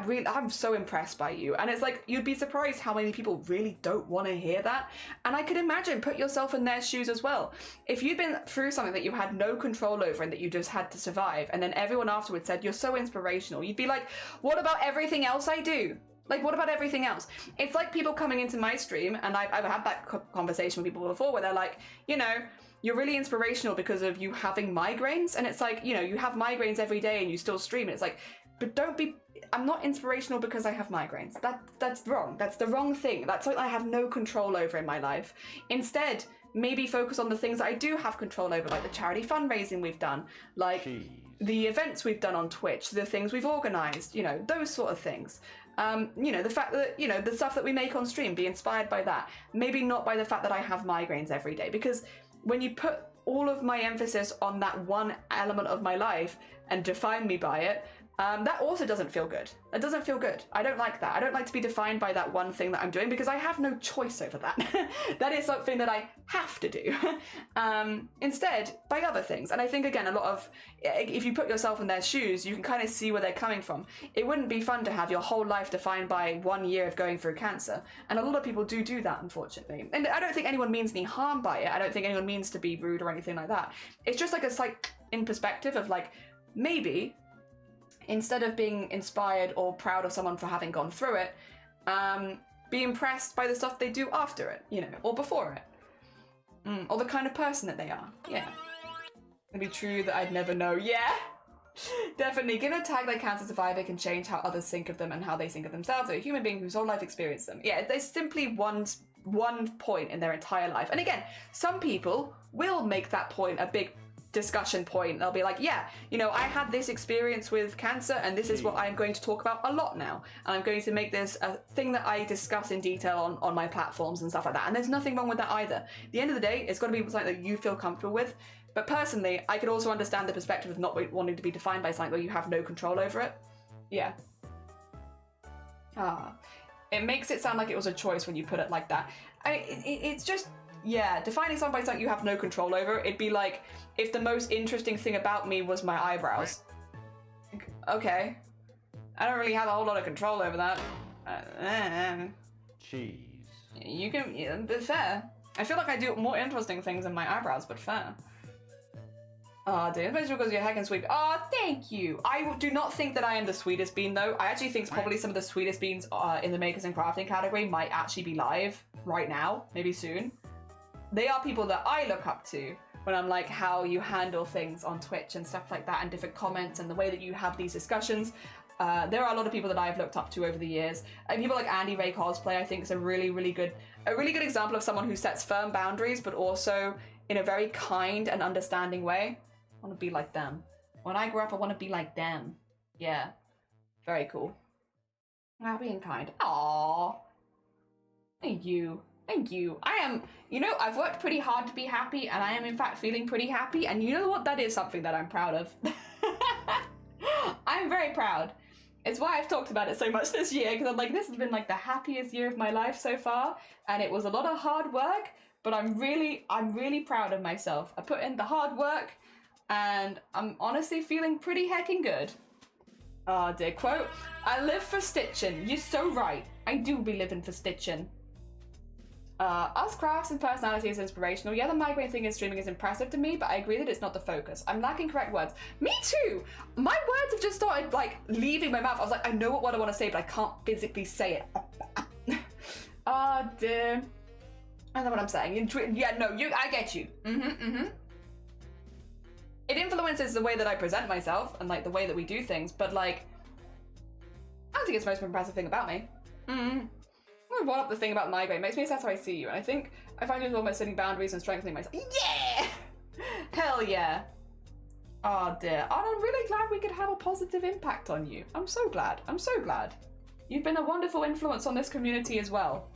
really, I'm so impressed by you. And it's like, you'd be surprised how many people really don't want to hear that. And I could imagine, put yourself in their shoes as well. If you'd been through something that you had no control over and that you just had to survive, and then everyone afterwards said, you're so inspirational, you'd be like, what about everything else I do? Like, what about everything else? It's like people coming into my stream, and I've had that conversation with people before where they're like, you're really inspirational because of you having migraines. And it's like, you have migraines every day and you still stream. And it's like, but I'm not inspirational because I have migraines. That's wrong. That's the wrong thing. That's something I have no control over in my life. Instead, maybe focus on the things that I do have control over, like the charity fundraising we've done, like the events we've done on Twitch, the things we've organized, those sort of things. The fact that, the stuff that we make on stream, be inspired by that. Maybe not by the fact that I have migraines every day, because when you put all of my emphasis on that one element of my life and define me by it, that also doesn't feel good. That doesn't feel good. I don't like that. I don't like to be defined by that one thing that I'm doing because I have no choice over that. That is something that I have to do. Instead, by other things. And I think, again, a lot of, if you put yourself in their shoes, you can kind of see where they're coming from. It wouldn't be fun to have your whole life defined by 1 year of going through cancer. And a lot of people do that, unfortunately. And I don't think anyone means any harm by it. I don't think anyone means to be rude or anything like that. It's just like a slight in perspective of like, maybe instead of being inspired or proud of someone for having gone through it, be impressed by the stuff they do after it, you know, or before it. Or the kind of person that they are. Yeah. It'd be true that I'd never know. Yeah! Definitely. Given a tag like cancer survivor can change how others think of them and how they think of themselves. They're a human being whose whole life experienced them. Yeah, there's simply one point in their entire life. And again, some people will make that point a big discussion point. They'll be like, yeah, you know, I had this experience with cancer and this is what I'm going to talk about a lot now. And I'm going to make this a thing that I discuss in detail on my platforms and stuff like that. And there's nothing wrong with that either. At the end of the day, it's got to be something that you feel comfortable with. But personally, I could also understand the perspective of not wanting to be defined by something where you have no control over it. Yeah. It makes it sound like it was a choice when you put it like that. It's just, yeah, defining something by something you have no control over, it'd be like if the most interesting thing about me was my eyebrows. Okay. I don't really have a whole lot of control over that. Cheese. You can, yeah, but fair. I feel like I do more interesting things than my eyebrows, but fair. Oh, dude, especially because you're heckin' sweet. Oh, thank you. I do not think that I am the sweetest bean, though. I actually think probably some of the sweetest beans in the makers and crafting category might actually be live right now, maybe soon. They are people that I look up to when I'm like how you handle things on Twitch and stuff like that and different comments and the way that you have these discussions. There are a lot of people that I've looked up to over the years. People like Andy Ray Cosplay, I think, is a really good example of someone who sets firm boundaries, but also in a very kind and understanding way. I want to be like them. When I grow up, I want to be like them. Yeah. Very cool. Happy and kind. Aww. Thank you. Thank you. I am, you know, I've worked pretty hard to be happy, and I am in fact feeling pretty happy, and you know what? That is something that I'm proud of. I'm very proud. It's why I've talked about it so much this year, because I'm like, this has been like the happiest year of my life so far, and it was a lot of hard work, but I'm really proud of myself. I put in the hard work, and I'm honestly feeling pretty heckin' good. Oh dear, quote, I live for stitching. You're so right. I do be living for stitching. Us crafts and personality is inspirational. Yeah, the migraine thing in streaming is impressive to me, but I agree that it's not the focus. I'm lacking correct words. Me too! My words have just started, like, leaving my mouth. I was like, I know what I want to say, but I can't physically say it. Oh, dear. I know what I'm saying. Yeah, no, I get you. It influences the way that I present myself and, like, the way that we do things, but, like, I don't think it's the most impressive thing about me. I brought up the thing about migraine. It makes me assess how I see you, and I think I find you almost setting boundaries and strengthening myself. Yeah! Hell yeah. Oh dear. Oh, I'm really glad we could have a positive impact on you. I'm so glad. I'm so glad. You've been a wonderful influence on this community as well.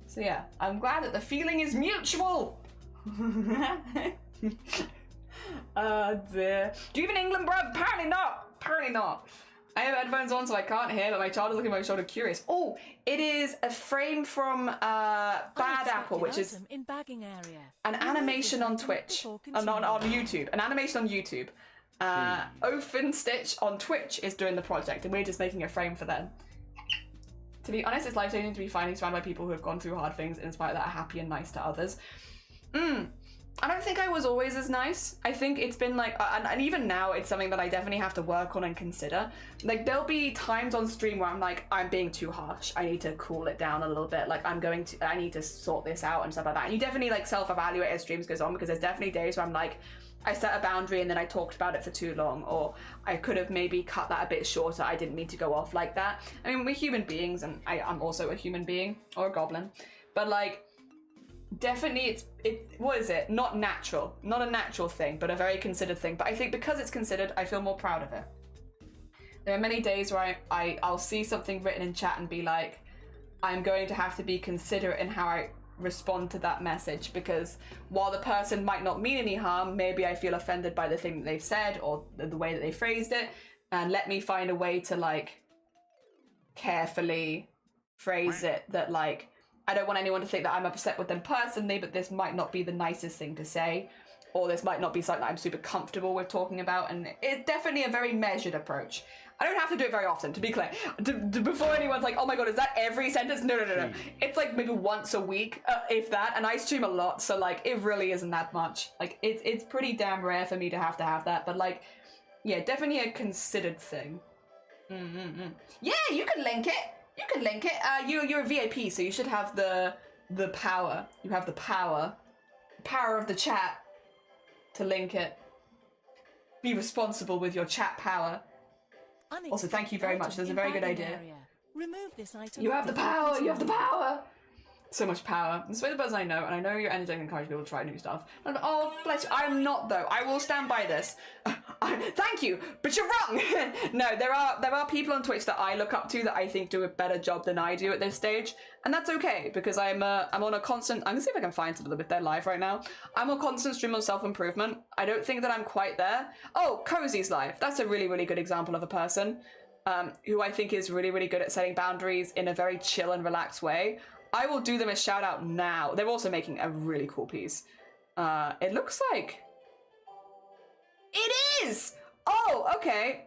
So yeah, I'm glad that the feeling is mutual. Oh dear. Do you live in England, bro? Apparently not. Apparently not. I have headphones on, so I can't hear, but my child is looking at my shoulder curious. Oh, it is a frame from Bad Apple, which is in bagging area. An animation on Twitch, on YouTube. An animation on YouTube. Open Stitch on Twitch is doing the project, and we're just making a frame for them. To be honest, it's life-changing to be finally surrounded by people who have gone through hard things and inspired that are happy and nice to others. I don't think I was always as nice. I think it's been like, and even now, it's something that I definitely have to work on and consider. Like, there'll be times on stream where I'm like, I'm being too harsh. I need to cool it down a little bit. Like, I need to sort this out and stuff like that. And you definitely like self-evaluate as streams goes on, because there's definitely days where I'm like, I set a boundary and then I talked about it for too long, or I could have maybe cut that a bit shorter. I didn't mean to go off like that. I mean, we're human beings, and I'm also a human being, or a goblin. But like, definitely what is it? Not natural. Not a natural thing, but a very considered thing. But I think because it's considered, I feel more proud of it. There are many days where I'll see something written in chat and be like, I'm going to have to be considerate in how I respond to that message, because while the person might not mean any harm, maybe I feel offended by the thing that they've said or the way that they phrased it. and let me find a way to like carefully phrase it that like I don't want anyone to think that I'm upset with them personally, but this might not be the nicest thing to say, or this might not be something that I'm super comfortable with talking about, and it's definitely a very measured approach. I don't have to do it very often, to be clear. Before anyone's like, oh my god, is that every sentence? No. It's like maybe once a week, if that, and I stream a lot, so like it really isn't that much. Like it's pretty damn rare for me to have that, but like, yeah, definitely a considered thing. Yeah, you can link it. You can link it. You're a VIP, so you should have the power. You have the power of the chat to link it. Be responsible with your chat power. Also, thank you very much. That's a very good idea. Remove this item. You have the power. You have the power. So much power. This way the person I know, and I know you're energetic and encourage people to try new stuff. Oh, bless you. I'm not though. I will stand by this. Thank you, but you're wrong. No, there are people on Twitch that I look up to that I think do a better job than I do at this stage, and that's okay because I'm on a constant. I'm gonna see if I can find something if they're live right now. I'm on a constant stream of self-improvement. I don't think that I'm quite there. Oh, Cozy's live. That's a really good example of a person who I think is really good at setting boundaries in a very chill and relaxed way. I will do them a shout out now. They're also making a really cool piece. It looks like... It is! Oh, okay.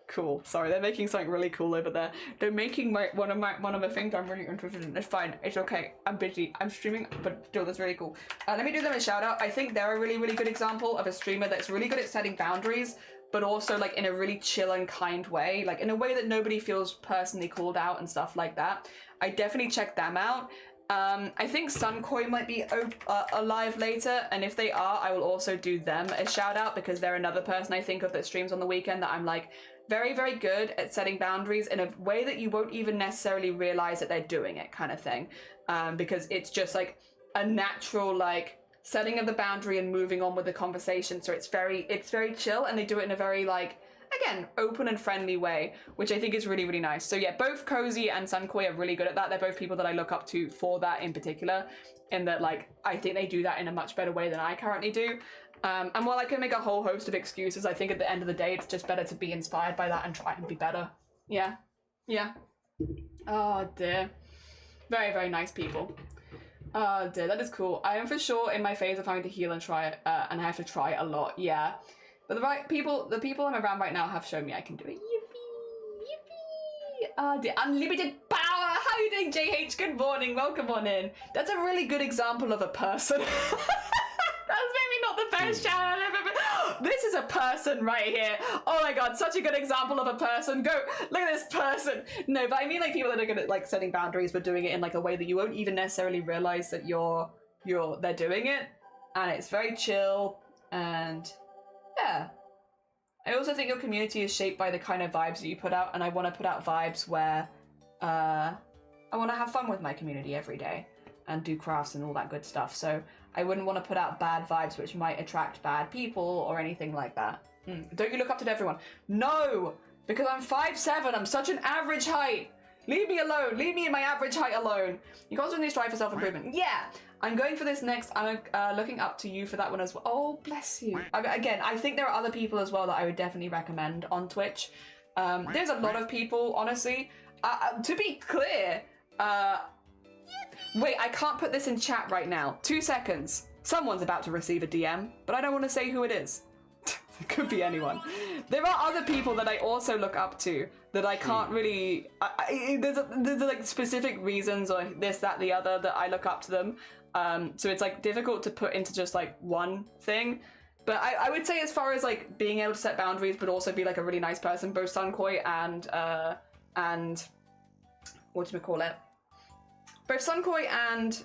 Cool. Sorry, they're making something really cool over there. They're making one of the things I'm really interested in. It's fine. It's okay. I'm busy. I'm streaming, but still, that's really cool. Let me do them a shout out. I think they're a really good example of a streamer that's really good at setting boundaries, but also like in a really chill and kind way, like in a way that nobody feels personally called out and stuff like that. I definitely check them out. I think Sunkoi might be alive later, and if they are, I will also do them a shout out because they're another person I think of that streams on the weekend that I'm like very good at setting boundaries in a way that you won't even necessarily realize that they're doing it kind of thing, because it's just like a natural like setting of the boundary and moving on with the conversation. So it's very chill, and they do it in a very like, again, open and friendly way, which I think is really nice. So yeah, both Cozy and Sunkoi are really good at that. They're both people that I look up to for that in particular, in that like I think they do that in a much better way than I currently do. And while I can make a whole host of excuses, I think at the end of the day it's just better to be inspired by that and try and be better. Yeah. Oh dear. Very nice people. Oh dear, that is cool. I am for sure in my phase of having to heal and try it, and I have to try it a lot, yeah. But the people I'm around right now have shown me I can do it. Yippee! Oh dear, unlimited power! How are you doing, JH? Good morning, welcome on in. That's a really good example of a person. That's maybe not the best shout I've ever been. This is a person right here. Oh my god, such a good example of a person. Go, look at this person. No, but I mean like people that are good at like setting boundaries but doing it in like a way that you won't even necessarily realize that they're doing it. And it's very chill and yeah. I also think your community is shaped by the kind of vibes that you put out, and I want to put out vibes where I want to have fun with my community every day and do crafts and all that good stuff. So I wouldn't want to put out bad vibes which might attract bad people or anything like that. Don't you look up to everyone? No! Because I'm 5'7", I'm such an average height! Leave me alone! Leave me in my average height alone! You constantly strive for self-improvement. Yeah! I'm going for this next. I'm looking up to you for that one as well. Oh, bless you. Again, I think there are other people as well that I would definitely recommend on Twitch. There's a lot of people, honestly. To be clear, wait, I can't put this in chat right now. 2 seconds. Someone's about to receive a DM, but I don't want to say who it is. It could be anyone. There are other people that I also look up to that I can't really... There's like specific reasons or this, that, the other that I look up to them. So it's like difficult to put into just like one thing. But I would say as far as like being able to set boundaries but also be like a really nice person, both Sunkoi and whatchamacallit, both Sunkoi and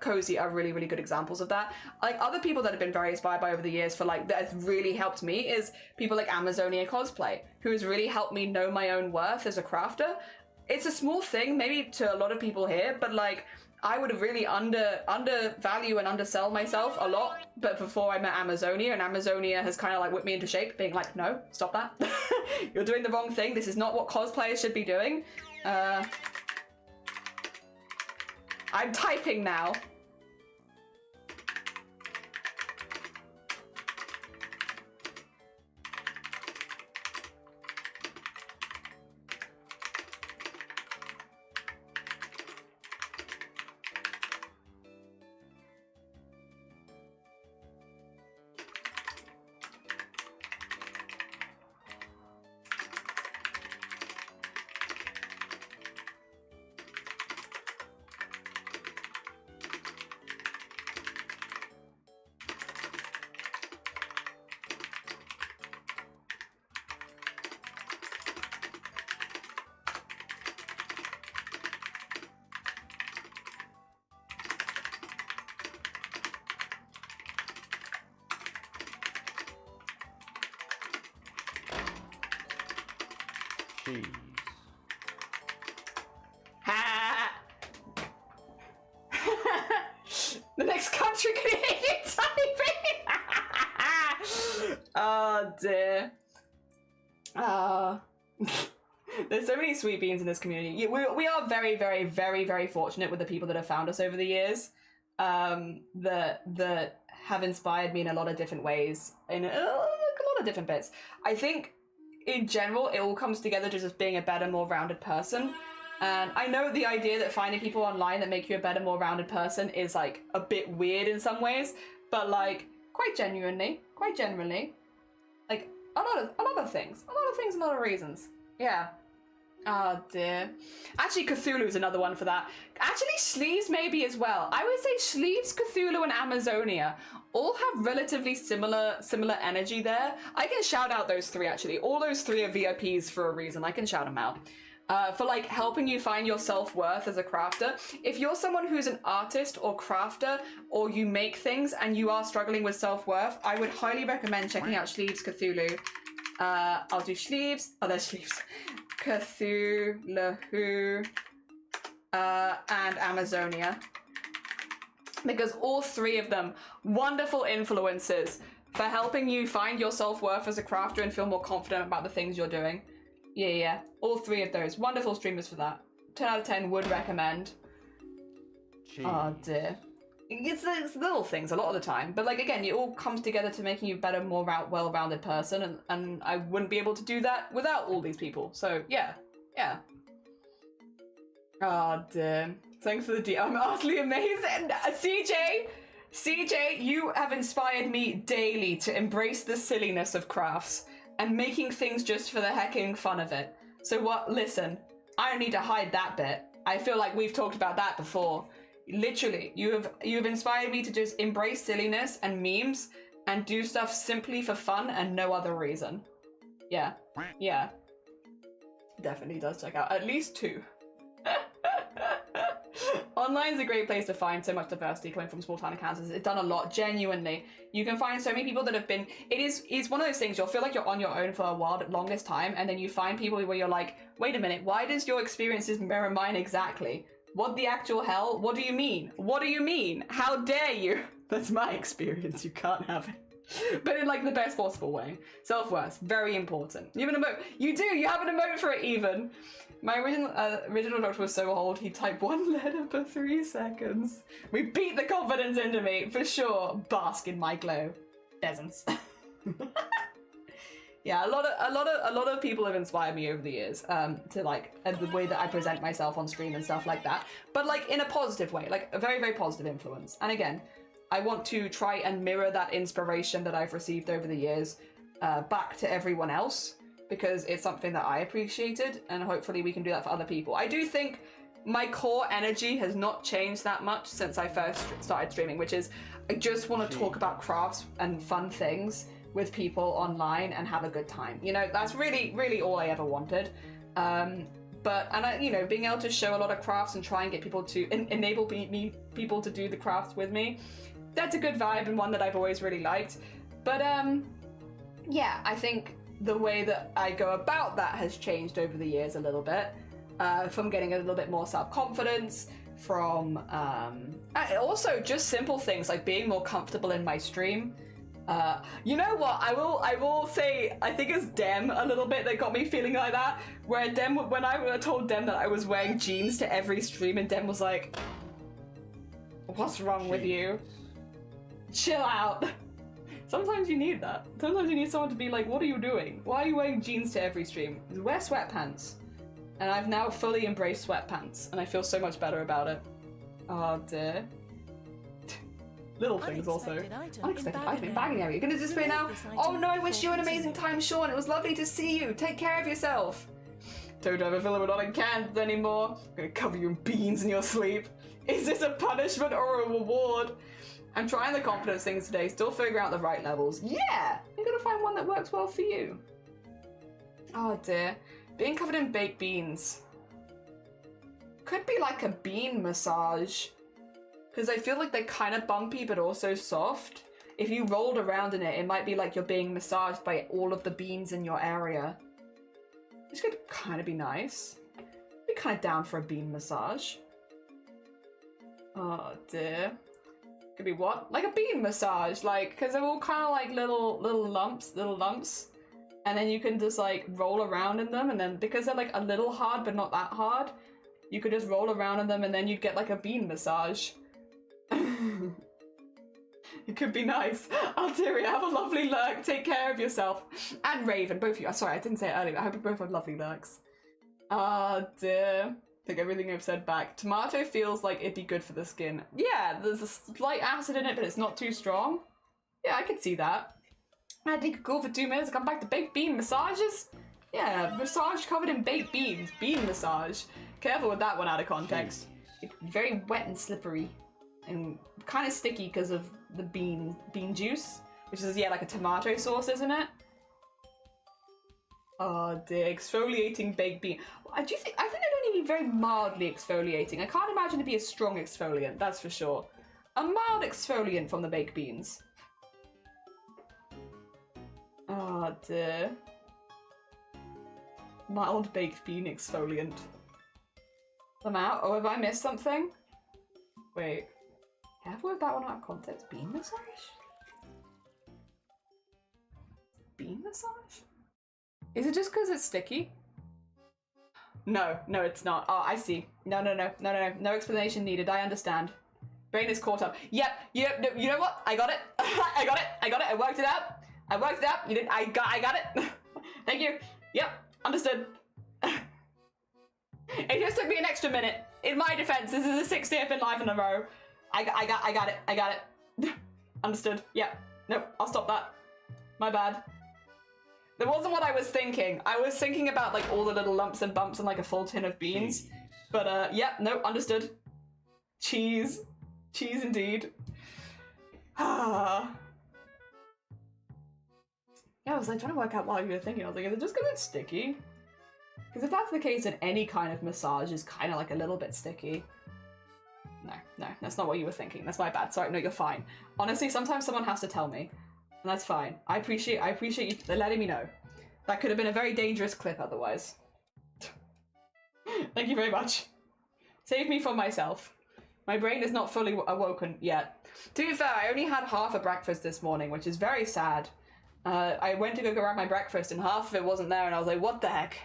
Cozy are really good examples of that. Like other people that have been very inspired by over the years for like that has really helped me is people like Amazonia Cosplay, who has really helped me know my own worth as a crafter. It's a small thing maybe to a lot of people here, but like I would have really undervalue and undersell myself a lot, but before I met Amazonia, and Amazonia has kind of like whipped me into shape, being like, no, stop that. You're doing the wrong thing. This is not what cosplayers should be doing. I'm typing now. Cheese. Ha! The next country could hit you typing! Oh dear. There's so many sweet beans in this community. We are very, very, very, very fortunate with the people that have found us over the years. That have inspired me in a lot of different ways, in a lot of different bits. I think in general it all comes together to just being a better, more rounded person. And I know the idea that finding people online that make you a better, more rounded person is like a bit weird in some ways, but like quite generally, like a lot of things, a lot of reasons. Yeah. Oh dear. Actually, Cthulhu is another one for that. Actually, Sleeves maybe as well. I would say Sleeves, Cthulhu, and Amazonia all have relatively similar energy there. I can shout out those three actually. All those three are VIPs for a reason. I can shout them out. For like helping you find your self-worth as a crafter. If you're someone who's an artist or crafter, or you make things and you are struggling with self-worth, I would highly recommend checking out Sleeves, Cthulhu. I'll do Sleeves. Oh, there's Sleeves. Cthulhu, and Amazonia, because all three of them wonderful influences for helping you find your self-worth as a crafter and feel more confident about the things you're doing. Yeah, all three of those wonderful streamers for that. 10 out of 10 would recommend. Cheese. Oh dear. It's little things a lot of the time, but like again, it all comes together to making you a better, more well-rounded person, and I wouldn't be able to do that without all these people. So yeah. Oh dear. Thanks for the DM. I'm utterly amazed. And CJ, you have inspired me daily to embrace the silliness of crafts and making things just for the hecking fun of it. So what? Listen, I don't need to hide that bit. I feel like we've talked about that before. Literally, you have inspired me to just embrace silliness and memes and do stuff simply for fun and no other reason. Yeah. Definitely does check out at least 2. Online's a great place to find so much diversity coming from small town encounters. It's done a lot, genuinely. You can find so many people that have been... It's one of those things, you'll feel like you're on your own for a while, the longest time, and then you find people where you're like, wait a minute, why does your experiences mirror mine exactly? What the actual hell? What do you mean? What do you mean? How dare you? That's my experience, you can't have it. But in like the best possible way. Self-worth, very important. You have an emote. You have an emote for it even. My original doctor was so old, he typed 1 letter per 3 seconds. We beat the confidence into me, for sure. Bask in my glow. Peasants. Yeah, a lot of people have inspired me over the years to like the way that I present myself on stream and stuff like that. But like in a positive way, like a very, very positive influence. And again, I want to try and mirror that inspiration that I've received over the years back to everyone else, because it's something that I appreciated, and hopefully we can do that for other people. I do think my core energy has not changed that much since I first started streaming, which is I just want to talk about crafts and fun things with people online and have a good time. You know, that's really, really all I ever wanted. Being able to show a lot of crafts and try and get people to enable people to do the crafts with me, that's a good vibe and one that I've always really liked. But yeah, I think the way that I go about that has changed over the years a little bit, from getting a little bit more self-confidence, from also just simple things like being more comfortable in my stream. You know what? I will say I think it's Dem a little bit that got me feeling like that. Where Dem, when I told Dem that I was wearing jeans to every stream, and Dem was like, "What's wrong with you? Chill out." Sometimes you need that. Sometimes you need someone to be like, "What are you doing? Why are you wearing jeans to every stream? Wear sweatpants." And I've now fully embraced sweatpants, and I feel so much better about it. Oh dear. Little things also. Unexpected item in bagging area. You're gonna disappear now? Oh no, I wish you an amazing time, Sean. It was lovely to see you. Take care of yourself. Don't ever feel we're not in cans anymore. I'm gonna cover you in beans in your sleep. Is this a punishment or a reward? I'm trying the confidence things today, still figuring out the right levels. Yeah! You're gonna find one that works well for you. Oh dear. Being covered in baked beans. Could be like a bean massage. Because I feel like they're kind of bumpy but also soft. If you rolled around in it, it might be like you're being massaged by all of the beans in your area. Which could kind of be nice. Be kind of down for a bean massage. Oh dear. Could be what? Like a bean massage, like, because they're all kind of like little lumps, and then you can just like roll around in them, and then because they're like a little hard but not that hard, you could just roll around in them, and then you'd get like a bean massage. It could be nice. Alteri, have a lovely lurk. Take care of yourself. And Raven, both of you. Sorry, I didn't say it earlier. I hope you both have lovely lurks. Ah, dear. Take everything I've said back. Tomato feels like it'd be good for the skin. Yeah, there's a slight acid in it, but it's not too strong. Yeah, I could see that. I think could go for 2 minutes and come back to baked bean massages. Yeah, massage covered in baked beans. Bean massage. Careful with that one out of context. It's very wet and slippery. And kind of sticky because of the bean juice. Which is, yeah, like a tomato sauce, isn't it? Oh dear, exfoliating baked bean. I think they'd only be very mildly exfoliating. I can't imagine it'd be a strong exfoliant, that's for sure. A mild exfoliant from the baked beans. Oh dear. Mild baked bean exfoliant. I'm out. Oh, have I missed something? Wait. Have I worked that one out of context? Bean massage? Bean massage? Is it just because it's sticky? No, it's not. Oh, I see. No explanation needed. I understand. Brain is caught up. Yep, no, you know what? I got it. I got it. I worked it out. You didn't. I got it. Thank you. Yep, understood. It just took me an extra minute. In my defense, this is the 60th in live in a row. I got it. Understood. Yep. Nope, I'll stop that. My bad. That wasn't what I was thinking. I was thinking about like all the little lumps and bumps and like a full tin of beans. But yeah, no, understood. Cheese. Cheese indeed. Ah. Yeah, I was like trying to work out while you were thinking. I was like, is it just because it's sticky? Because if that's the case, then any kind of massage is kind of like a little bit sticky. No, that's not what you were thinking. That's my bad. Sorry, no, you're fine. Honestly, sometimes someone has to tell me. And that's fine. I appreciate you letting me know. That could have been a very dangerous clip otherwise. Thank you very much. Save me from myself. My brain is not fully awoken yet. To be fair, I only had half a breakfast this morning, which is very sad. I went to go grab my breakfast and half of it wasn't there, and I was like, what the heck?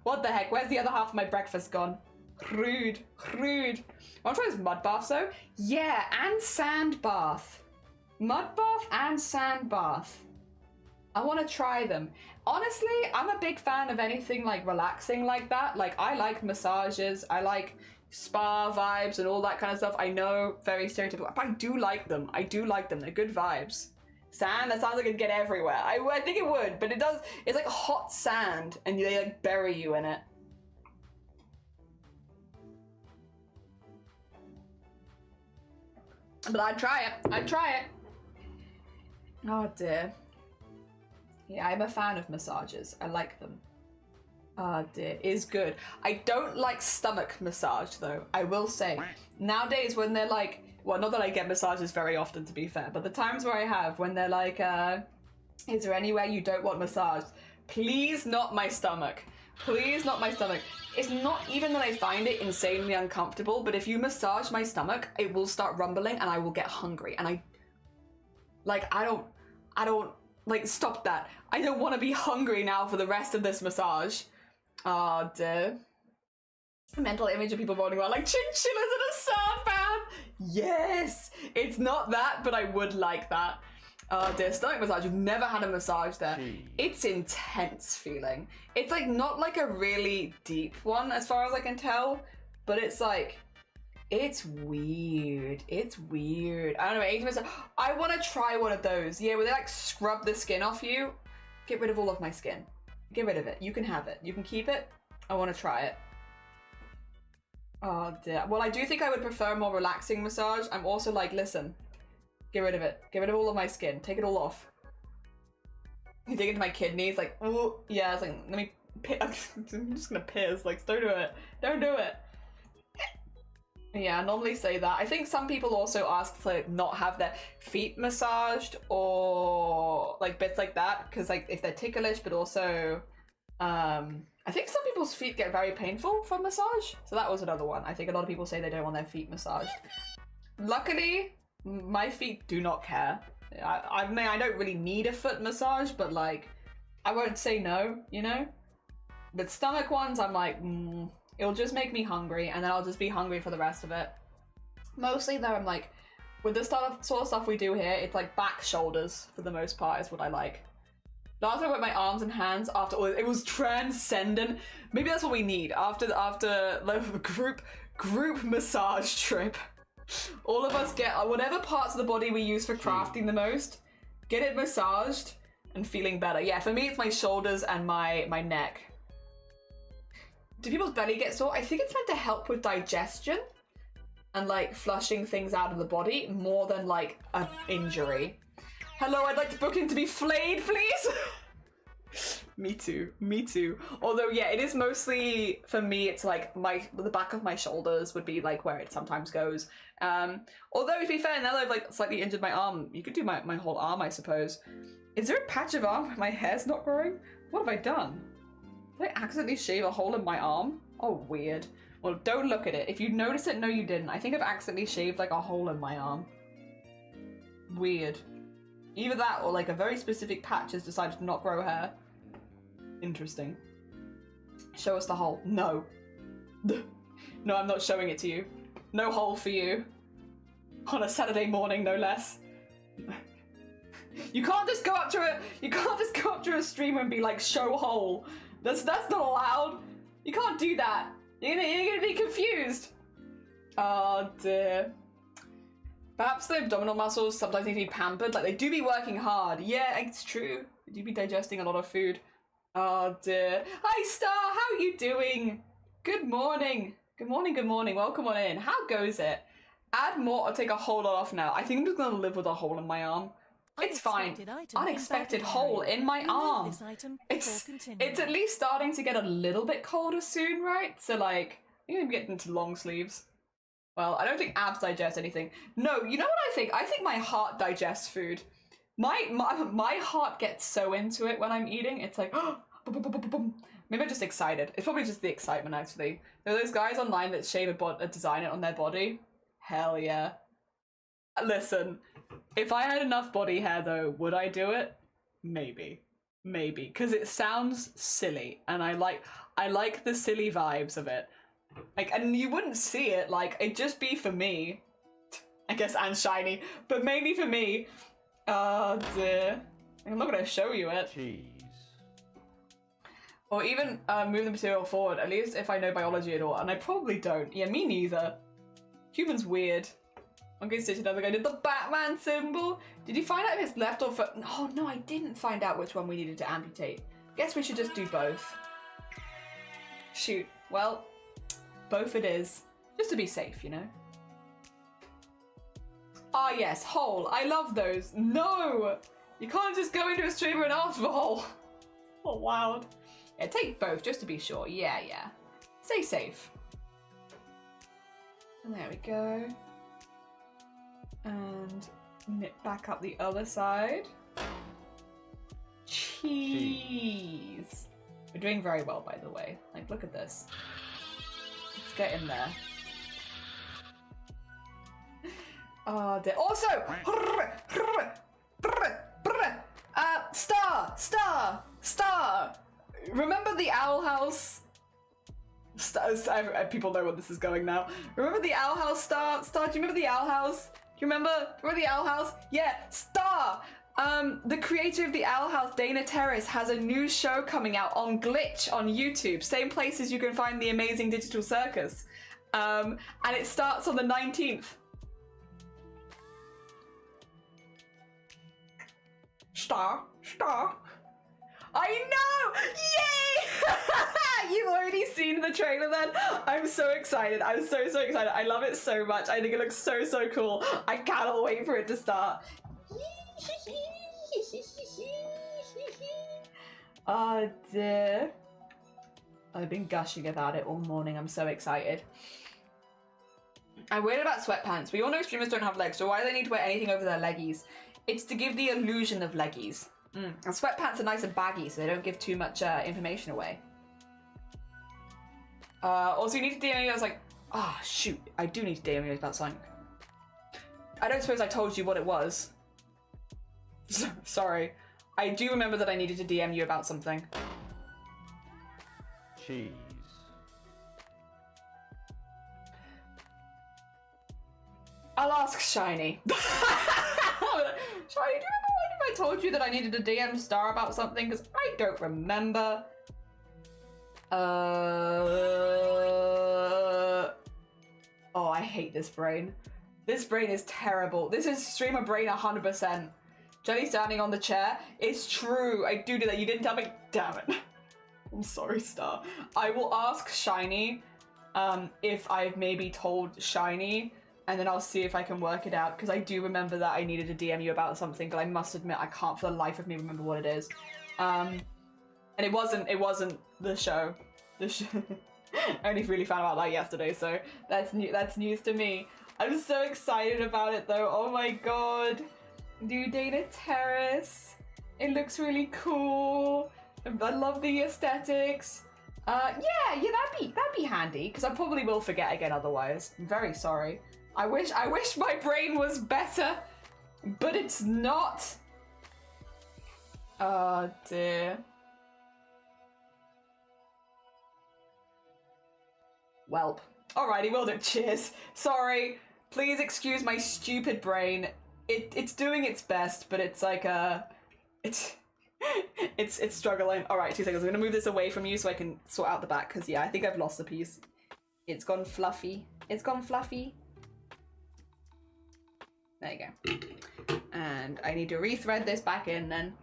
What the heck? Where's the other half of my breakfast gone? Rude. I want to try this mud bath though. Yeah, and sand bath. Mud bath and sand bath. I want to try them. Honestly, I'm a big fan of anything like relaxing like that. Like, I like massages. I like spa vibes and all that kind of stuff. I know, very stereotypical, but I do like them. They're good vibes. Sand, that sounds like it'd get everywhere. I think it would, but it does. It's like hot sand and they like bury you in it. But I'd try it. Oh dear. Yeah, I'm a fan of massages. I like them. Oh dear, it is good. I don't like stomach massage though, I will say. Nowadays when they're like, well, not that I get massages very often to be fair, but the times where I have, when they're like, is there anywhere you don't want massaged? Please not my stomach. Please not my stomach. It's not even that I find it insanely uncomfortable, but if you massage my stomach, it will start rumbling and I will get hungry. And I don't, like, stop that. I don't want to be hungry now for the rest of this massage. Oh, dear. Mental image of people rolling around like chinchillas in a sound bath. Yes! It's not that, but I would like that. Oh dear, stomach massage. You've never had a massage there. It's intense feeling. It's like not like a really deep one as far as I can tell, but it's like, it's weird. It's weird. I don't know, 80%. I want to try one of those. Yeah, where they like scrub the skin off you. Get rid of all of my skin. Get rid of it. You can have it. You can keep it. I want to try it. Oh dear. Well, I do think I would prefer a more relaxing massage. I'm also like, listen, get rid of it. Get rid of all of my skin. Take it all off. You dig into my kidneys, like, oh, yeah, it's like, let me piss. I'm just gonna piss. Like, don't do it. Don't do it. Yeah, I normally say that. I think some people also ask to not have their feet massaged or like bits like that, because like if they're ticklish, but also I think some people's feet get very painful from massage, so that was another one. I think a lot of people say they don't want their feet massaged. Luckily, my feet do not care. I mean, I don't really need a foot massage, but like, I won't say no, you know? But stomach ones, I'm like, it'll just make me hungry, and then I'll just be hungry for the rest of it. Mostly though, I'm like, with the sort of stuff we do here, it's like back, shoulders, for the most part, is what I like. Last time I went my arms and hands after all, it was transcendent. Maybe that's what we need after the group massage trip. All of us get whatever parts of the body we use for crafting the most, get it massaged and feeling better. Yeah, for me it's my shoulders and my neck. Do people's belly get sore? I think it's meant to help with digestion and like flushing things out of the body more than like an injury. Hello, I'd like to book in to be flayed, please. Me too. Although, yeah, it is mostly, for me, it's like the back of my shoulders would be like where it sometimes goes. Although, to be fair, now that I've like slightly injured my arm, you could do my whole arm, I suppose. Is there a patch of arm where my hair's not growing? What have I done? Did I accidentally shave a hole in my arm? Oh, weird. Well, don't look at it. If you notice it, no you didn't. I think I've accidentally shaved like a hole in my arm. Weird. Either that or like a very specific patch has decided to not grow hair. Interesting. Show us the hole. No. No, I'm not showing it to you. No hole for you. On a Saturday morning, no less. You can't just go up to a streamer and be like, show hole. That's not allowed. You can't do that. You're gonna be confused. Oh dear. Perhaps the abdominal muscles sometimes need to be pampered. Like, they do be working hard. Yeah, it's true. They do be digesting a lot of food. Oh dear. Hi Star, how are you doing? Good morning. Good morning. Welcome on in. How goes it? Add more or take a whole lot off now. I think I'm just gonna live with a hole in my arm. It's fine. Unexpected hole in my arm. It's at least starting to get a little bit colder soon, right? So like, I'm gonna get into long sleeves. Well, I don't think abs digest anything. No, you know what I think? I think my heart digests food. My heart gets so into it when I'm eating. It's like, maybe I'm just excited. It's probably just the excitement, actually. There are those guys online that shave a design on their body. Hell yeah. Listen, if I had enough body hair though, would I do it? Maybe. Maybe. Because it sounds silly, and I like the silly vibes of it. Like, and you wouldn't see it, like, it'd just be for me. I guess, and shiny, but mainly for me. Oh dear. I'm not gonna show you it. Jeez. Or even move the material forward, at least if I know biology at all, and I probably don't. Yeah, me neither. Human's weird. One guy stitched another guy did the Batman symbol. Did you find out if it's left or foot? Oh no, I didn't find out which one we needed to amputate. Guess we should just do both. Shoot. Well, both it is. Just to be safe, you know? Ah yes, hole. I love those. No! You can't just go into a streamer and ask for hole. Oh, wild. Yeah, take both just to be sure. Yeah. Stay safe. And there we go. And knit back up the other side. Cheese. We're doing very well, by the way. Like, look at this. Let's get in there. Oh dear. Also, Star. Remember the owl house? People know where this is going now. Remember the owl house, Star? Do you remember the owl house? Do you remember the owl house? Yeah, Star. The creator of the owl house, Dana Terrace, has a new show coming out on Glitch on YouTube. Same places you can find the amazing Digital Circus. And it starts on the 19th. Star. I know! Yay! You've already seen the trailer then? I'm so excited. I'm so excited. I love it so much. I think it looks so cool. I cannot wait for it to start. Oh dear. I've been gushing about it all morning. I'm so excited. I'm worried about sweatpants. We all know streamers don't have legs, so why do they need to wear anything over their leggies? It's to give the illusion of leggies. And sweatpants are nice and baggy, so they don't give too much information away. Also, you need to DM me. I was like, ah, oh, shoot, I do need to DM you about something. I don't suppose I told you what it was. Sorry. I do remember that I needed to DM you about something. Cheese. I'll ask Shiny. Shiny, do you remember if I told you that I needed to DM Star about something? Because I don't remember. Oh, I hate this brain. This brain is terrible. This is streamer brain 100%. Jenny standing on the chair. It's true. I do that. You didn't tell me. Damn it. I'm sorry, Star. I will ask Shiny if I've maybe told Shiny, and then I'll see if I can work it out, because I do remember that I needed to DM you about something, but I must admit I can't for the life of me remember what it is. And it wasn't the show. I only really found out about that yesterday, so that's news to me. I'm so excited about it though. Oh my god. New Dana Terrace. It looks really cool. I love the aesthetics. Yeah, that'd be handy, because I probably will forget again otherwise. I'm very sorry. I wish my brain was better, but it's not. Oh dear. Welp. Alrighty, will do. Cheers. Sorry. Please excuse my stupid brain. It's doing its best, but it's like it's struggling. Alright, 2 seconds. I'm gonna move this away from you so I can sort out the back, because yeah, I think I've lost a piece. It's gone fluffy. It's gone fluffy. There you go. And I need to rethread this back in then.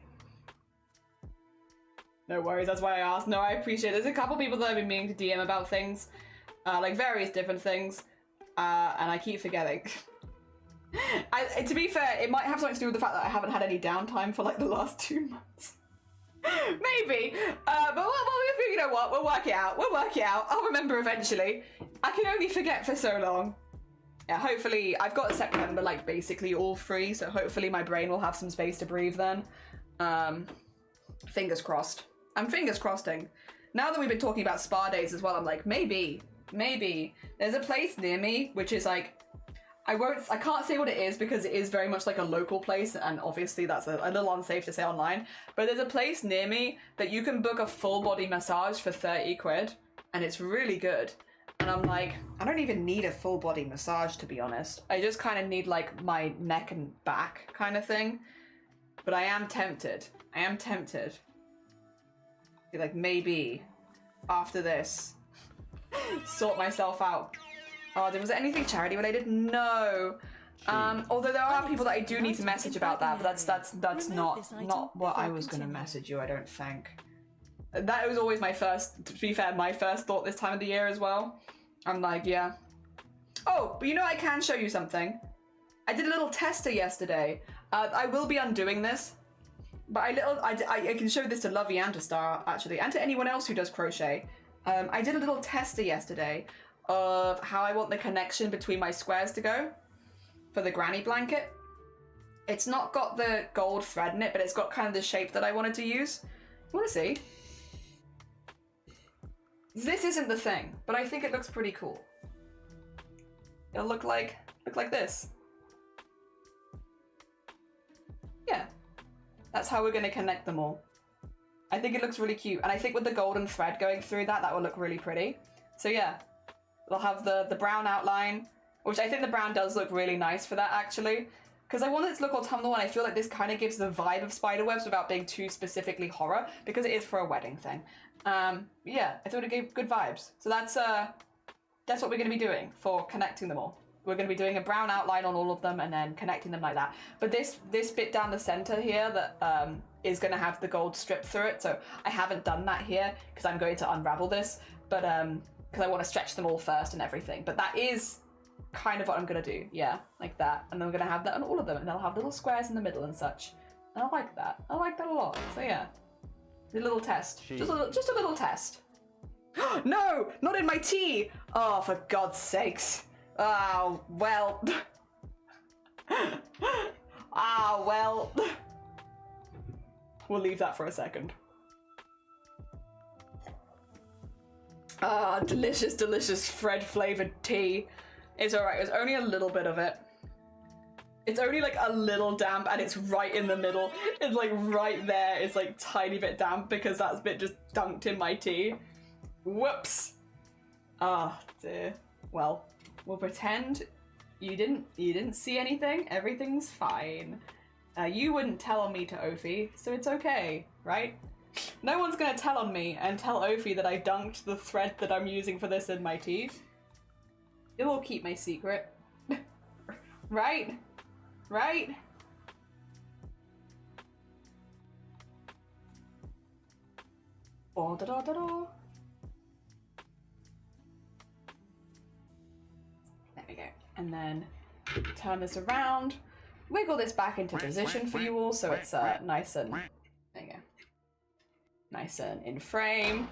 No worries, that's why I asked. No, I appreciate it. There's a couple people that I've been meaning to DM about things. Like various different things. And I keep forgetting. To be fair, it might have something to do with the fact that I haven't had any downtime for like the last 2 months. Maybe. But you know what? We'll work it out. We'll work it out. I'll remember eventually. I can only forget for so long. Yeah, hopefully, I've got September like basically all free, so hopefully my brain will have some space to breathe then. Fingers crossed. I'm fingers crossing. Now that we've been talking about spa days as well, I'm like, maybe. There's a place near me, which is like, I can't say what it is because it is very much like a local place, and obviously that's a little unsafe to say online, but there's a place near me that you can book a full body massage for 30 quid, and it's really good. And I'm like, I don't even need a full body massage, to be honest. I just kind of need like my neck and back kind of thing. But I am tempted. Like maybe after this, sort myself out. Oh, was there anything charity related? No. Although there are people that I do need to message about that, but that's not what I was gonna message you, I don't think. That was always my first, to be fair, my first thought this time of the year as well. I'm like, yeah. Oh, but you know I can show you something. I did a little tester yesterday. I will be undoing this, but I can show this to Lovey and to Star, actually, and to anyone else who does crochet. I did a little tester yesterday of how I want the connection between my squares to go for the granny blanket. It's not got the gold thread in it, but it's got kind of the shape that I wanted to use. You want to see? This isn't the thing, but I think it looks pretty cool. It'll look like this. Yeah, that's how we're gonna connect them all. I think it looks really cute, and I think with the golden thread going through that will look really pretty. So yeah, we'll have the brown outline, which I think the brown does look really nice for that actually, because I want it to look autumnal, and I feel like this kind of gives the vibe of spiderwebs without being too specifically horror, because it is for a wedding thing. Yeah, I thought it gave good vibes. So that's what we're going to be doing for connecting them all. We're going to be doing a brown outline on all of them and then connecting them like that. But this bit down the center here that is going to have the gold strip through it. So I haven't done that here because I'm going to unravel this, but because I want to stretch them all first and everything. But that is kind of what I'm going to do. Yeah, like that. And then we're going to have that on all of them, and they'll have little squares in the middle and such. And I like that. I like that a lot. So yeah. A little test. Just a little test. No! Not in my tea! Oh, for God's sakes. Oh, well. Ah, well. We'll leave that for a second. Ah, delicious, delicious Fred-flavored tea. It's alright, it's only a little bit of it. It's only like a little damp and it's right in the middle. It's like right there, it's like tiny bit damp because that bit just dunked in my tea. Whoops. Ah, dear. Well, we'll pretend you didn't see anything. Everything's fine. You wouldn't tell on me to Ophi, so it's okay, right? No one's gonna tell on me and tell Ophi that I dunked the thread that I'm using for this in my tea. You'll all keep my secret. Right? Right? Oh, da da da da. There we go. And then turn this around. Wiggle this back into position for you all so it's nice and, there you go. Nice and in frame.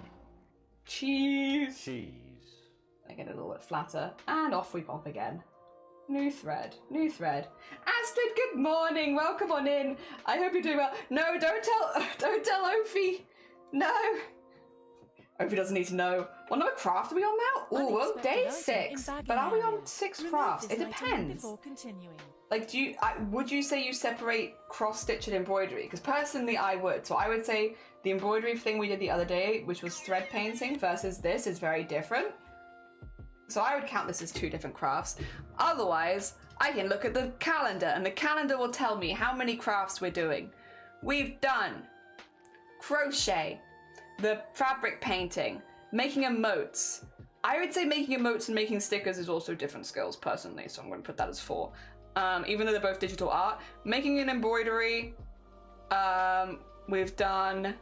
Cheese. Cheese. I get it a little bit flatter. And off we pop again. New thread. New thread. Astrid, good morning. Welcome on in. I hope you're doing well. No, don't tell Ophi. No. Ophi doesn't need to know. What number craft are we on now? Oh, well, day 6. But are we on 6 crafts? It depends. Like, would you say you separate cross stitch and embroidery? Because personally, I would. So I would say the embroidery thing we did the other day, which was thread painting, versus this is very different. So I would count this as 2 different crafts. Otherwise, I can look at the calendar, and the calendar will tell me how many crafts we're doing. We've done crochet, the fabric painting, making emotes. I would say making emotes and making stickers is also different skills, personally, so I'm going to put that as 4. Even though they're both digital art. Making an embroidery, we've done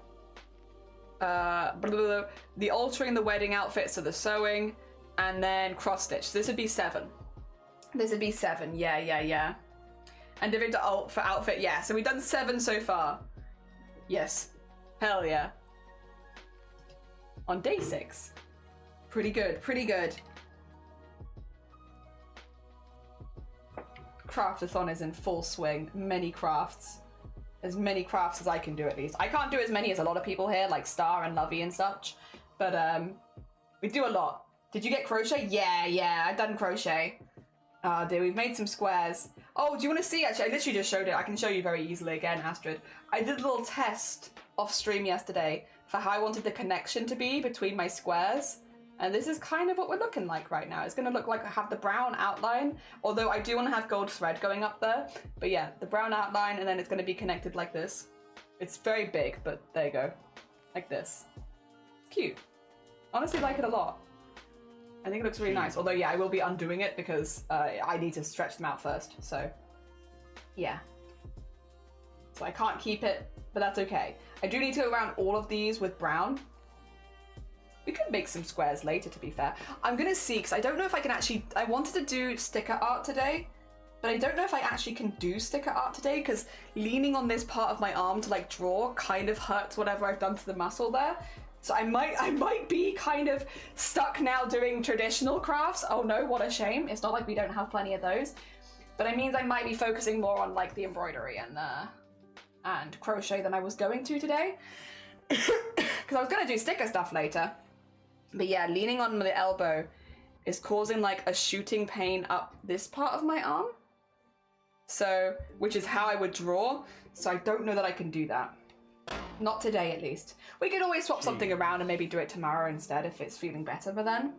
the altering the wedding outfits, so the sewing, and then cross stitch. This would be 7. This would be 7, yeah. And different for outfit, yeah. So we've done 7 so far. Yes, hell yeah. On day 6. Pretty good, pretty good. Craft-A-thon is in full swing. Many crafts. As many crafts as I can do at least. I can't do as many as a lot of people here, like Star and Lovey and such. But we do a lot. Did you get crochet? Yeah, I've done crochet. Oh dear, we've made some squares. Oh, do you want to see? Actually, I literally just showed it. I can show you very easily again, Astrid. I did a little test off stream yesterday for how I wanted the connection to be between my squares. And this is kind of what we're looking like right now. It's going to look like I have the brown outline, although I do want to have gold thread going up there. But yeah, the brown outline, and then it's going to be connected like this. It's very big, but there you go. Like this. Cute. Honestly, like it a lot. I think it looks really nice. Although, yeah, I will be undoing it because I need to stretch them out first. So, yeah. So I can't keep it, but that's okay. I do need to go around all of these with brown. We could make some squares later, to be fair. I'm gonna see, because I don't know if I can actually... I wanted to do sticker art today, but I don't know if I actually can do sticker art today, because leaning on this part of my arm to, like, draw kind of hurts whatever I've done to the muscle there. So I might be kind of stuck now doing traditional crafts. Oh no, what a shame. It's not like we don't have plenty of those. But it means I might be focusing more on, like, the embroidery and crochet than I was going to today. Because I was going to do sticker stuff later. But yeah, leaning on the elbow is causing like a shooting pain up this part of my arm. So, which is how I would draw. So I don't know that I can do that. Not today, at least. We could always swap something around and maybe do it tomorrow instead if it's feeling better by then.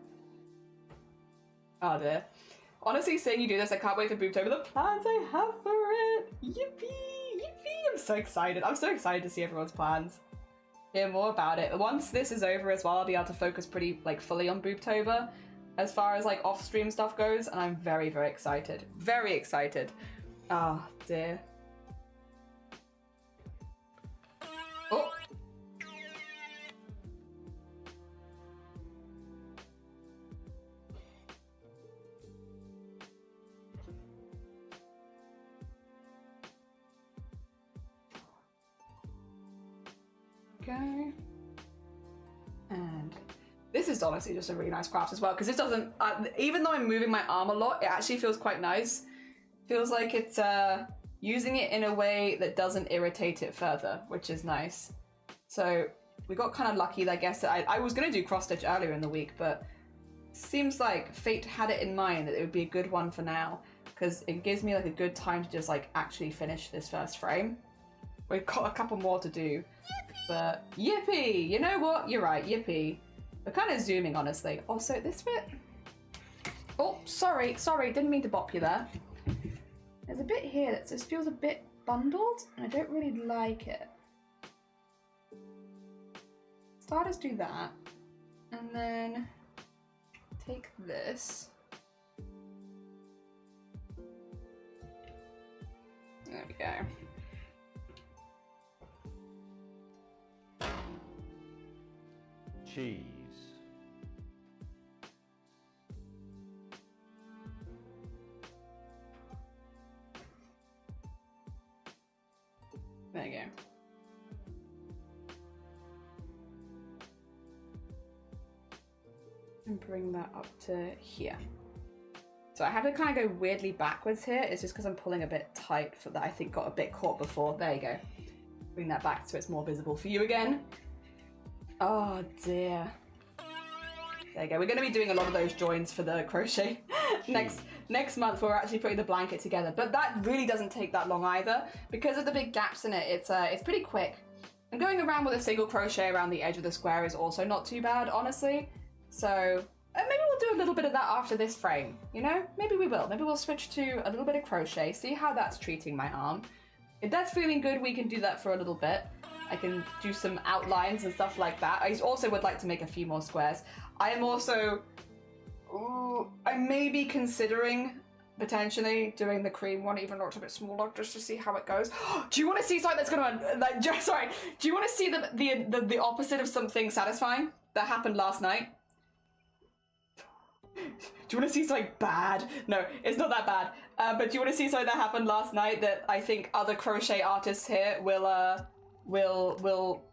Oh dear. Honestly, seeing you do this, I can't wait for Boobtober. The plans I have for it. Yippee! Yippee! I'm so excited. I'm so excited to see everyone's plans. Hear more about it. Once this is over as well, I'll be able to focus pretty like fully on Boobtober as far as like off-stream stuff goes, and I'm very, very excited. Very excited. Oh dear. Oh. Okay. And this is honestly just a really nice craft as well, because this doesn't, even though I'm moving my arm a lot, it actually feels quite nice. Feels like it's using it in a way that doesn't irritate it further, which is nice. So we got kind of lucky, I guess. I was going to do cross stitch earlier in the week, but seems like fate had it in mind that it would be a good one for now, because it gives me like a good time to just like actually finish this first frame. We've got a couple more to do, but yippee! You know what? You're right, yippee. We're kind of zooming, honestly. Also, this bit. Oh, sorry, didn't mean to bop you there. There's a bit here that just feels a bit bundled, and I don't really like it. Let's do that, and then take this. There we go. Cheese. There you go. And bring that up to here. So I have to kind of go weirdly backwards here. It's just because I'm pulling a bit tight for that. I think got a bit caught before. There you go. Bring that back so it's more visible for you again. Oh dear. There you go. We're going to be doing a lot of those joins for the crochet. Next month we're actually putting the blanket together, but that really doesn't take that long either. Because of the big gaps in it, it's pretty quick. And going around with a single crochet around the edge of the square is also not too bad, honestly. So maybe we'll do a little bit of that after this frame, you know? Maybe we will. Maybe we'll switch to a little bit of crochet, see how that's treating my arm. If that's feeling good, we can do that for a little bit. I can do some outlines and stuff like that. I also would like to make a few more squares. I am also... Ooh, I may be considering potentially doing the cream one, even though it's a bit smaller, just to see how it goes. Do you want to see something that's gonna... Like, sorry. Do you want to see the opposite of something satisfying that happened last night? Do you want to see something bad? No, it's not that bad. But do you want to see something that happened last night that I think other crochet artists here will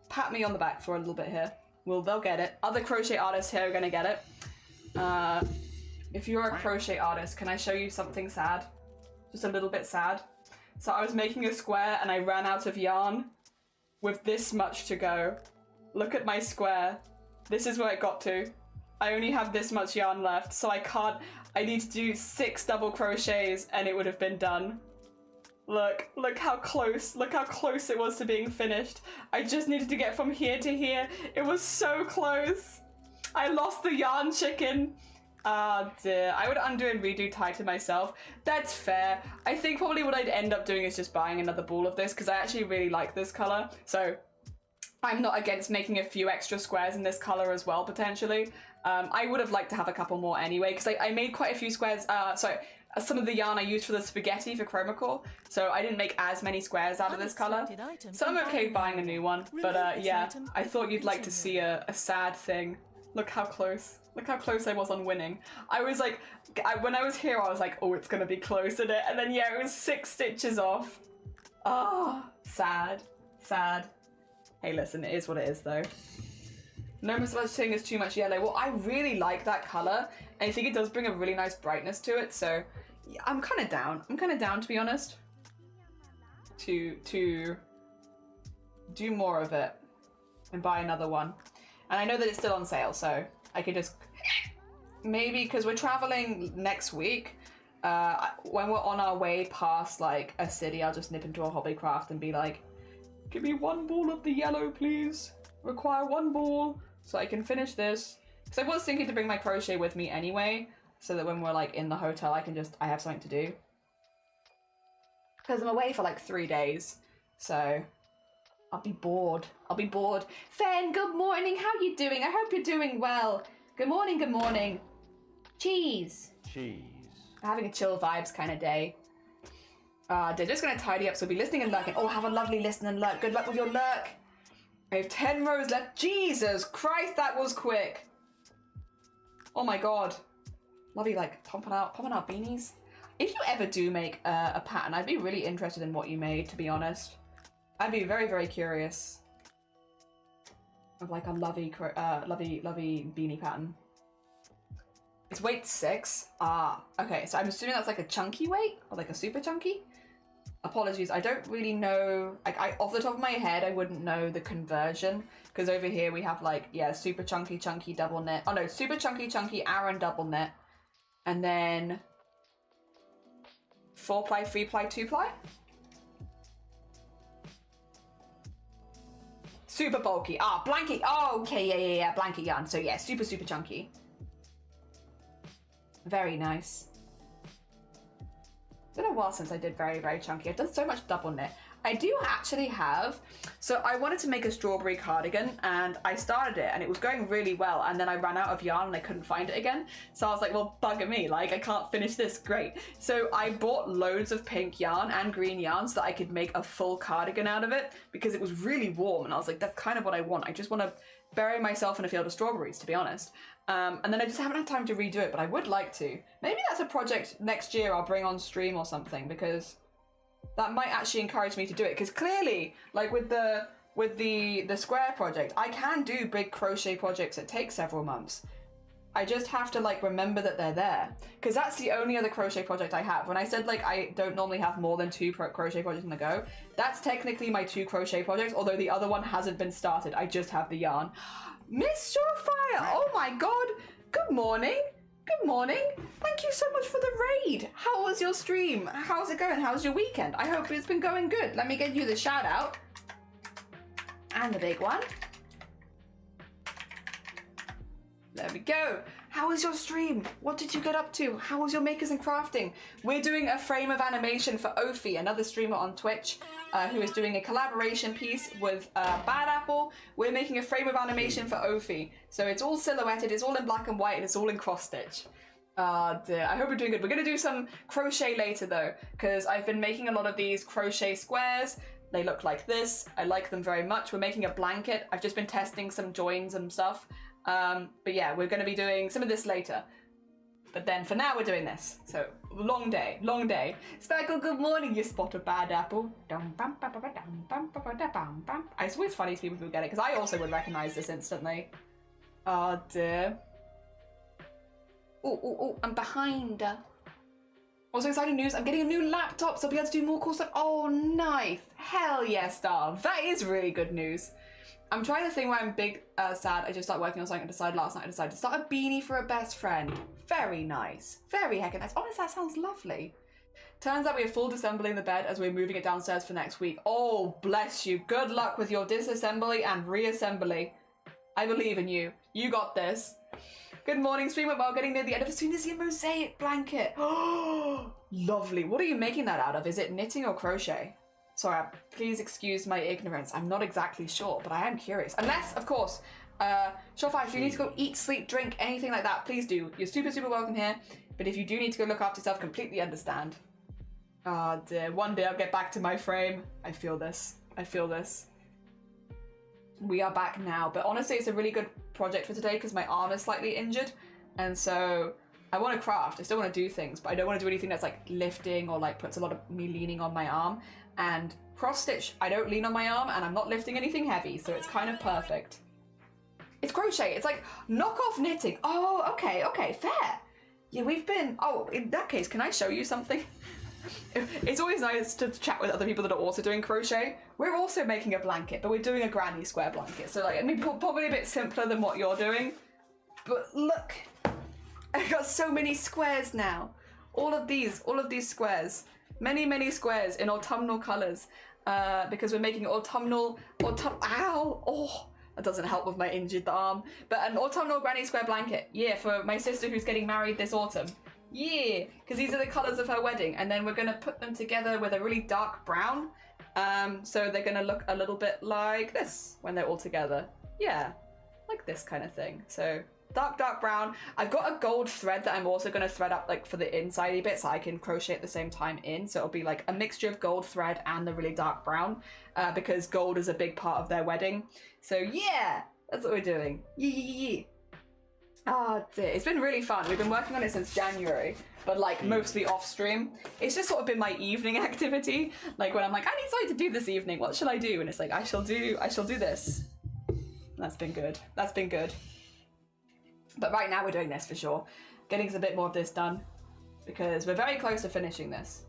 pat me on the back for a little bit here. They'll get it. Other crochet artists here are gonna get it. If you're a crochet artist, can I show you something sad? Just a little bit sad. So I was making a square and I ran out of yarn with this much to go. Look at my square. This is where it got to. I only have this much yarn left, so I need to do 6 double crochets and it would have been done. Look how close it was to being finished. I just needed to get from here to here. It was so close. I lost the yarn chicken. Ah dear, I would undo and redo Titan myself. That's fair. I think probably what I'd end up doing is just buying another ball of this because I actually really like this color. So I'm not against making a few extra squares in this color as well, potentially. I would have liked to have a couple more anyway because I made quite a few squares. Some of the yarn I used for the spaghetti for Chromacore, so I didn't make as many squares out of this color. So I'm okay buying a new one, but yeah, I thought you'd like to see a sad thing. Look how close. Look how close I was on winning. I was like, when I was here, I was like, oh, it's gonna be close, isn't it? And then yeah, it was 6 stitches off. Ah, sad, sad. Hey, listen, it is what it is though. No such thing as too much yellow. Well, I really like that color, and I think it does bring a really nice brightness to it, so yeah, I'm kind of down. I'm kind of down, to be honest, to do more of it and buy another one. And I know that it's still on sale, so I could just maybe, because we're traveling next week, when we're on our way past like a city, I'll just nip into a Hobbycraft and be like, give me 1 ball of the yellow, please. Require 1 ball so I can finish this. Because I was thinking to bring my crochet with me anyway, so that when we're like in the hotel, I have something to do. Because I'm away for like 3 days, so I'll be bored. I'll be bored. Fen, good morning. How are you doing? I hope you're doing well. Good morning, good morning. Cheese. Cheese. Having a chill vibes kind of day. They're just going to tidy up, so we'll be listening and lurking. Oh, have a lovely listen and lurk. Good luck with your lurk. I have 10 rows left. Jesus Christ, that was quick. Oh my god. Lovely, like, popping out beanies. If you ever do make a pattern, I'd be really interested in what you made, to be honest. I'd be very, very curious. Of like a lovey beanie pattern. It's weight 6. Ah, okay, so I'm assuming that's like a chunky weight? Or like a super chunky? apologies, I don't really know, like, off the top of my head, I wouldn't know the conversion, because over here we have, like, yeah, super chunky double knit. Oh no, super chunky Aran double knit, and then 4-ply, 3-ply, 2-ply. Super bulky. Ah, blanket. Oh, okay, yeah, blanket yarn. So yeah, super chunky. Very nice. It's been a while since I did very chunky. I've done so much double knit. I do actually have, so I wanted to make a strawberry cardigan and I started it and it was going really well, and then I ran out of yarn and I couldn't find it again. So I was like, well, bugger me, like I can't finish this, great. So I bought loads of pink yarn and green yarn so that I could make a full cardigan out of it, because it was really warm and I was like, that's kind of what I want. I just want to bury myself in a field of strawberries, to be honest. And then I just haven't had time to redo it, but I would like to. Maybe that's a project next year I'll bring on stream or something, because that might actually encourage me to do it. Because clearly, like with the square project, I can do big crochet projects that take several months. I just have to like remember that they're there, because that's the only other crochet project I have. When I said like I don't normally have more than 2 crochet projects on the go, that's technically my 2 crochet projects, although the other one hasn't been started. I just have the yarn. Miss Surefire, oh my god, good morning. Good morning. Thank you so much for the raid. How was your stream? How's it going? How's your weekend? I hope it's been going good. Let me give you the shout out. And the big one. There we go. How was your stream? What did you get up to? How was your makers and crafting? We're doing a frame of animation for Ophi, another streamer on Twitch, who is doing a collaboration piece with Bad Apple. We're making a frame of animation for Ophi. So it's all silhouetted, it's all in black and white, and it's all in cross stitch. Dear. I hope we're doing good. We're going to do some crochet later though, because I've been making a lot of these crochet squares. They look like this. I like them very much. We're making a blanket. I've just been testing some joins and stuff. But yeah, we're going to be doing some of this later. But then for now, we're doing this. So, long day, long day. Speckle, good morning, you spot of Bad Apple. It's always funny to people who get it, because I also would recognize this instantly. Oh dear. Oh, I'm behind. Also exciting news, I'm getting a new laptop, so I'll be able to do more cool stuff. Oh, nice. Hell yes, Star. That is really good news. I'm trying the thing where I'm big sad. I just started working on something. I decided last night, I decided to start a beanie for a best friend. Very nice. Very heckin' nice. Honestly, that sounds lovely. Turns out we have full disassembling the bed as we're moving it downstairs for next week. Oh, bless you. Good luck with your disassembly and reassembly. I believe in you. You got this. Good morning, streamer. Well, getting near the end of a Tunisian mosaic blanket. Oh, lovely. What are you making that out of? Is it knitting or crochet? Sorry, please excuse my ignorance. I'm not exactly sure, but I am curious. Unless, of course, Surefire, if you need to go eat, sleep, drink, anything like that, please do. You're super welcome here. But if you do need to go look after yourself, completely understand. Ah, dear. One day I'll get back to my frame. I feel this. I feel this. We are back now. But honestly, it's a really good project for today because my arm is slightly injured. And so I want to craft. I still want to do things, but I don't want to do anything that's like lifting or like puts a lot of me leaning on my arm. And cross stitch, I don't lean on my arm and I'm not lifting anything heavy, so it's kind of perfect. It's crochet. It's like knockoff knitting. Oh, okay, fair. Yeah, we've been... Oh, in that case, can I show you something? It's always nice to chat with other people that are also doing crochet. We're also making a blanket, but we're doing a granny square blanket. So like, I mean, probably a bit simpler than what you're doing. But look, I've got so many squares now. All of these squares. Many squares in autumnal colours. Because we're making ow! Oh, that doesn't help with my injured arm. But an autumnal granny square blanket. Yeah, for my sister who's getting married this autumn. Yeah, because these are the colours of her wedding. And then we're going to put them together with a really dark brown. So they're going to look a little bit like this when they're all together. Yeah, like this kind of thing. So dark brown. I've got a gold thread that I'm also going to thread up like for the inside bit so I can crochet at the same time in. So it'll be like a mixture of gold thread and the really dark brown because gold is a big part of their wedding. So yeah, that's what we're doing. Yeah. Oh dear, it's been really fun. We've been working on it since January, but like mostly off stream. It's just sort of been my evening activity. Like when I'm like, I need something to do this evening. What shall I do? And it's like, I shall do this. That's been good. That's been good. But right now we're doing this for sure. Getting a bit more of this done because we're very close to finishing this.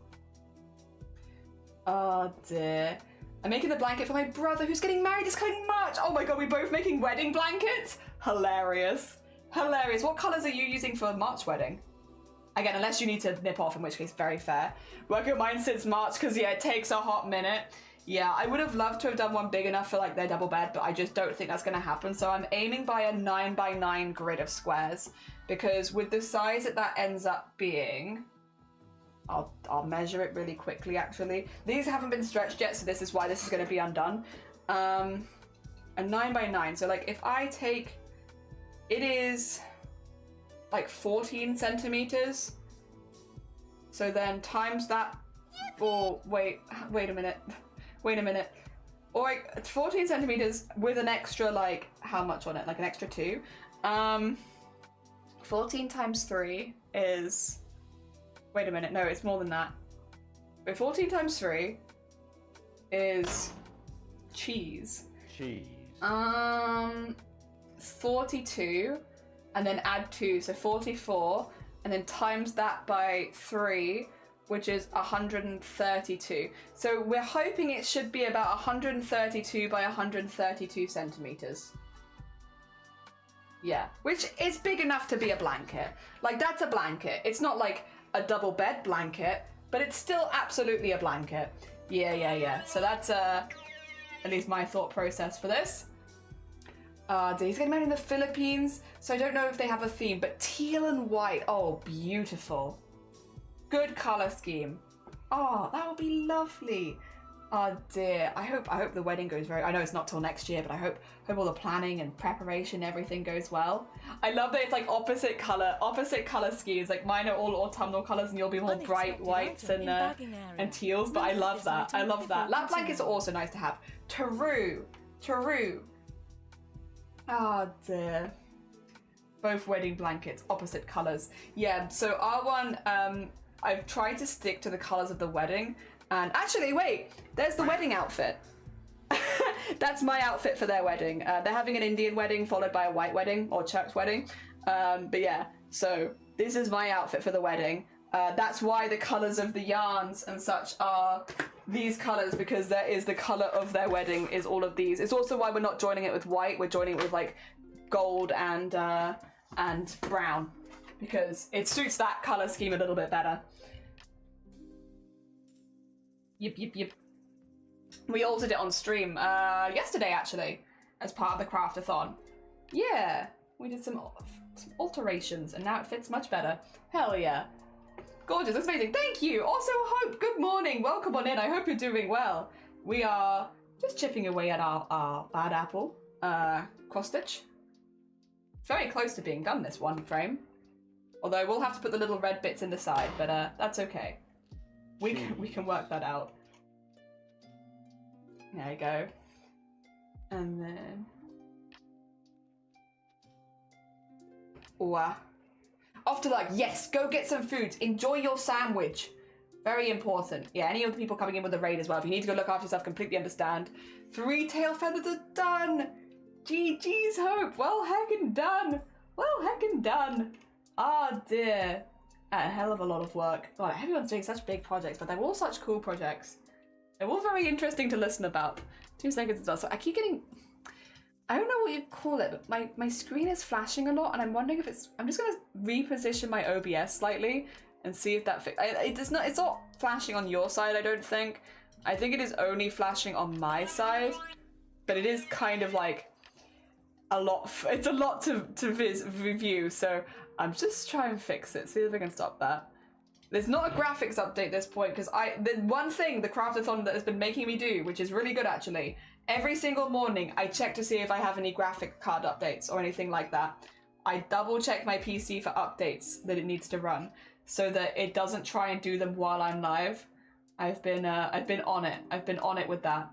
Oh dear. I'm making the blanket for my brother who's getting married this coming March. Oh my god, we're both making wedding blankets? Hilarious. Hilarious. What colours are you using for March wedding? Again, unless you need to nip off, in which case, very fair. Working on mine since March, because yeah, it takes a hot minute. Yeah, I would have loved to have done one big enough for like their double bed, but I just don't think that's going to happen. So I'm aiming by a 9x9 grid of squares, because with the size that ends up being, I'll measure it really quickly actually. These haven't been stretched yet, so this is why this is going to be undone. A 9x9, so like if I take, it is like 14 centimeters. So then times that, or wait a minute. Or like 14 centimeters with an extra, like, how much on it? Like an extra 2. 14 times 3 is, wait a minute, no, it's more than that. Wait, 14 times 3 is cheese. 42, and then add 2, so 44, and then times that by 3, which is 132. So we're hoping it should be about 132 by 132 centimeters. Yeah, which is big enough to be a blanket. Like, that's a blanket. It's not like a double bed blanket, but it's still absolutely a blanket. Yeah. So that's at least my thought process for this. He's getting married in the Philippines, so I don't know if they have a theme, but teal and white. Oh, beautiful. Good color scheme. Oh, that would be lovely. Oh dear. I hope the wedding goes very. I know it's not till next year, but I hope all the planning and preparation, everything goes well. I love that it's like opposite color schemes. Like mine are all autumnal colors, and you'll be more bright whites and teals. But I love that. I love that. Lap blankets are also nice to have. True. Oh dear. Both wedding blankets, opposite colors. Yeah. So our one, I've tried to stick to the colors of the wedding. And actually, wait, there's the wedding outfit. That's my outfit for their wedding. They're having an Indian wedding followed by a white wedding or church wedding. But yeah, so this is my outfit for the wedding. That's why the colors of the yarns and such are these colors, because that is the color of their wedding is all of these. It's also why we're not joining it with white. We're joining it with like gold and brown, because it suits that color scheme a little bit better. Yep. We altered it on stream yesterday, actually, as part of the CRAFT-A-THON. Yeah, we did some alterations, and now it fits much better. Hell yeah. Gorgeous, that's amazing. Thank you. Also, Hope, good morning. Welcome on in. I hope you're doing well. We are just chipping away at our bad apple cross stitch. Very close to being done, this one frame. Although we'll have to put the little red bits in the side, but that's okay. We can work that out. There you go. And then... off to like, yes, go get some food. Enjoy your sandwich. Very important. Yeah, any of the people coming in with the raid as well. If you need to go look after yourself, completely understand. 3 tail feathers are done. GG's, Hope. Well heckin' done. Ah dear. A hell of a lot of work. God, everyone's doing such big projects, but they're all such cool projects. They're all very interesting to listen about. 2 seconds as well. So I keep getting... I don't know what you'd call it, but my screen is flashing a lot, and I'm wondering if it's... I'm just going to reposition my OBS slightly and see if that... It's not flashing on your side, I don't think. I think it is only flashing on my side, but it is kind of like a lot... It's a lot to review, so I'm just trying to fix it, see if I can stop that. There's not a graphics update at this point, because the one thing the CRAFT-A-THON that has been making me do, which is really good actually, every single morning I check to see if I have any graphic card updates or anything like that. I double check my PC for updates that it needs to run, so that it doesn't try and do them while I'm live. I've been on it. I've been on it with that,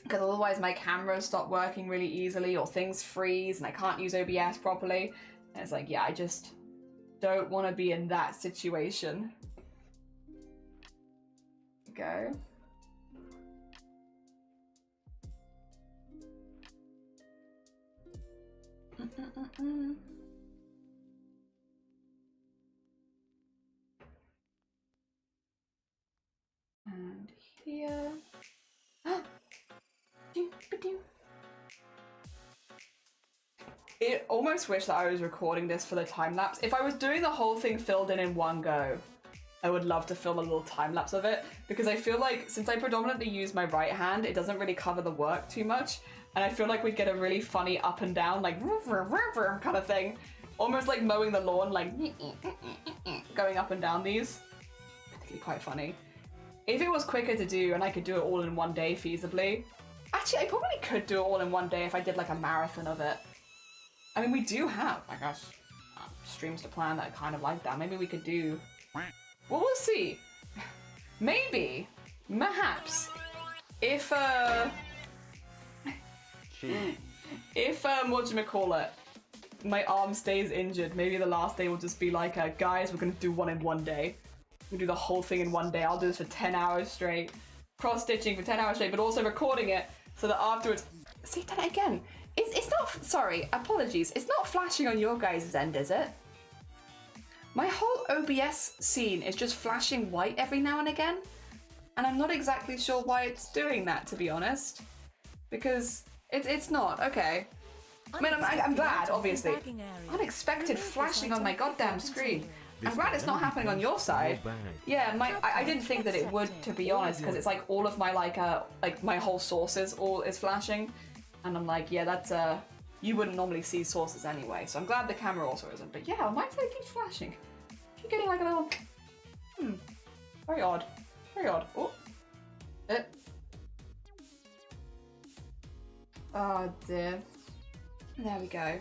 because otherwise my cameras stop working really easily, or things freeze and I can't use OBS properly. And it's like, yeah, I just don't want to be in that situation. Go. And almost wish that I was recording this for the time lapse. If I was doing the whole thing filled in one go, I would love to film a little time lapse of it, because I feel like since I predominantly use my right hand, it doesn't really cover the work too much, and I feel like we'd get a really funny up and down, like kind of thing, almost like mowing the lawn, like going up and down these. It'd be quite funny. If it was quicker to do and I could do it all in one day feasibly, actually I probably could do it all in one day if I did like a marathon of it. I mean, we do have, I guess, streams to plan that are kind of like that. Maybe we could do... Well, we'll see. Maybe, perhaps, if whatchamacallit, my arm stays injured, maybe the last day will just be like, guys, we're gonna do one in one day. We'll do the whole thing in one day. I'll do this for 10 hours straight. Cross-stitching for 10 hours straight, but also recording it so that afterwards... See, done it again. It's not... Sorry, apologies. It's not flashing on your guys' end, is it? My whole OBS scene is just flashing white every now and again, and I'm not exactly sure why it's doing that, to be honest. Because it's not. Okay. I mean, I'm glad, obviously. Unexpected flashing on my goddamn screen. I'm glad it's not happening on your side. Yeah, I didn't think that it would, to be honest, because it's like all of my like my whole sources all is flashing, and I'm like, yeah, that's you wouldn't normally see sources anyway. So I'm glad the camera also isn't. But yeah, my side keeps flashing. Keep getting like a little very odd. Very odd. Oh. Oh dear. There we go.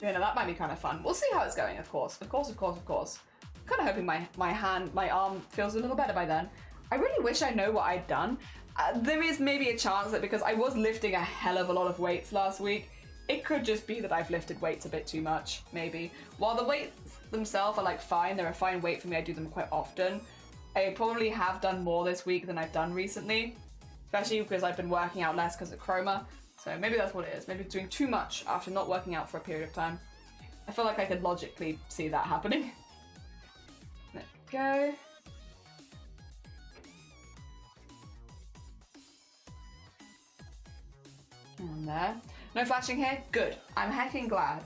Yeah, no, that might be kind of fun. We'll see how it's going, of course. Of course. I'm kind of hoping my arm feels a little better by then. I really wish I know what I'd done. There is maybe a chance that because I was lifting a hell of a lot of weights last week, it could just be that I've lifted weights a bit too much, maybe. While the weights themselves are like fine, they're a fine weight for me, I do them quite often. I probably have done more this week than I've done recently, especially because I've been working out less because of chroma. So maybe that's what it is. Maybe it's doing too much after not working out for a period of time. I feel like I could logically see that happening. There we go. And there. No flashing here? Good. I'm hecking glad.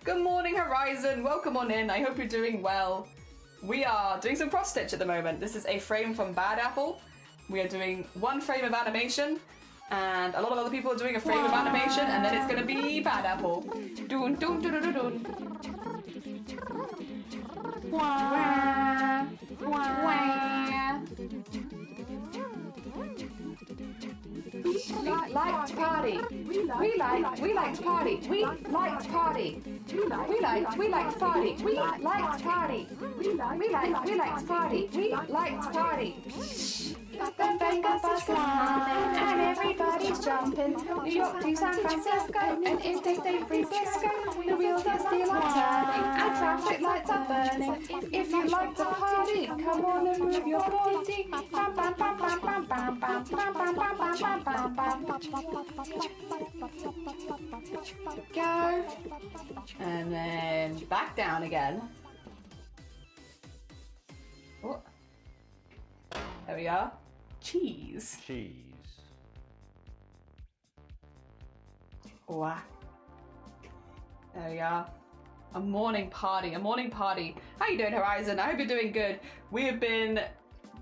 Good morning, Horizon. Welcome on in. I hope you're doing well. We are doing some cross stitch at the moment. This is a frame from Bad Apple. We are doing one frame of animation, and a lot of other people are doing a frame of animation, and then it's going to be Bad Apple. Doon, doon, doon, doon, doon. Wah, wah. We like to party. We like to party. We like to party. We like to party. We like to party. We like to party. We like to party. The Vegas bus is happening and everybody's jumping. New York to San Francisco and Interstate Free Frisco. The wheels are still turning and traffic lights are burning. If you like to party, come on and move your body. Bam bam bam bam bam bam bam bam bam bam bam bam bam. Go. And then back down again. Oh. There we are. Cheese. Wow. There we are. A morning party. How you doing, Horizon? I hope you're doing good. We have been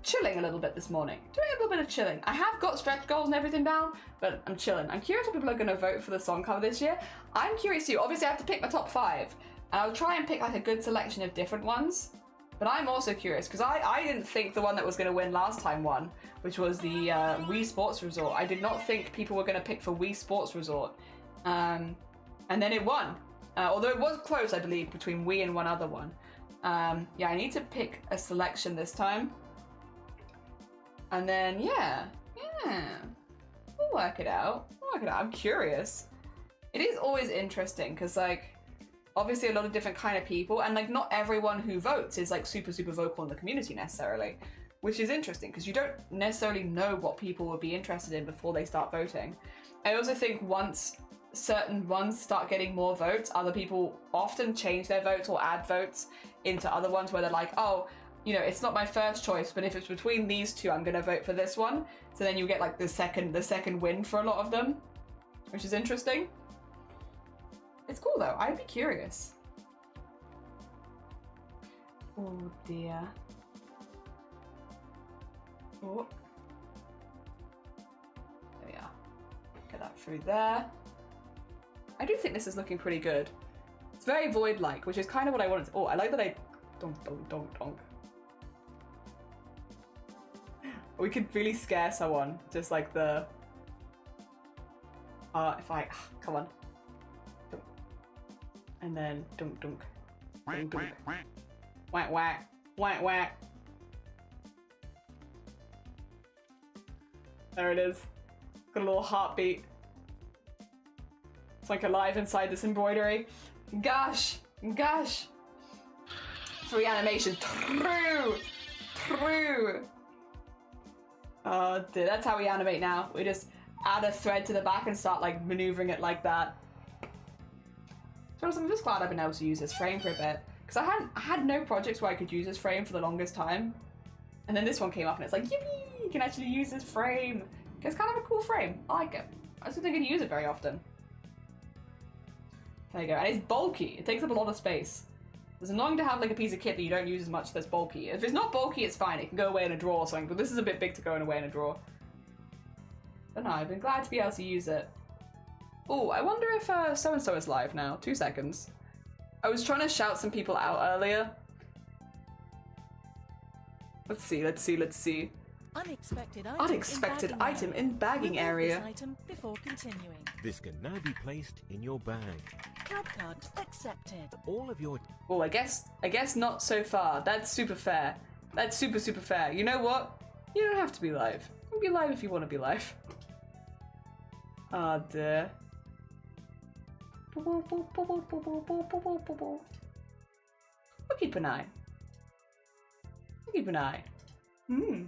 chilling a little bit this morning. Doing a little bit of chilling. I have got stretch goals and everything down, but I'm chilling. I'm curious what people are going to vote for the song cover this year. I'm curious too. Obviously, I have to pick my top 5. And I'll try and pick like a good selection of different ones. But I'm also curious, because I didn't think the one that was going to win last time won, which was the Wii Sports Resort. I did not think people were going to pick for Wii Sports Resort. And then it won. Although it was close, I believe, between Wii and one other one. Yeah, I need to pick a selection this time. And then, yeah. We'll work it out. I'm curious. It is always interesting, because, like, obviously a lot of different kind of people, and like not everyone who votes is like super vocal in the community necessarily, which is interesting because you don't necessarily know what people will be interested in before they start voting. I also think once certain ones start getting more votes, other people often change their votes or add votes into other ones where they're like, oh, you know, it's not my first choice, but if it's between these two, I'm gonna vote for this one. So then you get like the second win for a lot of them, which is interesting. It's cool though. I'd be curious. Oh dear. Oh. There we are. Get that through there. I do think this is looking pretty good. It's very void-like, which is kind of what I wanted to... Oh, I like that I... Donk, donk, donk, donk. We could really scare someone. Just like the... if I... come on. Dunk. And then dunk, dunk. Dunk, dunk. Whack, whack. Whack, whack. There it is. Got a little heartbeat. It's like alive inside this embroidery. Gosh! Gosh! Free animation. True! True! Oh dear, that's how we animate now. We just add a thread to the back and start like maneuvering it like that. So I'm just glad I've been able to use this frame for a bit. Because I had no projects where I could use this frame for the longest time. And then this one came up and it's like, yippee! You can actually use this frame. It's kind of a cool frame. I like it. I just don't think I can use it very often. There you go. And it's bulky. It takes up a lot of space. It's annoying to have like a piece of kit that you don't use as much that's bulky. If it's not bulky, it's fine. It can go away in a drawer or something. But this is a bit big to go away in a drawer. But no, I've been glad to be able to use it. Oh, I wonder if so-and-so is live now. 2 seconds. I was trying to shout some people out earlier. Let's see, let's see, let's see. Unexpected item in bagging area. Remove this item before continuing. This can now be placed in your bag. CAD card accepted. All of your... Oh, I guess not so far. That's super fair. That's super fair. You know what? You don't have to be live. You can be live if you want to be live. Ah, dear. We'll keep an eye. We'll keep an eye. Damn,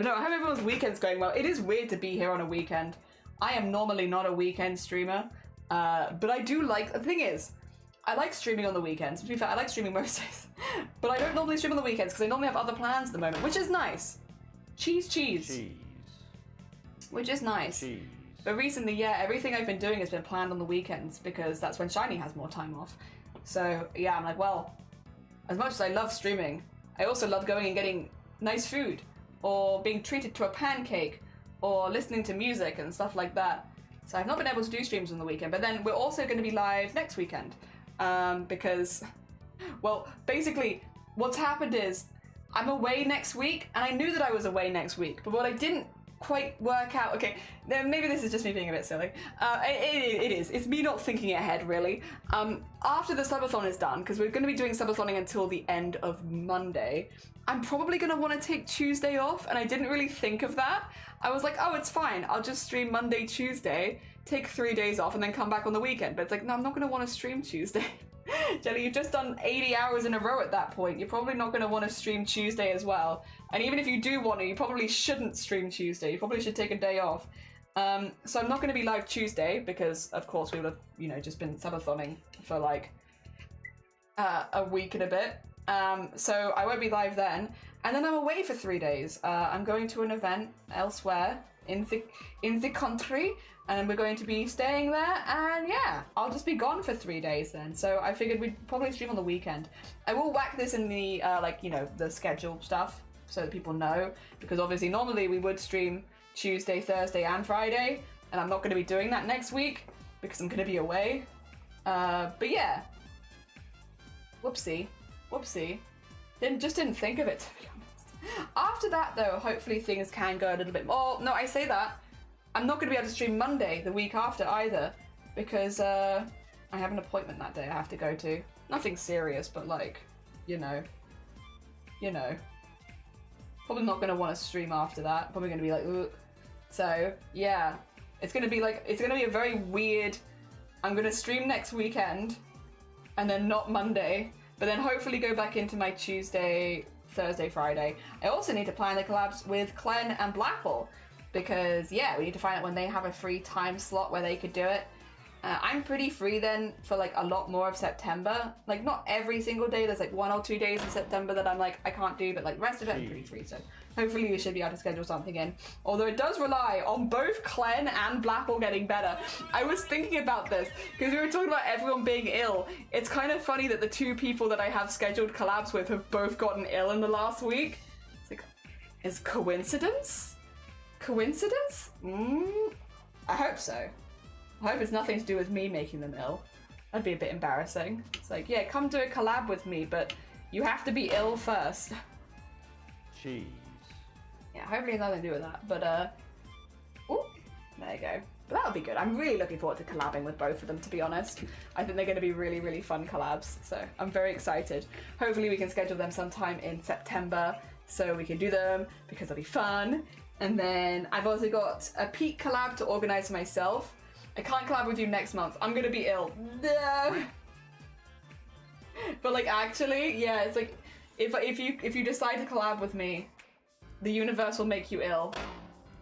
no, I hope everyone's weekend's going well. It is weird to be here on a weekend. I am normally not a weekend streamer, but I do like, the thing is, I like streaming on the weekends. To be fair, I like streaming most days, but I don't normally stream on the weekends because I normally have other plans at the moment, which is nice. Cheese. Which is nice. Cheese. But recently, yeah, everything I've been doing has been planned on the weekends because that's when Shiny has more time off. So, yeah, I'm like, well, as much as I love streaming, I also love going and getting nice food, or being treated to a pancake, or listening to music and stuff like that. So I've not been able to do streams on the weekend, but then we're also going to be live next weekend. Because, well, basically, what's happened is, I'm away next week, and I knew that I was away next week, but what I didn't quite work out, okay, then maybe this is just me being a bit silly. It is. It's me not thinking ahead, really. After the subathon is done, because we're going to be doing subathoning until the end of Monday, I'm probably going to want to take Tuesday off, and I didn't really think of that. I was like, oh, it's fine. I'll just stream Monday, Tuesday, take 3 days off, and then come back on the weekend. But it's like, no, I'm not going to want to stream Tuesday. Jelly, you've just done 80 hours in a row at that point. You're probably not going to want to stream Tuesday as well. And even if you do want to, you probably shouldn't stream Tuesday. You probably should take a day off. So I'm not going to be live Tuesday because, of course, we would have, just been subathoning for like a week and a bit. So I won't be live then. And then I'm away for 3 days. I'm going to an event elsewhere in the country, and we're going to be staying there, and yeah, I'll just be gone for 3 days then. So I figured we'd probably stream on the weekend. I will whack this in the, the schedule stuff so that people know, because obviously normally we would stream Tuesday, Thursday, and Friday, and I'm not going to be doing that next week because I'm going to be away. But yeah. Whoopsie. Didn't think of it, to be honest. After that, though, hopefully things can go a little bit more. No, I say that. I'm not going to be able to stream Monday, the week after, either, because I have an appointment that day I have to go to. Nothing serious, but like, you know. Probably not going to want to stream after that. Probably going to be like, ugh. So, yeah. It's going to be a very weird, I'm going to stream next weekend, and then not Monday, but then hopefully go back into my Tuesday, Thursday, Friday. I also need to plan the collabs with Clen and Blackwell, because, yeah, we need to find out when they have a free time slot where they could do it. I'm pretty free then for, like, a lot more of September. Like, not every single day. There's, like, 1 or 2 days in September that I'm, like, I can't do, but, like, the rest of it I'm pretty free, so Hopefully we should be able to schedule something in. Although it does rely on both Clen and Blapple getting better. I was thinking about this, because we were talking about everyone being ill. It's kind of funny that the 2 people that I have scheduled collabs with have both gotten ill in the last week. It's like, is coincidence? Coincidence? I hope so. I hope it's nothing to do with me making them ill. That'd be a bit embarrassing. It's like, yeah, come do a collab with me, but you have to be ill first. Cheese. Yeah, hopefully it's nothing to do with that, but ooh, there you go. But that'll be good. I'm really looking forward to collabing with both of them, to be honest. I think they're going to be really, really fun collabs, so I'm very excited. Hopefully we can schedule them sometime in September, so we can do them, because they'll be fun. And then I've also got a peak collab to organize myself. I can't collab with you next month. I'm gonna be ill. No. But like, actually, yeah, it's like, if you decide to collab with me, the universe will make you ill.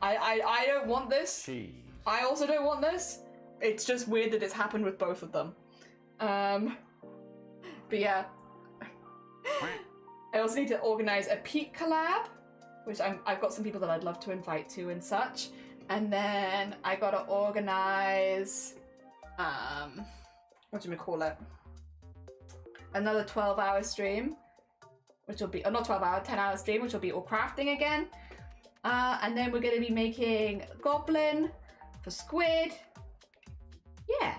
I don't want this. Cheese. I also don't want this. It's just weird that it's happened with both of them. But yeah. I also need to organize a peak collab, which I've got some people that I'd love to invite to and such. And then I gotta organize, what do we call it? Another 12-hour stream, which will be, not 12-hour, 10-hour stream, which will be all crafting again. And then we're gonna be making Goblin for Squid. Yeah.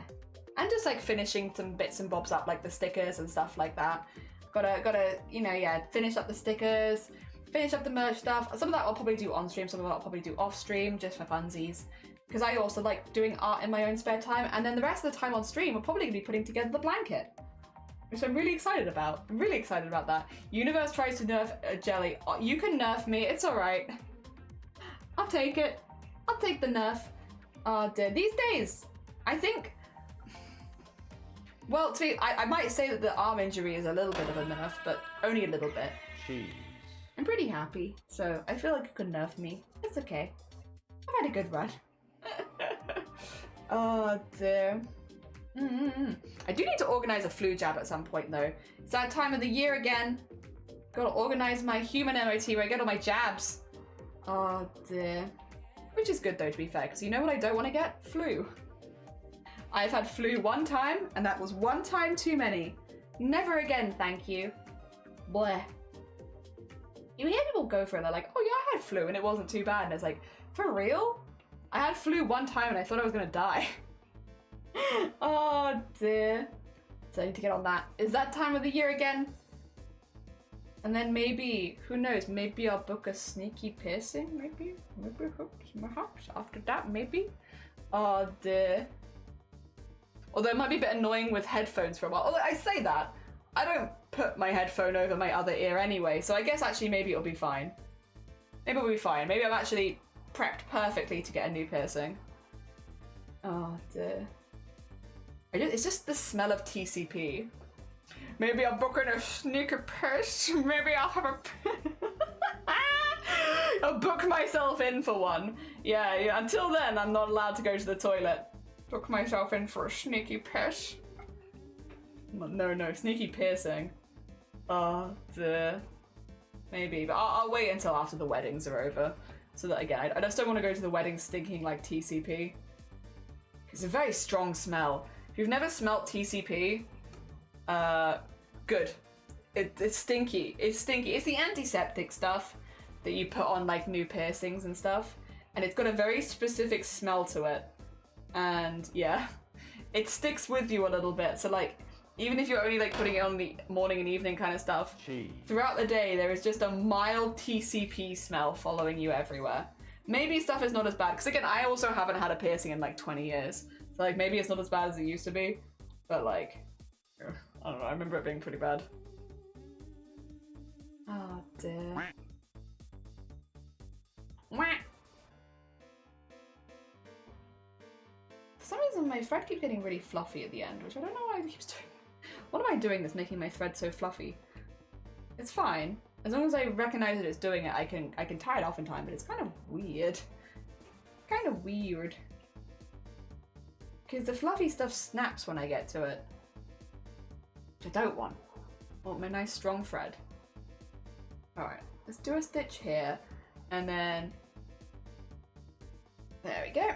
And just like finishing some bits and bobs up, like the stickers and stuff like that. Gotta, you know, yeah, finish up the stickers, finish up the merch stuff. Some of that I'll probably do on stream, some of that I'll probably do off stream, just for funsies. Because I also like doing art in my own spare time, and then the rest of the time on stream, we're probably gonna be putting together the blanket, which I'm really excited about. I'm really excited about that. Universe tries to nerf a jelly. You can nerf me, it's alright. I'll take it. I'll take the nerf. Oh dear. These days, I think, well, I might say that the arm injury is a little bit of a nerf, but only a little bit. Cheese. I'm pretty happy, so I feel like you could nerf me. It's okay. I've had a good run. Oh dear. I do need to organize a flu jab at some point though. It's that time of the year again. Gotta organize my human MOT where I get all my jabs. Oh dear. Which is good though, to be fair, because you know what I don't want to get? Flu. I've had flu one time, and that was one time too many. Never again, thank you. Bleh. You hear people go for it, they're like, oh yeah, I had flu and it wasn't too bad. And it's like, for real? I had flu one time and I thought I was gonna die. Oh dear. So I need to get on that. Is that time of the year again? And then maybe, who knows, maybe I'll book a sneaky piercing, maybe? Perhaps, after that, maybe? Oh dear. Although it might be a bit annoying with headphones for a while. Although I say that, I don't put my headphone over my other ear anyway, so I guess actually maybe it'll be fine. Maybe it'll be fine. Maybe I'm actually prepped perfectly to get a new piercing. Oh dear. It's just the smell of TCP. Maybe I'll book in a sneaker pierce. Maybe I'll have a... I'll book myself in for one. Yeah, until then I'm not allowed to go to the toilet. Book myself in for a sneaky pierce. No, sneaky piercing. Oh dear. Maybe, but I'll wait until after the weddings are over. So that, again, I just don't want to go to the wedding stinking like TCP. It's a very strong smell. If you've never smelt TCP, good. It's stinky. It's stinky. It's the antiseptic stuff that you put on like new piercings and stuff. And it's got a very specific smell to it. And yeah, it sticks with you a little bit. So like, even if you're only like putting it on the morning and evening kind of stuff, throughout the day there is just a mild TCP smell following you everywhere. Maybe stuff is not as bad, because again, I also haven't had a piercing in like 20 years. So like, maybe it's not as bad as it used to be, but like, I don't know, I remember it being pretty bad. Oh dear. For some reason my thread keeps getting really fluffy at the end, which I don't know why it keeps doing. What am I doing that's making my thread so fluffy? It's fine. As long as I recognize that it's doing it, I can tie it off in time, but it's kind of weird. Kind of weird. Because the fluffy stuff snaps when I get to it. Which I don't want. I want my nice strong thread. Alright, let's do a stitch here. And then, there we go.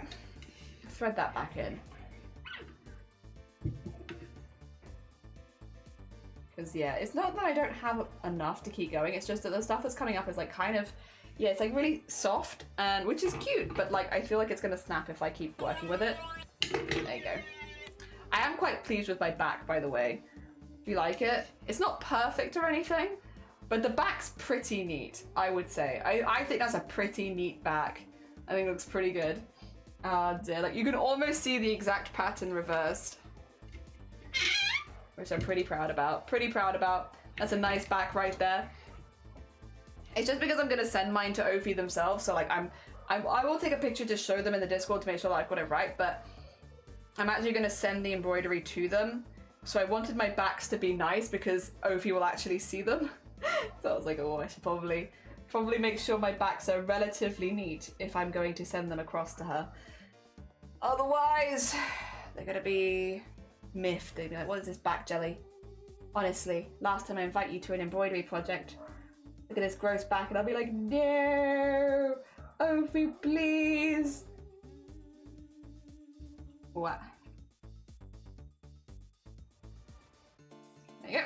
Thread that back in. Because yeah, it's not that I don't have enough to keep going, it's just that the stuff that's coming up is like kind of, yeah, it's like really soft, and which is cute, but like I feel like it's gonna snap if I keep working with it. There you go. I am quite pleased with my back, by the way. Do you like it? It's not perfect or anything, but the back's pretty neat, I would say. I think that's a pretty neat back. I think it looks pretty good. Ah dear, like you can almost see the exact pattern reversed. Which I'm pretty proud about. Pretty proud about. That's a nice back right there. It's just because I'm gonna send mine to Ophi themselves, so like I will take a picture to show them in the Discord to make sure that I've got it right, but I'm actually gonna send the embroidery to them. So I wanted my backs to be nice because Ophi will actually see them. So I was like, oh, I should probably make sure my backs are relatively neat if I'm going to send them across to her. Otherwise, they're gonna be miffed. They'd be like, what is this back jelly? Honestly, last time I invite you to an embroidery project, look at this gross back, and I'll be like, no, Ophi, please. What? There you go.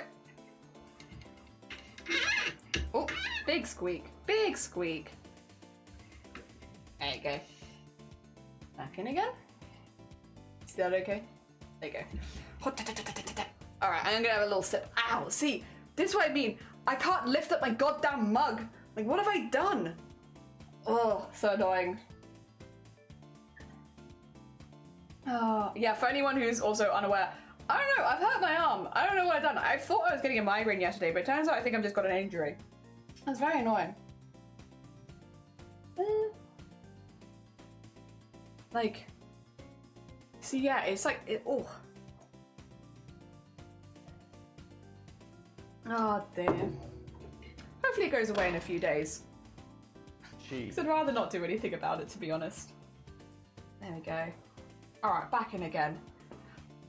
Oh, big squeak, big squeak. There you go. Back in again. Is that okay? There you go. Alright, I'm gonna have a little sip. Ow, see, this is what I mean. I can't lift up my goddamn mug. Like, what have I done? Oh, so annoying. Oh, yeah, for anyone who's also unaware, I don't know, I've hurt my arm. I don't know what I've done. I thought I was getting a migraine yesterday, but it turns out I think I've just got an injury. That's very annoying. Like, see, yeah, it's like, oh. Oh, dear. Hopefully it goes away in a few days. Jeez. I'd rather not do anything about it, to be honest. There we go. Alright, back in again.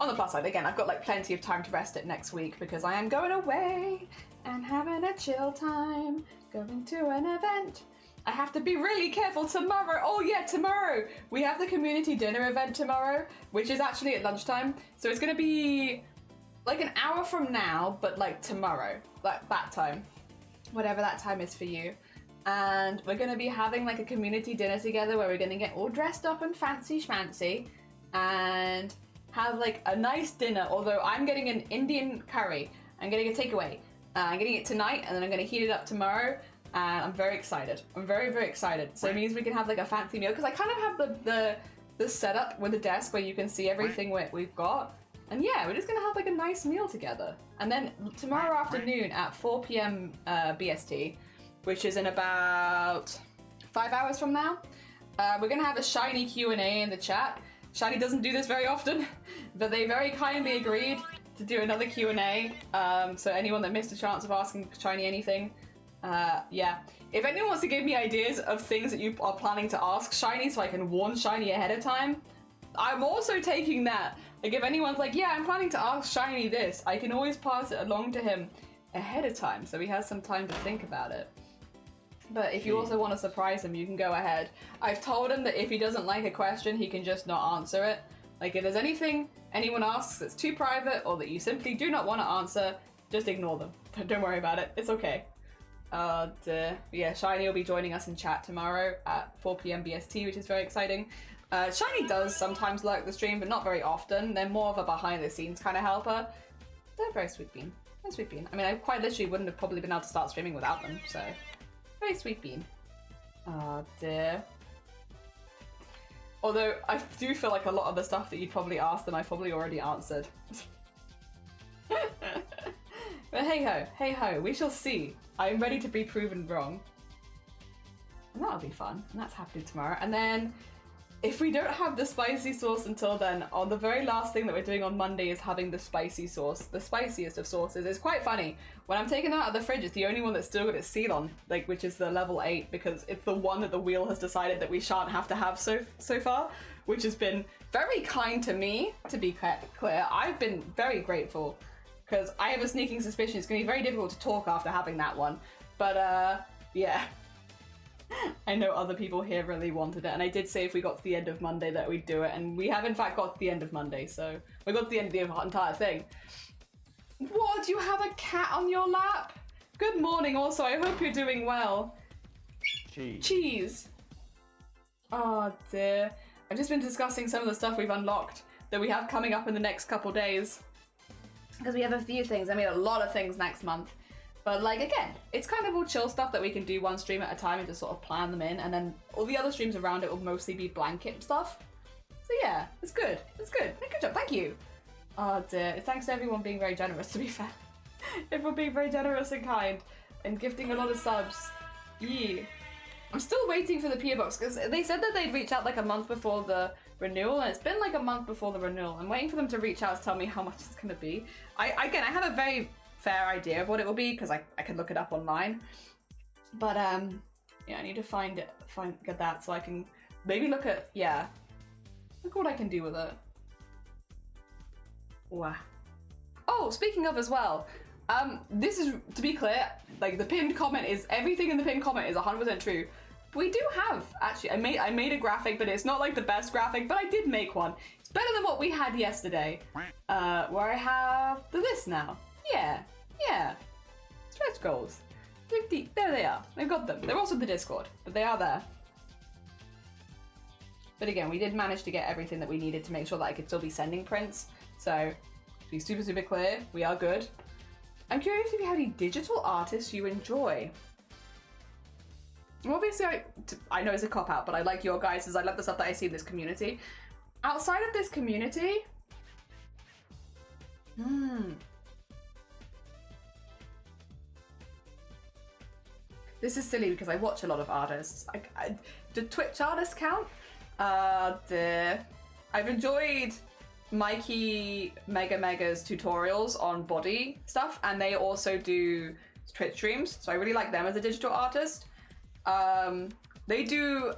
On the plus side, again, I've got like plenty of time to rest it next week because I am going away and having a chill time, going to an event. I have to be really careful tomorrow. Oh yeah, tomorrow. We have the community dinner event tomorrow, which is actually at lunchtime. So it's going to be like an hour from now, but like tomorrow, like that time, whatever that time is for you. And we're going to be having like a community dinner together where we're going to get all dressed up and fancy schmancy and have like a nice dinner. Although I'm getting an Indian curry. I'm getting a takeaway. I'm getting it tonight and then I'm going to heat it up tomorrow. And I'm very excited. I'm very, very excited. So it means we can have like a fancy meal because I kind of have the setup with the desk where you can see everything we've got. And yeah, we're just gonna have like a nice meal together. And then tomorrow afternoon at 4 p.m. BST, which is in about 5 hours from now, we're gonna have a Shiny Q&A in the chat. Shiny doesn't do this very often, but they very kindly agreed to do another Q&A. So anyone that missed a chance of asking Shiny anything, yeah. If anyone wants to give me ideas of things that you are planning to ask Shiny so I can warn Shiny ahead of time, I'm also taking that. Like if anyone's like, yeah, I'm planning to ask Shiny this, I can always pass it along to him ahead of time so he has some time to think about it. But if you also want to surprise him, you can go ahead. I've told him that if he doesn't like a question, he can just not answer it. Like if there's anything anyone asks that's too private or that you simply do not want to answer, just ignore them. Don't worry about it. It's okay. Yeah, Shiny will be joining us in chat tomorrow at 4 p.m. BST, which is very exciting. Shiny does sometimes lurk the stream, but not very often. They're more of a behind-the-scenes kind of helper. They're very sweet bean. Very sweet bean. I mean, I quite literally wouldn't have probably been able to start streaming without them, so... Very sweet bean. Oh dear. Although, I do feel like a lot of the stuff that you'd probably ask them, I probably already answered. But hey-ho, we shall see. I'm ready to be proven wrong. And that'll be fun, and that's happening tomorrow. And then, if we don't have the spicy sauce until then, on the very last thing that we're doing on Monday is having the spicy sauce, the spiciest of sauces. It's quite funny. When I'm taking it out of the fridge, it's the only one that's still got its seal on, like, which is the level 8, because it's the one that the wheel has decided that we shan't have to have so far, which has been very kind to me, to be clear. I've been very grateful, because I have a sneaking suspicion it's going to be very difficult to talk after having that one. But, yeah. I know other people here really wanted it, and I did say if we got to the end of Monday that we'd do it, and we have in fact got to the end of Monday, so we got to the end of the entire thing. What? You have a cat on your lap? Good morning also, I hope you're doing well. Cheese. Cheese. Oh dear. I've just been discussing some of the stuff we've unlocked that we have coming up in the next couple days. Because we have a few things, I mean a lot of things next month. But like, again, it's kind of all chill stuff that we can do one stream at a time and just sort of plan them in, and then all the other streams around it will mostly be blanket stuff. So yeah, it's good. It's good. Good job, thank you. Oh dear, thanks to everyone being very generous, to be fair. Everyone being very generous and kind, and gifting a lot of subs. Yeah. I'm still waiting for the PO box, because they said that they'd reach out like a month before the renewal, and it's been like a month before the renewal. I'm waiting for them to reach out to tell me how much it's gonna be. I have a very fair idea of what it will be, because I can look it up online. But yeah, I need to get that so I can maybe look at, yeah. Look what I can do with it. Wow. Oh, speaking of as well, this is, to be clear, like the pinned comment is, everything in the pinned comment is 100% true. We do have, actually, I made a graphic, but it's not like the best graphic, but I did make one. It's better than what we had yesterday, where I have the list now. Yeah. Stretch goals. 50, there they are. I've got them. They're also in the Discord, but they are there. But again, we did manage to get everything that we needed to make sure that I could still be sending prints. So, to be super, super clear, we are good. I'm curious if you have any digital artists you enjoy. Well, obviously, I know it's a cop-out, but I like your guys' I love the stuff that I see in this community. Outside of this community... This is silly because I watch a lot of artists. Do Twitch artists count? Dear. I've enjoyed Mikey Mega's tutorials on body stuff, and they also do Twitch streams, so I really like them as a digital artist. They do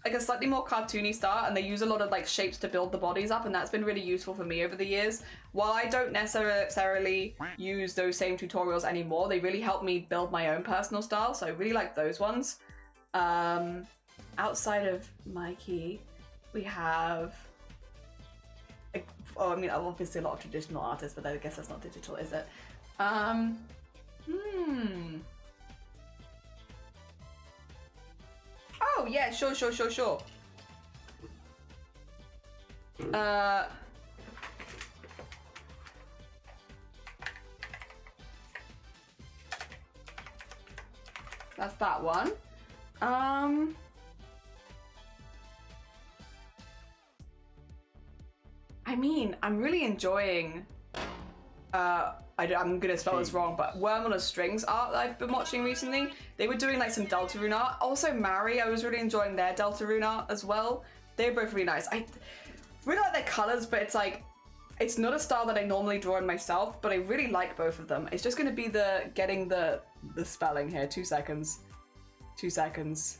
like a slightly more cartoony style, and they use a lot of like shapes to build the bodies up, and that's been really useful for me over the years. While I don't necessarily use those same tutorials anymore, they really help me build my own personal style, so I really like those ones. Outside of Mikey, we have... Oh, I mean, obviously a lot of traditional artists, but I guess that's not digital, is it? Oh, yeah, sure. That's that one. I mean, I'm really enjoying, I'm gonna spell this wrong, but Worm on a Strings art that I've been watching recently. They were doing like some Deltarune art. Also Mari, I was really enjoying their Deltarune art as well. They're both really nice. I really like their colors, but it's like, it's not a style that I normally draw in myself, but I really like both of them. It's just gonna be getting the spelling here. 2 seconds. 2 seconds.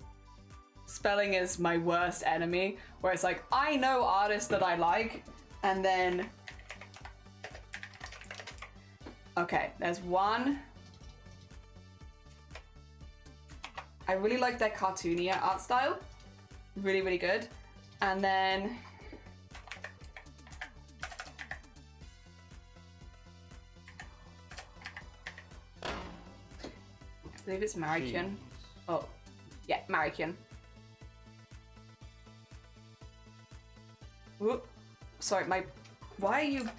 Spelling is my worst enemy, where it's like, I know artists that I like, and then... Okay, there's one. I really like their cartoony art style. Really, really good. And then... I believe it's Marikian. Oh, yeah, Marikian. Whoop. Sorry, why are you...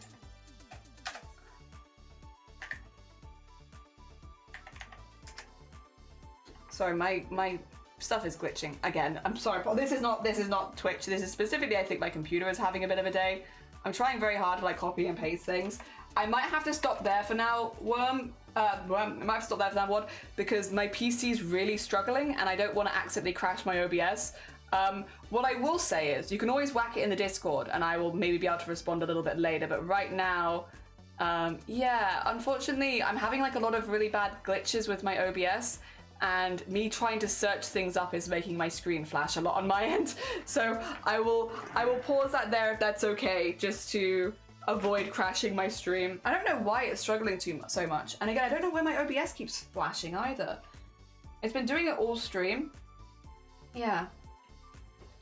Sorry, my stuff is glitching again. I'm sorry, but this is not Twitch. This is specifically, I think my computer is having a bit of a day. I'm trying very hard to like copy and paste things. I might have to stop there for now, Worm. I might have to stop there for now, Ward, because my PC is really struggling and I don't want to accidentally crash my OBS. What I will say is, you can always whack it in the Discord and I will maybe be able to respond a little bit later, but right now, yeah, unfortunately, I'm having like a lot of really bad glitches with my OBS, and me trying to search things up is making my screen flash a lot on my end. So I will pause that there if that's okay, just to avoid crashing my stream. I don't know why it's struggling so much. And again, I don't know why my OBS keeps flashing either. It's been doing it all stream. Yeah.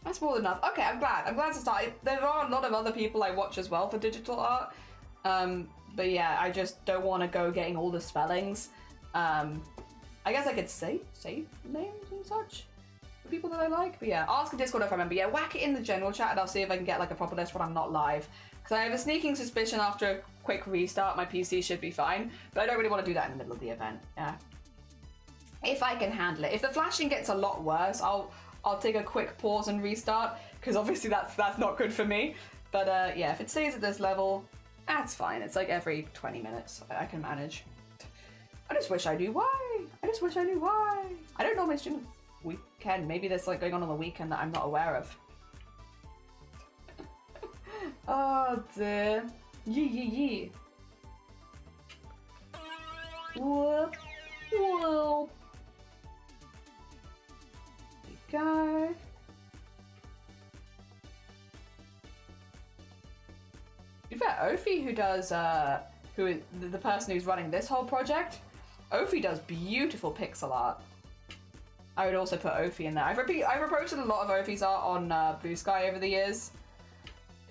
That's more than enough. Okay, I'm glad. I'm glad to start. There are a lot of other people I watch as well for digital art. But yeah, I just don't want to go getting all the spellings. I guess I could say names and such for people that I like. But yeah, ask in Discord if I remember. Yeah, whack it in the general chat and I'll see if I can get like a proper list when I'm not live. Because I have a sneaking suspicion after a quick restart, my PC should be fine. But I don't really want to do that in the middle of the event. Yeah. If I can handle it. If the flashing gets a lot worse, I'll take a quick pause and restart. Because obviously that's not good for me. But yeah, if it stays at this level, that's fine. It's like every 20 minutes. I can manage. I just wish I knew why. I just wish I knew why. I don't normally stream weekend. Maybe there's like going on the weekend that I'm not aware of. Oh dear. Yee. Whoop. Whoa. There you go. You've got Ophi who does, who is the person who's running this whole project. Ophi does beautiful pixel art. I would also put Ophi in there. I've reposted a lot of Ophi's art on Blue Sky over the years.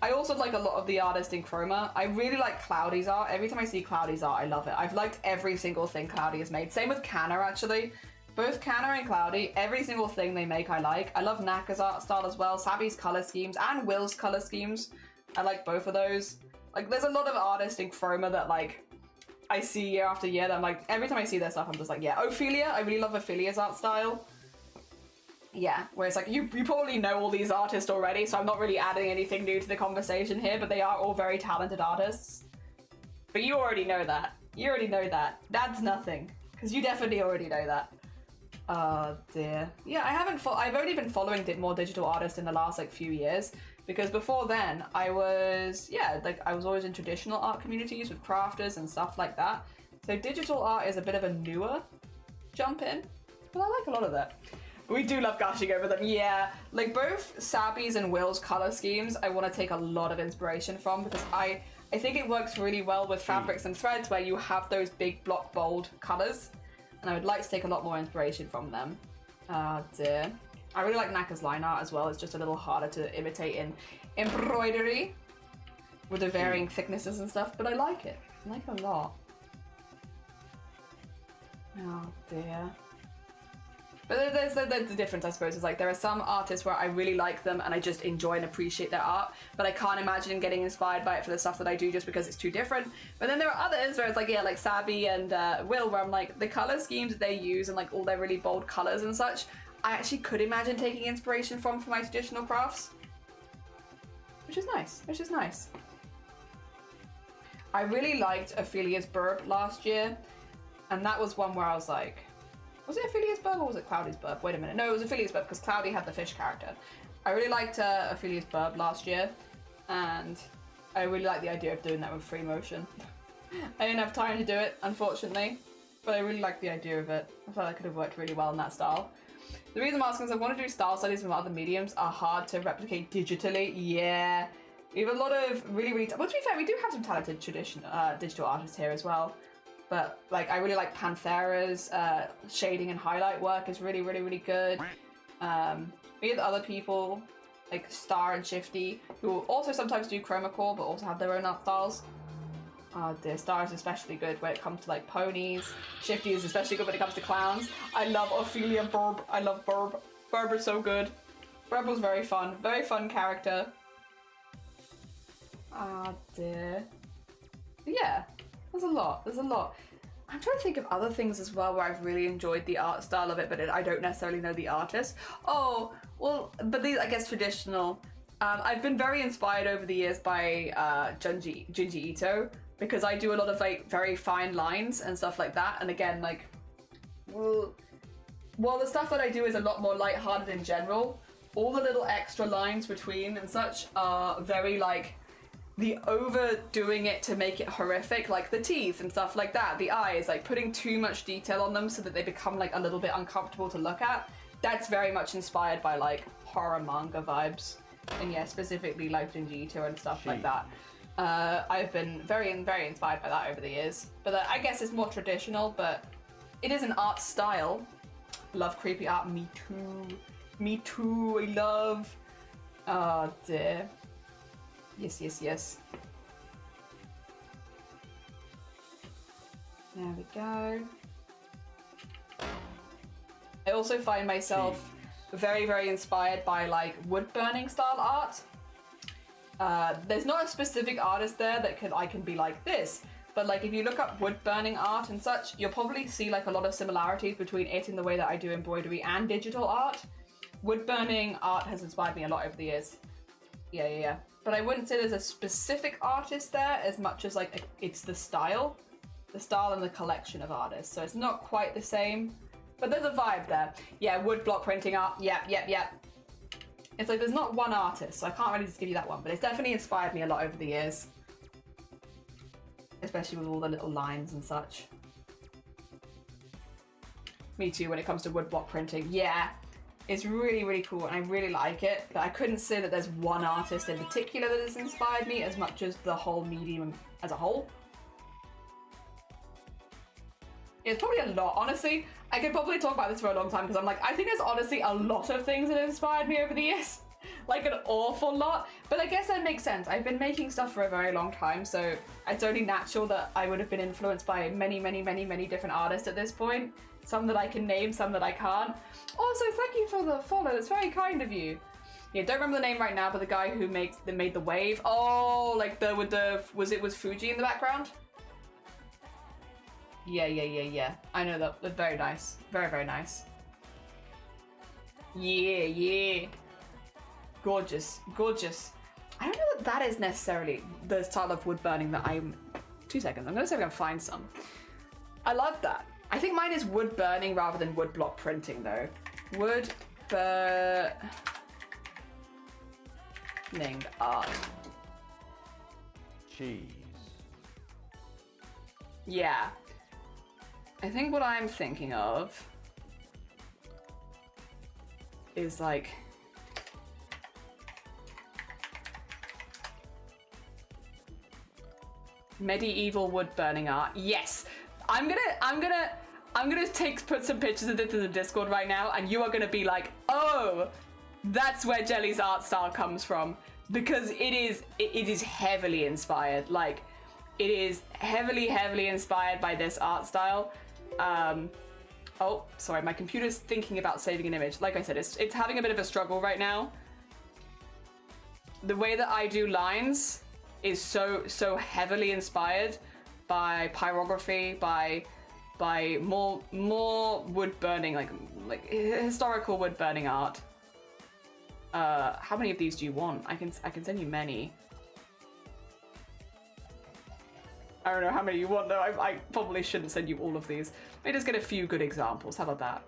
I also like a lot of the artist in Chroma. I really like Cloudy's art. Every time I see Cloudy's art, I love it. I've liked every single thing Cloudy has made. Same with Canna, actually. Both Canna and Cloudy, every single thing they make I like. I love Naka's art style as well, Sabi's color schemes, and Will's color schemes. I like both of those. Like, there's a lot of artists in Chroma that, like, I see year after year that I'm like, every time I see their stuff, I'm just like, yeah. Ophelia, I really love Ophelia's art style. Yeah, where it's like, you probably know all these artists already, so I'm not really adding anything new to the conversation here, but they are all very talented artists. But you already know that. You already know that. That's nothing, because you definitely already know that. Oh dear. Yeah, I've only been following more digital artists in the last, like, few years, because before then, I was always in traditional art communities with crafters and stuff like that. So digital art is a bit of a newer jump in, but I like a lot of that. We do love gushing over them, yeah. Like, both Sabi's and Will's color schemes, I want to take a lot of inspiration from, because I think it works really well with fabrics and threads where you have those big block bold colors, and I would like to take a lot more inspiration from them. Oh dear. I really like Naka's line art as well. It's just a little harder to imitate in embroidery with the varying thicknesses and stuff, but I like it. I like it a lot. Oh dear. But there's the difference, I suppose. Is like, there are some artists where I really like them and I just enjoy and appreciate their art, but I can't imagine getting inspired by it for the stuff that I do just because it's too different. But then there are others where it's like, yeah, like Sabi and Will, where I'm like, the color schemes that they use and like all their really bold colors and such, I actually could imagine taking inspiration from for my traditional crafts. Which is nice, which is nice. I really liked Ophelia's burp last year, and that was one where I was like, was it Ophelia's burp or was it Cloudy's burp? Wait a minute. No, it was Ophelia's burp because Cloudy had the fish character. I really liked Ophelia's burp last year, and I really like the idea of doing that with free motion. I didn't have time to do it, unfortunately, but I really like the idea of it. I felt like it could have worked really well in that style. The reason I'm asking is I want to do style studies from other mediums are hard to replicate digitally. Yeah. We have a lot of really, well, to be fair, we do have some talented digital artists here as well. But, like, I really like Panthera's shading and highlight work is really, really, really good. We have other people, like Star and Shifty, who also sometimes do chroma core, but also have their own art styles. Dear, Star is especially good when it comes to, like, ponies. Shifty is especially good when it comes to clowns. I love Ophelia Burb. I love Burb. Burb is so good. Burb was very fun character. Dear. But yeah. There's a lot. I'm trying to think of other things as well where I've really enjoyed the art style of it, but I don't necessarily know the artist. Oh, well, but these, I guess, traditional. I've been very inspired over the years by Junji Ito, because I do a lot of, like, very fine lines and stuff like that. And again, like, well, while the stuff that I do is a lot more lighthearted in general, all the little extra lines between and such are very, like, the overdoing it to make it horrific, like the teeth and stuff like that, the eyes, like putting too much detail on them so that they become like a little bit uncomfortable to look at. That's very much inspired by like horror manga vibes, and yeah, specifically like Junji Ito and stuff like that. I've been very inspired by that over the years, but I guess it's more traditional, but it is an art style. Love creepy art, me too. Me too, I love. Oh dear. Yes, yes, yes. There we go. I also find myself very, very inspired by like wood burning style art. There's not a specific artist there that I can be like this, but like if you look up wood burning art and such, you'll probably see like a lot of similarities between it and the way that I do embroidery and digital art. Wood burning art has inspired me a lot over the years. Yeah. But I wouldn't say there's a specific artist there as much as like it's the style and the collection of artists. So it's not quite the same, but there's a vibe there. Yeah, wood block printing art. Yep. It's like there's not one artist, so I can't really just give you that one, but it's definitely inspired me a lot over the years. Especially with all the little lines and such. Me too when it comes to wood block printing. Yeah, it's really, really cool and I really like it, but I couldn't say that there's one artist in particular that has inspired me as much as the whole medium as a whole. It's probably a lot, honestly. I could probably talk about this for a long time because I'm like, I think there's honestly a lot of things that have inspired me over the years. Like an awful lot. But I guess that makes sense. I've been making stuff for a very long time, so it's only natural that I would have been influenced by many, many, many, many different artists at this point. Some that I can name, some that I can't. Also, thank you for the follow. It's very kind of you. Yeah, don't remember the name right now, but the guy who made the wave. Oh, like was Fuji in the background? Yeah. I know that. That's very nice. Very, very nice. Yeah. Gorgeous. I don't know that is necessarily the style of wood burning that I'm... 2 seconds. I'm going to see if I can find some. I love that. I think mine is wood burning rather than wood block printing, though. Wood burning art. Cheese. Yeah. I think what I'm thinking of is like medieval wood burning art. Yes, I'm gonna put some pictures of it in the Discord right now, and you are gonna be like, oh, that's where Jelly's art style comes from, because it is heavily inspired. Like, it is heavily inspired by this art style. Oh, sorry, my computer's thinking about saving an image. Like I said, it's having a bit of a struggle right now. The way that I do lines is so heavily inspired by pyrography, by more wood burning, like historical wood burning art. How many of these do you want? I can send you many. I don't know how many you want though. I probably shouldn't send you all of these. Let me just get a few good examples. How about that?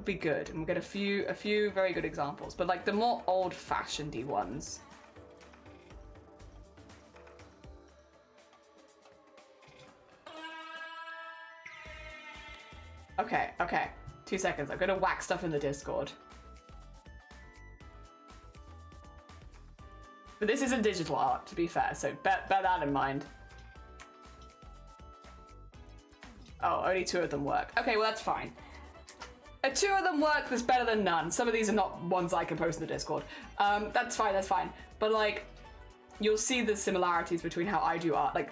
Be good, and we'll get a few very good examples, but like the more old-fashioned-y ones. Okay. 2 seconds. I'm gonna whack stuff in the Discord. But this isn't digital art, to be fair, so bear that in mind. Oh, only 2 of them work. Okay, well that's fine. 2 of them work, that's better than none. Some of these are not ones I can post in the Discord. That's fine. But like, you'll see the similarities between how I do art. Like,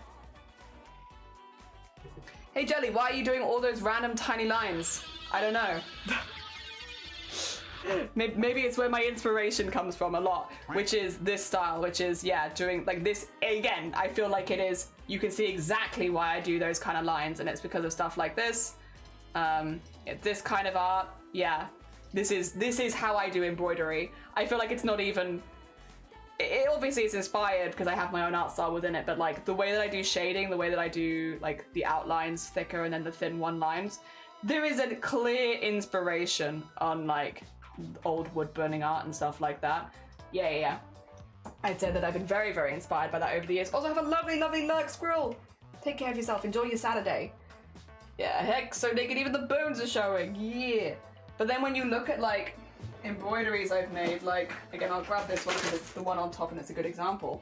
hey Jelly, why are you doing all those random tiny lines? I don't know. Maybe it's where my inspiration comes from a lot, which is this style, which is, yeah, doing like this. Again, I feel like it is, you can see exactly why I do those kind of lines, and it's because of stuff like this. This kind of art, yeah. This is how I do embroidery. I feel like it's not even, it obviously is inspired because I have my own art style within it, but like the way that I do shading, the way that I do like the outlines thicker and then the thin one lines, there is a clear inspiration on like old wood burning art and stuff like that. Yeah. I'd say that I've been very, very inspired by that over the years. Also, have a lovely, lovely lurk squirrel. Take care of yourself. Enjoy your Saturday. Yeah, heck, so naked even the bones are showing. Yeah. But then when you look at like embroideries I've made, like, again, I'll grab this one because it's the one on top and it's a good example.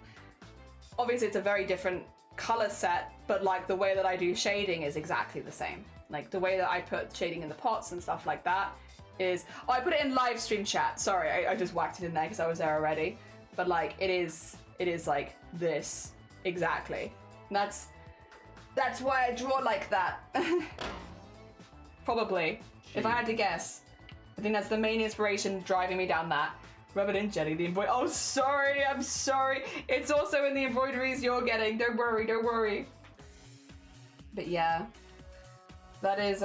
Obviously, it's a very different color set, but like the way that I do shading is exactly the same. Like the way that I put shading in the pots and stuff like that is... Oh, I put it in live stream chat. Sorry, I just whacked it in there because I was there already. But like, it is like this exactly. And that's why I draw like that. Probably, if I had to guess. I think that's the main inspiration driving me down that. Rub it in, Jenny. The embroidery. Oh, sorry. I'm sorry. It's also in the embroideries you're getting. Don't worry. Don't worry. But yeah, that is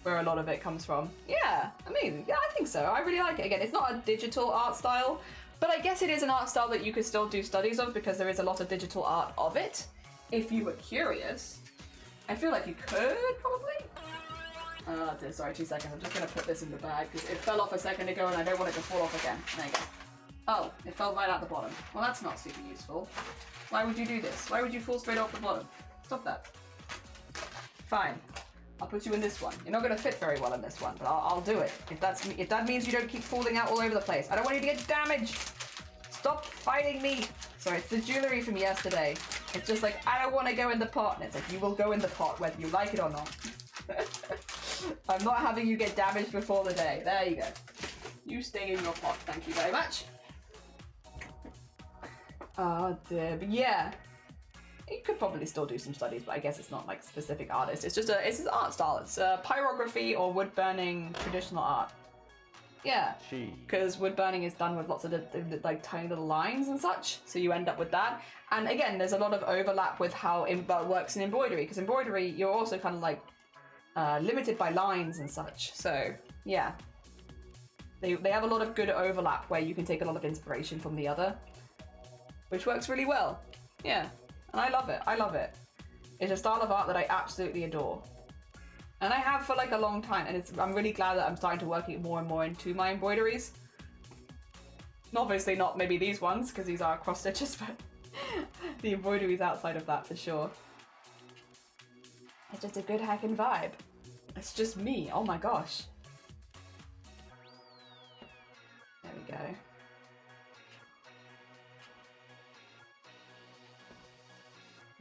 where a lot of it comes from. Yeah, I mean, yeah, I think so. I really like it. Again, it's not a digital art style, but I guess it is an art style that you could still do studies of because there is a lot of digital art of it. If you were curious, I feel like you could probably. Sorry, 2 seconds. I'm just gonna put this in the bag because it fell off a second ago and I don't want it to fall off again. There you go. Oh, it fell right out the bottom. Well, that's not super useful. Why would you do this? Why would you fall straight off the bottom? Stop that. Fine. I'll put you in this one. You're not gonna fit very well in this one, but I'll do it. If that means you don't keep falling out all over the place. I don't want you to get damaged. Stop fighting me. Sorry, it's the jewelry from yesterday. It's just like, I don't want to go in the pot. And it's like, you will go in the pot whether you like it or not. I'm not having you get damaged before the day. There you go. You stay in your pot. Thank you very much. Oh dear. But yeah. You could probably still do some studies, but I guess it's not like specific artist. It's just it's an art style. It's pyrography or wood burning traditional art. Yeah, because wood burning is done with lots of like tiny little lines and such, so you end up with that. And again, there's a lot of overlap with how it works in embroidery, because embroidery you're also kind of like limited by lines and such. So yeah, they have a lot of good overlap where you can take a lot of inspiration from the other, which works really well. Yeah. And I love it. I love it. It's a style of art that I absolutely adore. And I have for like a long time. And I'm really glad that I'm starting to work it more and more into my embroideries. Obviously not maybe these ones, because these are cross stitches, but the embroideries outside of that for sure. It's just a good hacking vibe. It's just me. Oh my gosh. There we go.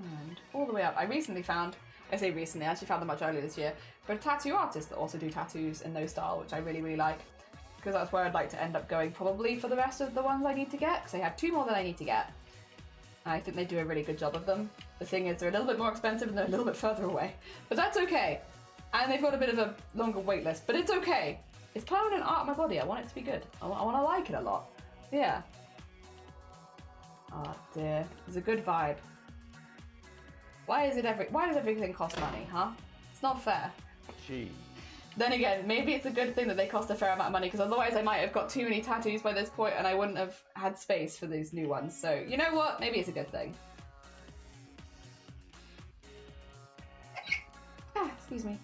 And all the way up. I recently found, I say recently, I actually found them much earlier this year, but a tattoo artist that also do tattoos in no style, which I really, really like, because that's where I'd like to end up going probably for the rest of the ones I need to get, because I have 2 more that I need to get. And I think they do a really good job of them. The thing is, they're a little bit more expensive and they're a little bit further away, but that's okay. And they've got a bit of a longer wait list, but it's okay. It's permanent art on my body. I want it to be good. I want to like it a lot. Yeah. Oh dear. It's a good vibe. Why does everything cost money, huh? It's not fair. Gee. Then again, maybe it's a good thing that they cost a fair amount of money, because otherwise I might have got too many tattoos by this point and I wouldn't have had space for these new ones. So, you know what? Maybe it's a good thing. Ah, excuse me.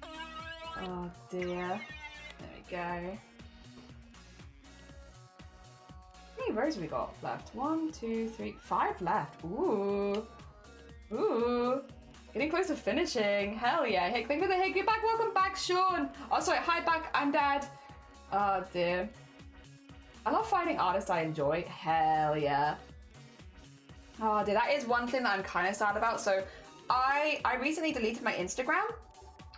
Oh dear. There we go. How many rows have we got left? 1, 2, 3, 5 left. Ooh. Ooh, getting close to finishing. Hell yeah. Hey, thank you for the hey, get back. Welcome back, Sean. Oh, sorry. Hi back. I'm Dad. Oh, dear. I love finding artists I enjoy. Hell yeah. Oh, dear. That is one thing that I'm kind of sad about. So I recently deleted my Instagram.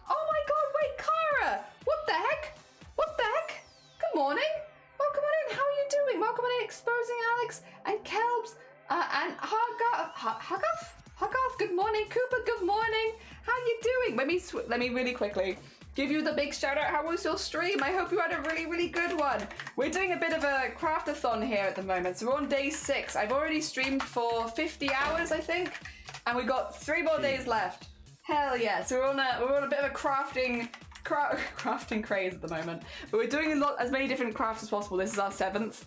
Oh my God. Wait, Cara. What the heck? What the heck? Good morning. Welcome on in. How are you doing? Welcome on in. Exposing Alex and Kelbs and Hagath, good morning. Cooper, good morning. How you doing? Let me really quickly give you the big shout out. How was your stream? I hope you had a really, really good one. We're doing a bit of a craft-a-thon here at the moment. So we're on day 6. I've already streamed for 50 hours, I think. And we've got 3 more days left. Hell yeah. So we're on a bit of a crafting craze at the moment. But we're doing as many different crafts as possible. This is our 7th,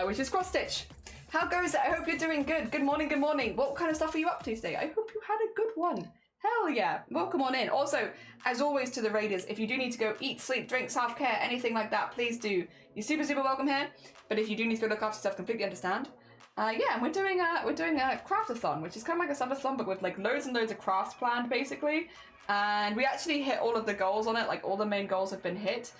which is cross stitch. How goes it? I hope you're doing good. Good morning, good morning. What kind of stuff are you up to today? I hope you had a good one. Hell yeah. Welcome on in. Also, as always to the raiders, if you do need to go eat, sleep, drink, self-care, anything like that, please do. You're super, super welcome here. But if you do need to go look after yourself, completely understand. Yeah, and we're doing a craft-a-thon, which is kind of like a subathon, but with like loads and loads of crafts planned, basically. And we actually hit all of the goals on it. Like all the main goals have been hit.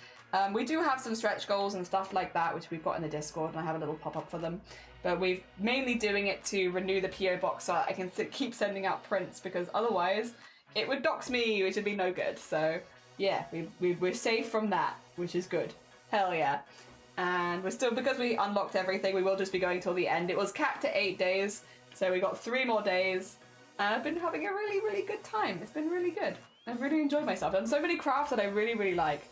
We do have some stretch goals and stuff like that, which we've got in the Discord, and I have a little pop-up for them. But we're mainly doing it to renew the PO box so I can keep sending out prints, because otherwise it would dox me, which would be no good. So Yeah, we're safe from that, which is good. Hell yeah. And we're still, because we unlocked everything, we will just be going till the end. It was capped at 8 days, so we got 3 more days. And I've been having a really, really good time. It's been really good. I've really enjoyed myself. I've done so many crafts that I really, really like.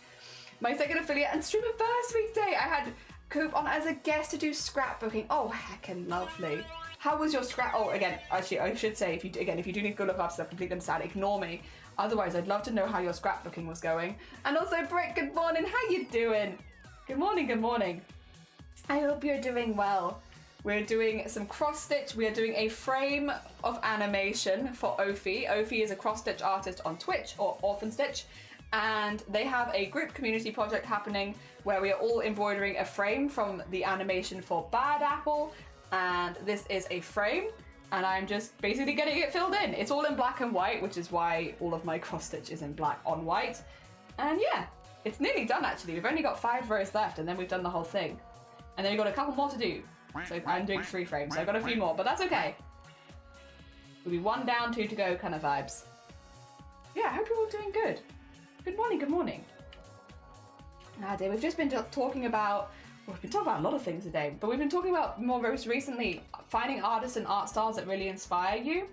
My second affiliate and stream anniversary day, I had Coop on as a guest to do scrapbooking. Oh, heckin' lovely. How was your scrap? Oh, again, actually, I should say, if you do need to go look up stuff, completely understand, ignore me. Otherwise, I'd love to know how your scrapbooking was going. And also, Britt, good morning. How you doing? Good morning, good morning. I hope you're doing well. We're doing some cross stitch. We are doing a frame of animation for Ophi. Ophi is a cross stitch artist on Twitch, or Orphan Stitch. And they have a group community project happening where we are all embroidering a frame from the animation for Bad Apple. And this is a frame, and I'm just basically getting it filled in. It's all in black and white, which is why all of my cross stitch is in black on white. And yeah, it's nearly done actually. We've only got 5 rows left, and then we've done the whole thing. And then we've got a couple more to do. So I'm doing 3 frames, so I've got a few more, but that's okay. It'll be 1 down, 2 to go kind of vibes. Yeah, I hope you're all doing good. Good morning, good morning. Ah, dear, we've just been talking about, well, we've been talking about a lot of things today, but we've been talking about more most recently finding artists and art styles that really inspire you.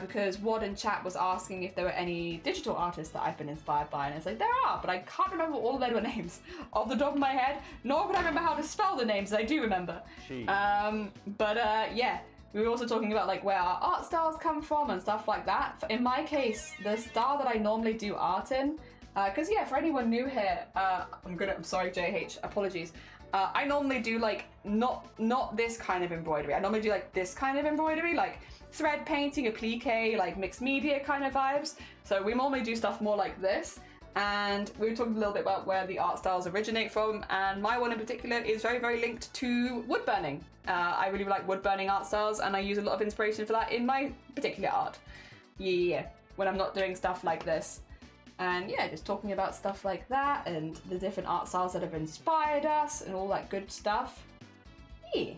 Because Wad in chat was asking if there were any digital artists that I've been inspired by, and it's like, there are, but I can't remember all their names off the top of my head, nor can I remember how to spell the names. I do remember. Yeah, we were also talking about like where our art styles come from and stuff like that. In my case, the style that I normally do art in, because yeah, for anyone new here, I'm sorry JH, apologies. I normally do like, not this kind of embroidery. I normally do like this kind of embroidery, like thread painting, applique, like mixed media kind of vibes. So we normally do stuff more like this. And we were talking a little bit about where the art styles originate from, and my one in particular is very, very linked to wood burning. I really like wood burning art styles, and I use a lot of inspiration for that in my particular art. Yeah, when I'm not doing stuff like this. And yeah, just talking about stuff like that, and the different art styles that have inspired us, and all that good stuff. Yeah.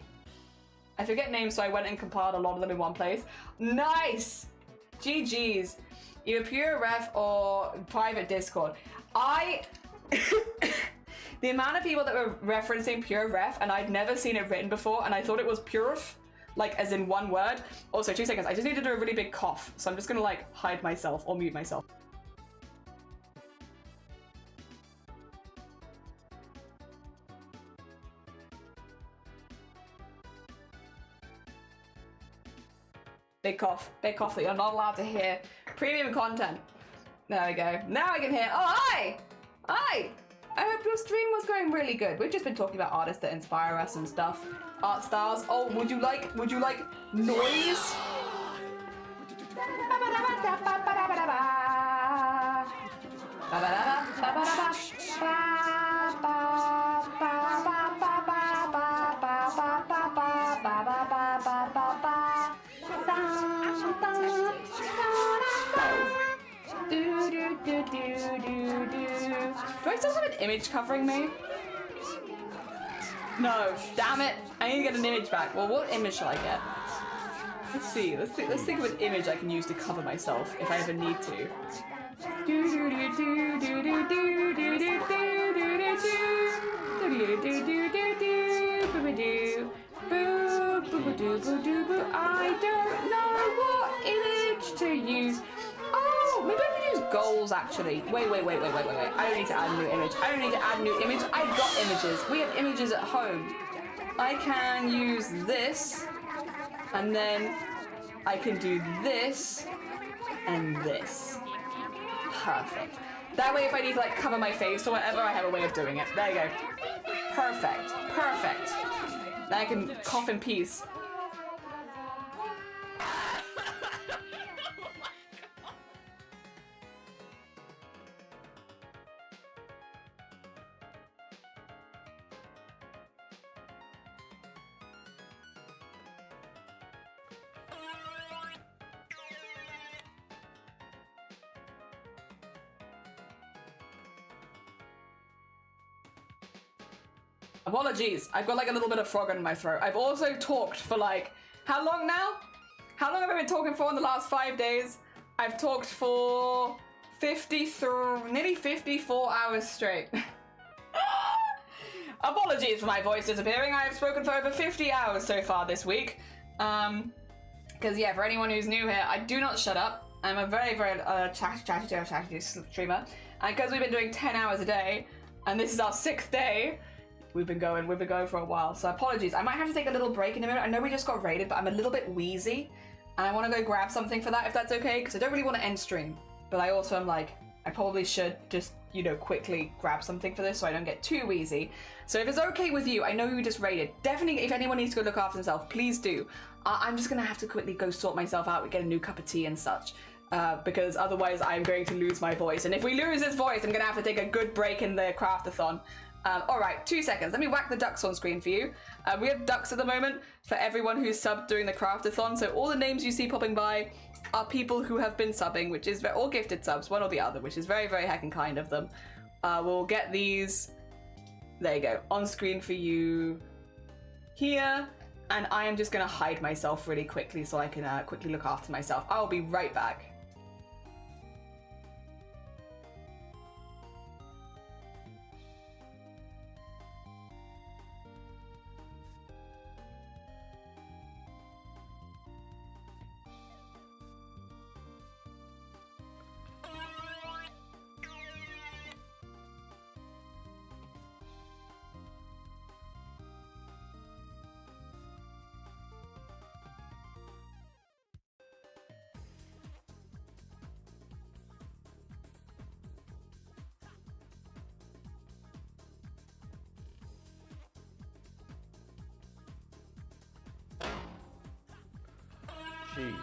I forget names, so I went and compiled a lot of them in one place. Nice! GG's. Either pure ref or private Discord. The amount of people that were referencing pure ref, and I'd never seen it written before, and I thought it was puref, like as in one word. Also, 2 seconds, I just need to do a really big cough, so I'm just gonna like hide myself or mute myself. Big cough that you're not allowed to hear. Premium content. There we go. Now I can hear. Oh, hi! Hi! I hope your stream was going really good. We've just been talking about artists that inspire us and stuff. Art styles. Oh, would you like noise? Do I still have an image covering me? No, damn it. I need to get an image back. Well, what image shall I get? Let's see. Let's think of an image I can use to cover myself if I ever need to. I don't know what image to use. Oh, maybe I could use goals actually. Wait. I don't need to add a new image. I've got images. We have images at home. I can use this, and then I can do this and this. Perfect. That way if I need to like cover my face or whatever, I have a way of doing it. There you go. Perfect. Then I can cough in peace. Apologies, I've got like a little bit of frog in my throat. I've also talked for like, how long now? How long have I been talking for in the last 5 days? I've talked for 53, nearly 54 hours straight. Apologies for my voice disappearing. I have spoken for over 50 hours so far this week. Because yeah, for anyone who's new here, I do not shut up. I'm a very, very chatty streamer. And because we've been doing 10 hours a day, and this is our 6th day, we've been going for a while. So apologies. I might have to take a little break in a minute. I know we just got raided, but I'm a little bit wheezy. And I want to go grab something for that, if that's okay, because I don't really want to end stream. But I also am like, I probably should just, you know, quickly grab something for this so I don't get too wheezy. So if it's okay with you, I know you just raided. Definitely, if anyone needs to go look after themselves, please do. I'm just going to have to quickly go sort myself out and get a new cup of tea and such. Because otherwise I'm going to lose my voice. And if we lose this voice, I'm going to have to take a good break in the craft-a-thon. Alright, 2 seconds. Let me whack the ducks on screen for you. We have ducks at the moment for everyone who's subbed during the craft-a-thon. So all the names you see popping by are people who have been subbing, which is all gifted subs, one or the other, which is very, very heckin' kind of them. We'll get these, there you go, on screen for you here. And I am just going to hide myself really quickly so I can quickly look after myself. I'll be right back. Cheese.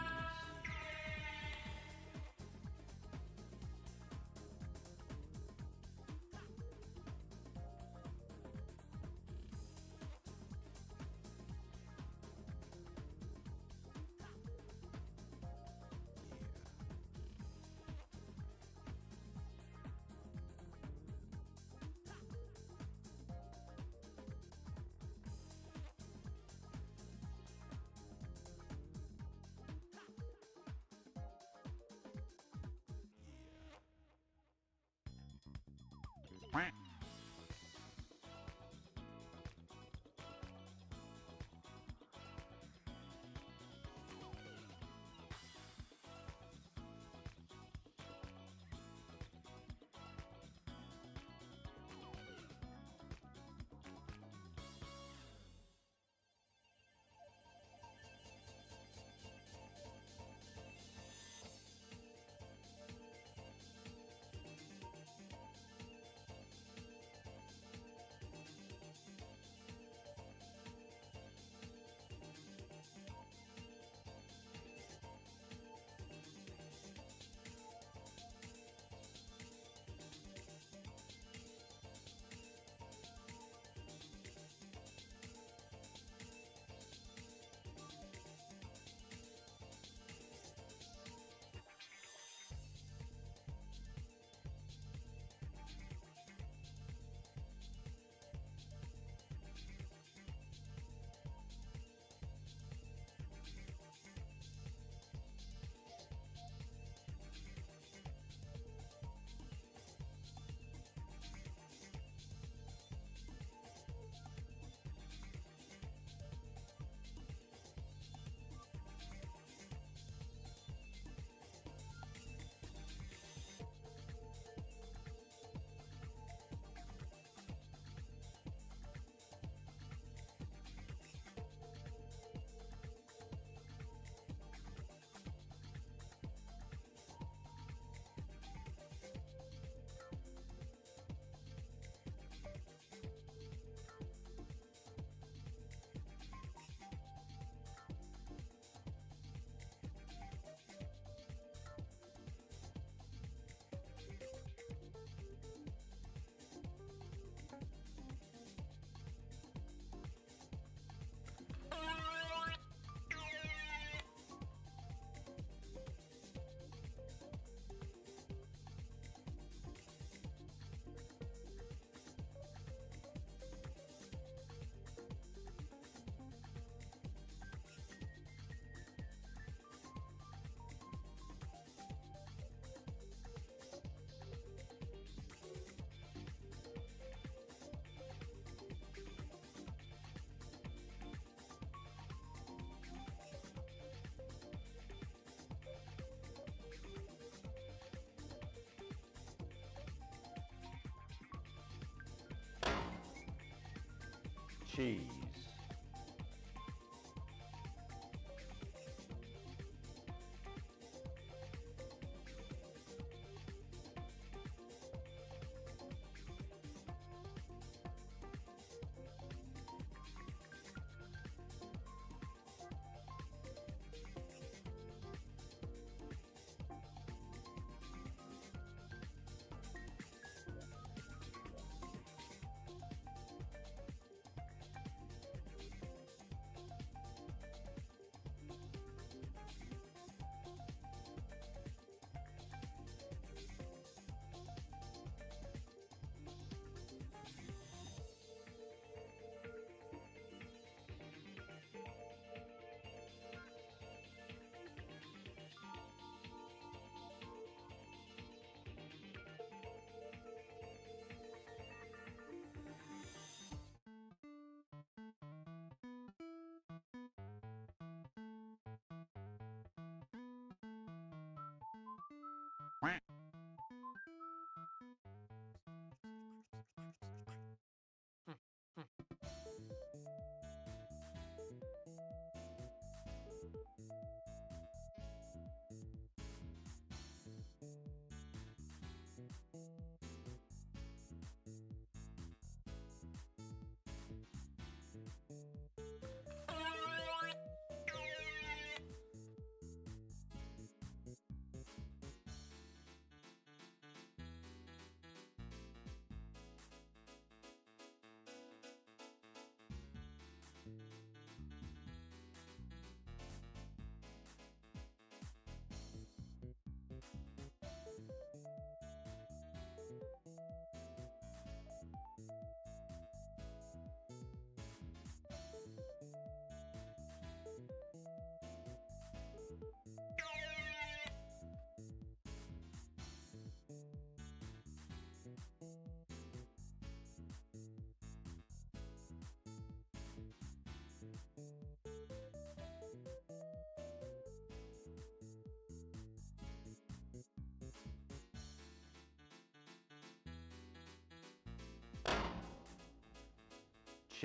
cheese,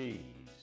cheese,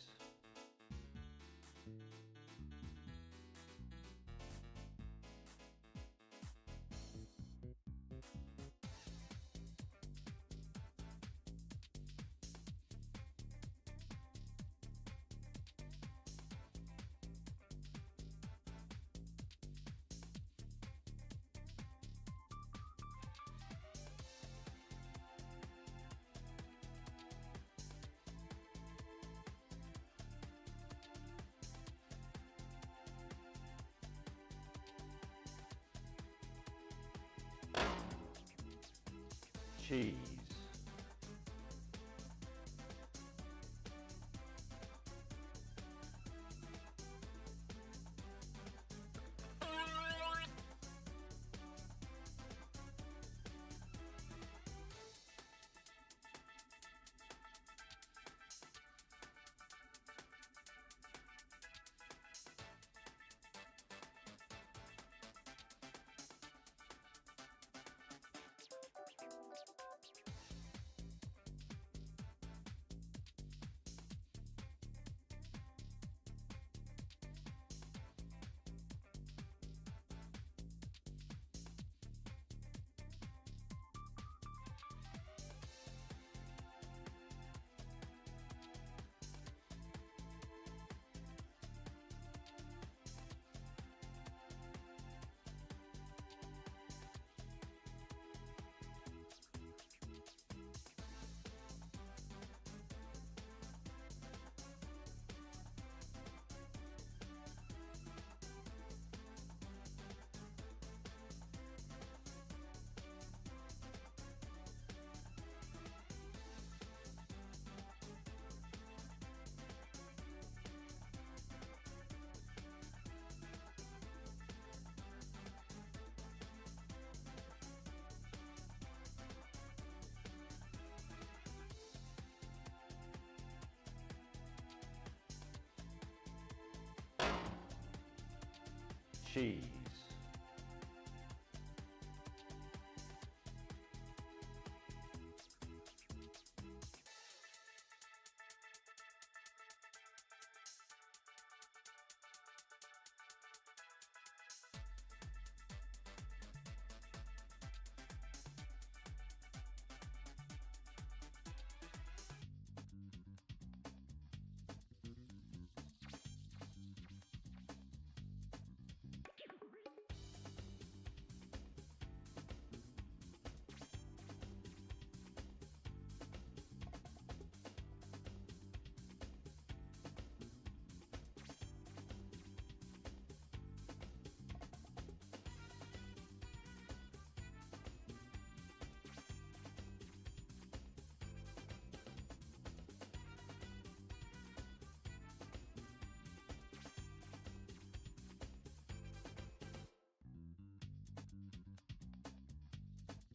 cheese, cheese,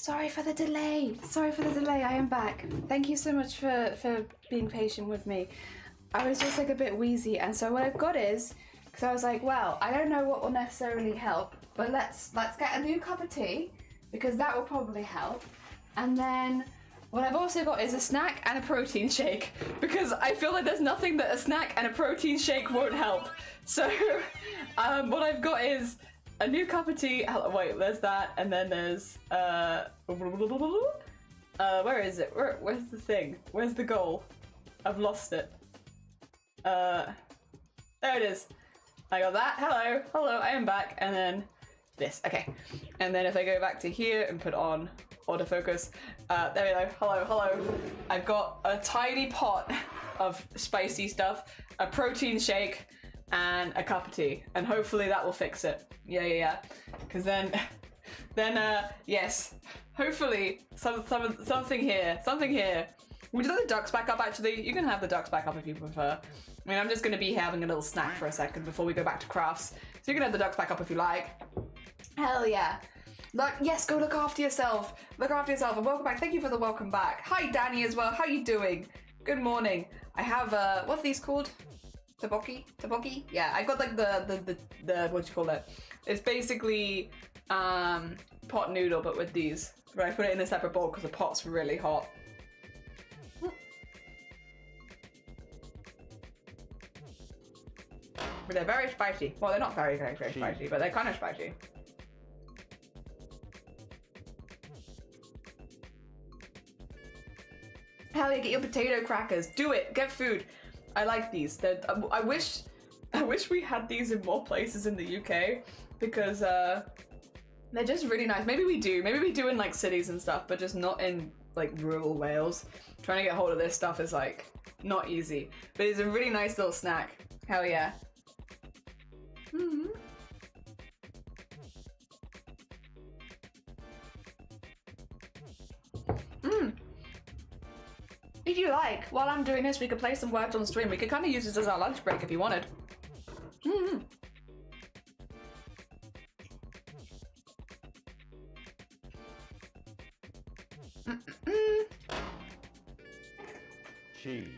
Sorry for the delay. Sorry for the delay. I am back. Thank you so much for being patient with me. I was just like a bit wheezy, and so what I've got is, because I was like, well, I don't know what will necessarily help, but let's get a new cup of tea, because that will probably help. And then what I've also got is a snack and a protein shake, because I feel like there's nothing that a snack and a protein shake won't help. So what I've got is a new cup of tea. Wait, there's that, and then there's where is it? Where's the thing? Where's the goal? I've lost it. There it is. I got that. Hello, I am back. And then this. Okay. And then if I go back to here and put on autofocus, there we go. Hello. I've got a tiny pot of spicy stuff, a protein shake, and a cup of tea, and hopefully that will fix it. Yeah. Because then, yes, hopefully something here. Would you like the ducks back up? Actually, you can have the ducks back up if you prefer. I mean, I'm just going to be having a little snack for a second before we go back to crafts, so you can have the ducks back up if you like. Hell yeah. Yes, go look after yourself. Look after yourself, and welcome back. Thank you for the welcome back. Hi, Danny, as well. How you doing? Good morning. I have what are these called? Tteokbokki? Yeah, I got like the what you call it? It's basically pot noodle, but with these. But I put it in a separate bowl because the pot's really hot. But they're very spicy. Well, they're not very spicy, but they're kind of spicy. Hell yeah, get your potato crackers. Do it. Get food. I like these. I wish we had these in more places in the UK, because they're just really nice. Maybe we do in like cities and stuff, but just not in like rural Wales. Trying to get hold of this stuff is like not easy, but it's a really nice little snack. Hell yeah. If you like, while I'm doing this, we could play some words on stream. We could kind of use this as our lunch break if you wanted. Cheese.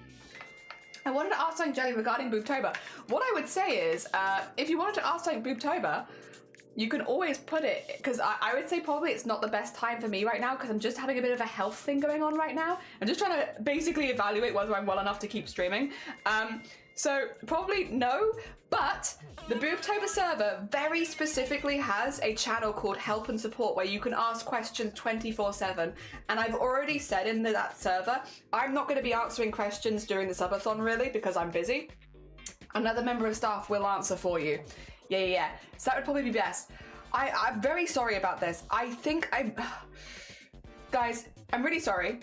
I wanted to ask something, Jelly, regarding Boobtober. What I would say is, if you wanted to ask something Boobtober, you can always put it, because I would say probably it's not the best time for me right now, because I'm just having a bit of a health thing going on right now. I'm just trying to basically evaluate whether I'm well enough to keep streaming. So probably no, but the Boobtober server very specifically has a channel called Help and Support where you can ask questions 24/7. And I've already said in that server, I'm not going to be answering questions during the subathon really, because I'm busy. Another member of staff will answer for you. Yeah. So that would probably be best. I'm very sorry about this. Guys, I'm really sorry.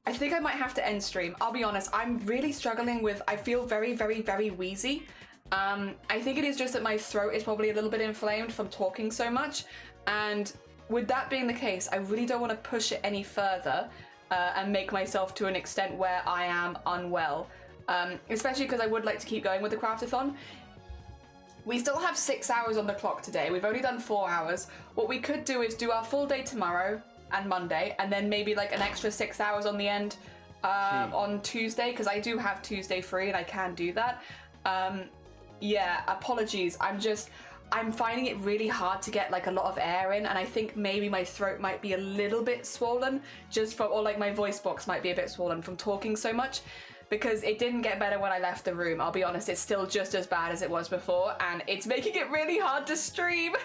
I think I might have to end stream. I'll be honest, I'm really struggling with, I feel very, very, very wheezy. I think it is just that my throat is probably a little bit inflamed from talking so much. And with that being the case, I really don't want to push it any further and make myself to an extent where I am unwell. Especially because I would like to keep going with the CRAFT-A-THON. We still have 6 hours on the clock today. We've only done 4 hours. What we could do is do our full day tomorrow and Monday, and then maybe like an extra 6 hours on the end on Tuesday, because I do have Tuesday free and I can do that. Yeah, apologies. I'm finding it really hard to get like a lot of air in, and I think maybe my throat might be a little bit swollen or like my voice box might be a bit swollen from talking so much. Because it didn't get better when I left the room. I'll be honest, it's still just as bad as it was before, and it's making it really hard to stream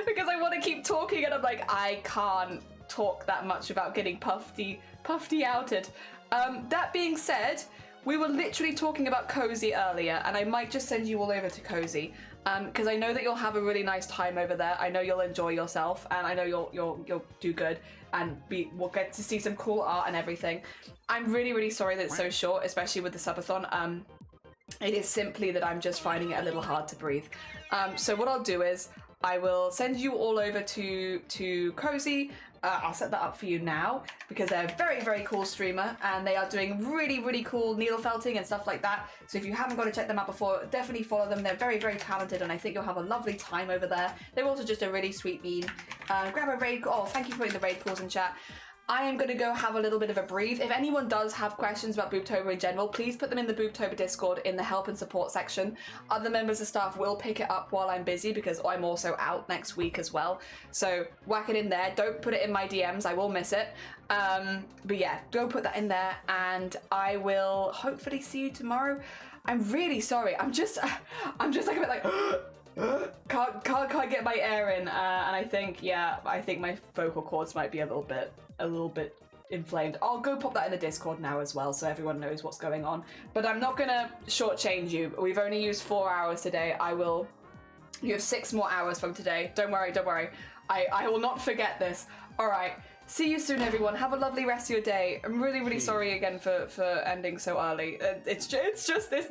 because I want to keep talking, and I'm like, I can't talk that much without getting puffy outed. That being said, we were literally talking about Cozy earlier, and I might just send you all over to Cozy, because I know that you'll have a really nice time over there. I know you'll enjoy yourself, and I know you'll do good, and we'll get to see some cool art and everything. I'm really, really sorry that it's so short, especially with the subathon. It is simply that I'm just finding it a little hard to breathe. So what I'll do is I will send you all over to Cozy, I'll set that up for you now because they're a very, very cool streamer and they are doing really, really cool needle felting and stuff like that. So if you haven't got to check them out before, definitely follow them. They're very, very talented and I think you'll have a lovely time over there. They're also just a really sweet bean. Grab a raid. Oh, thank you for putting the raid calls in chat. I am going to go have a little bit of a breathe. If anyone does have questions about Boobtober in general, please put them in the Boobtober Discord in the help and support section. Other members of staff will pick it up while I'm busy because I'm also out next week as well. So whack it in there. Don't put it in my DMs. I will miss it. But yeah, go put that in there and I will hopefully see you tomorrow. I'm really sorry. I'm just like a bit like... can't get my air in, and I think my vocal cords might be a little bit inflamed. I'll go pop that in the Discord now as well, so everyone knows what's going on. But I'm not gonna shortchange you. We've only used 4 hours today. You have 6 more hours from today. Don't worry. I will not forget this. All right. See you soon, everyone. Have a lovely rest of your day. I'm really sorry again for ending so early. It's just this.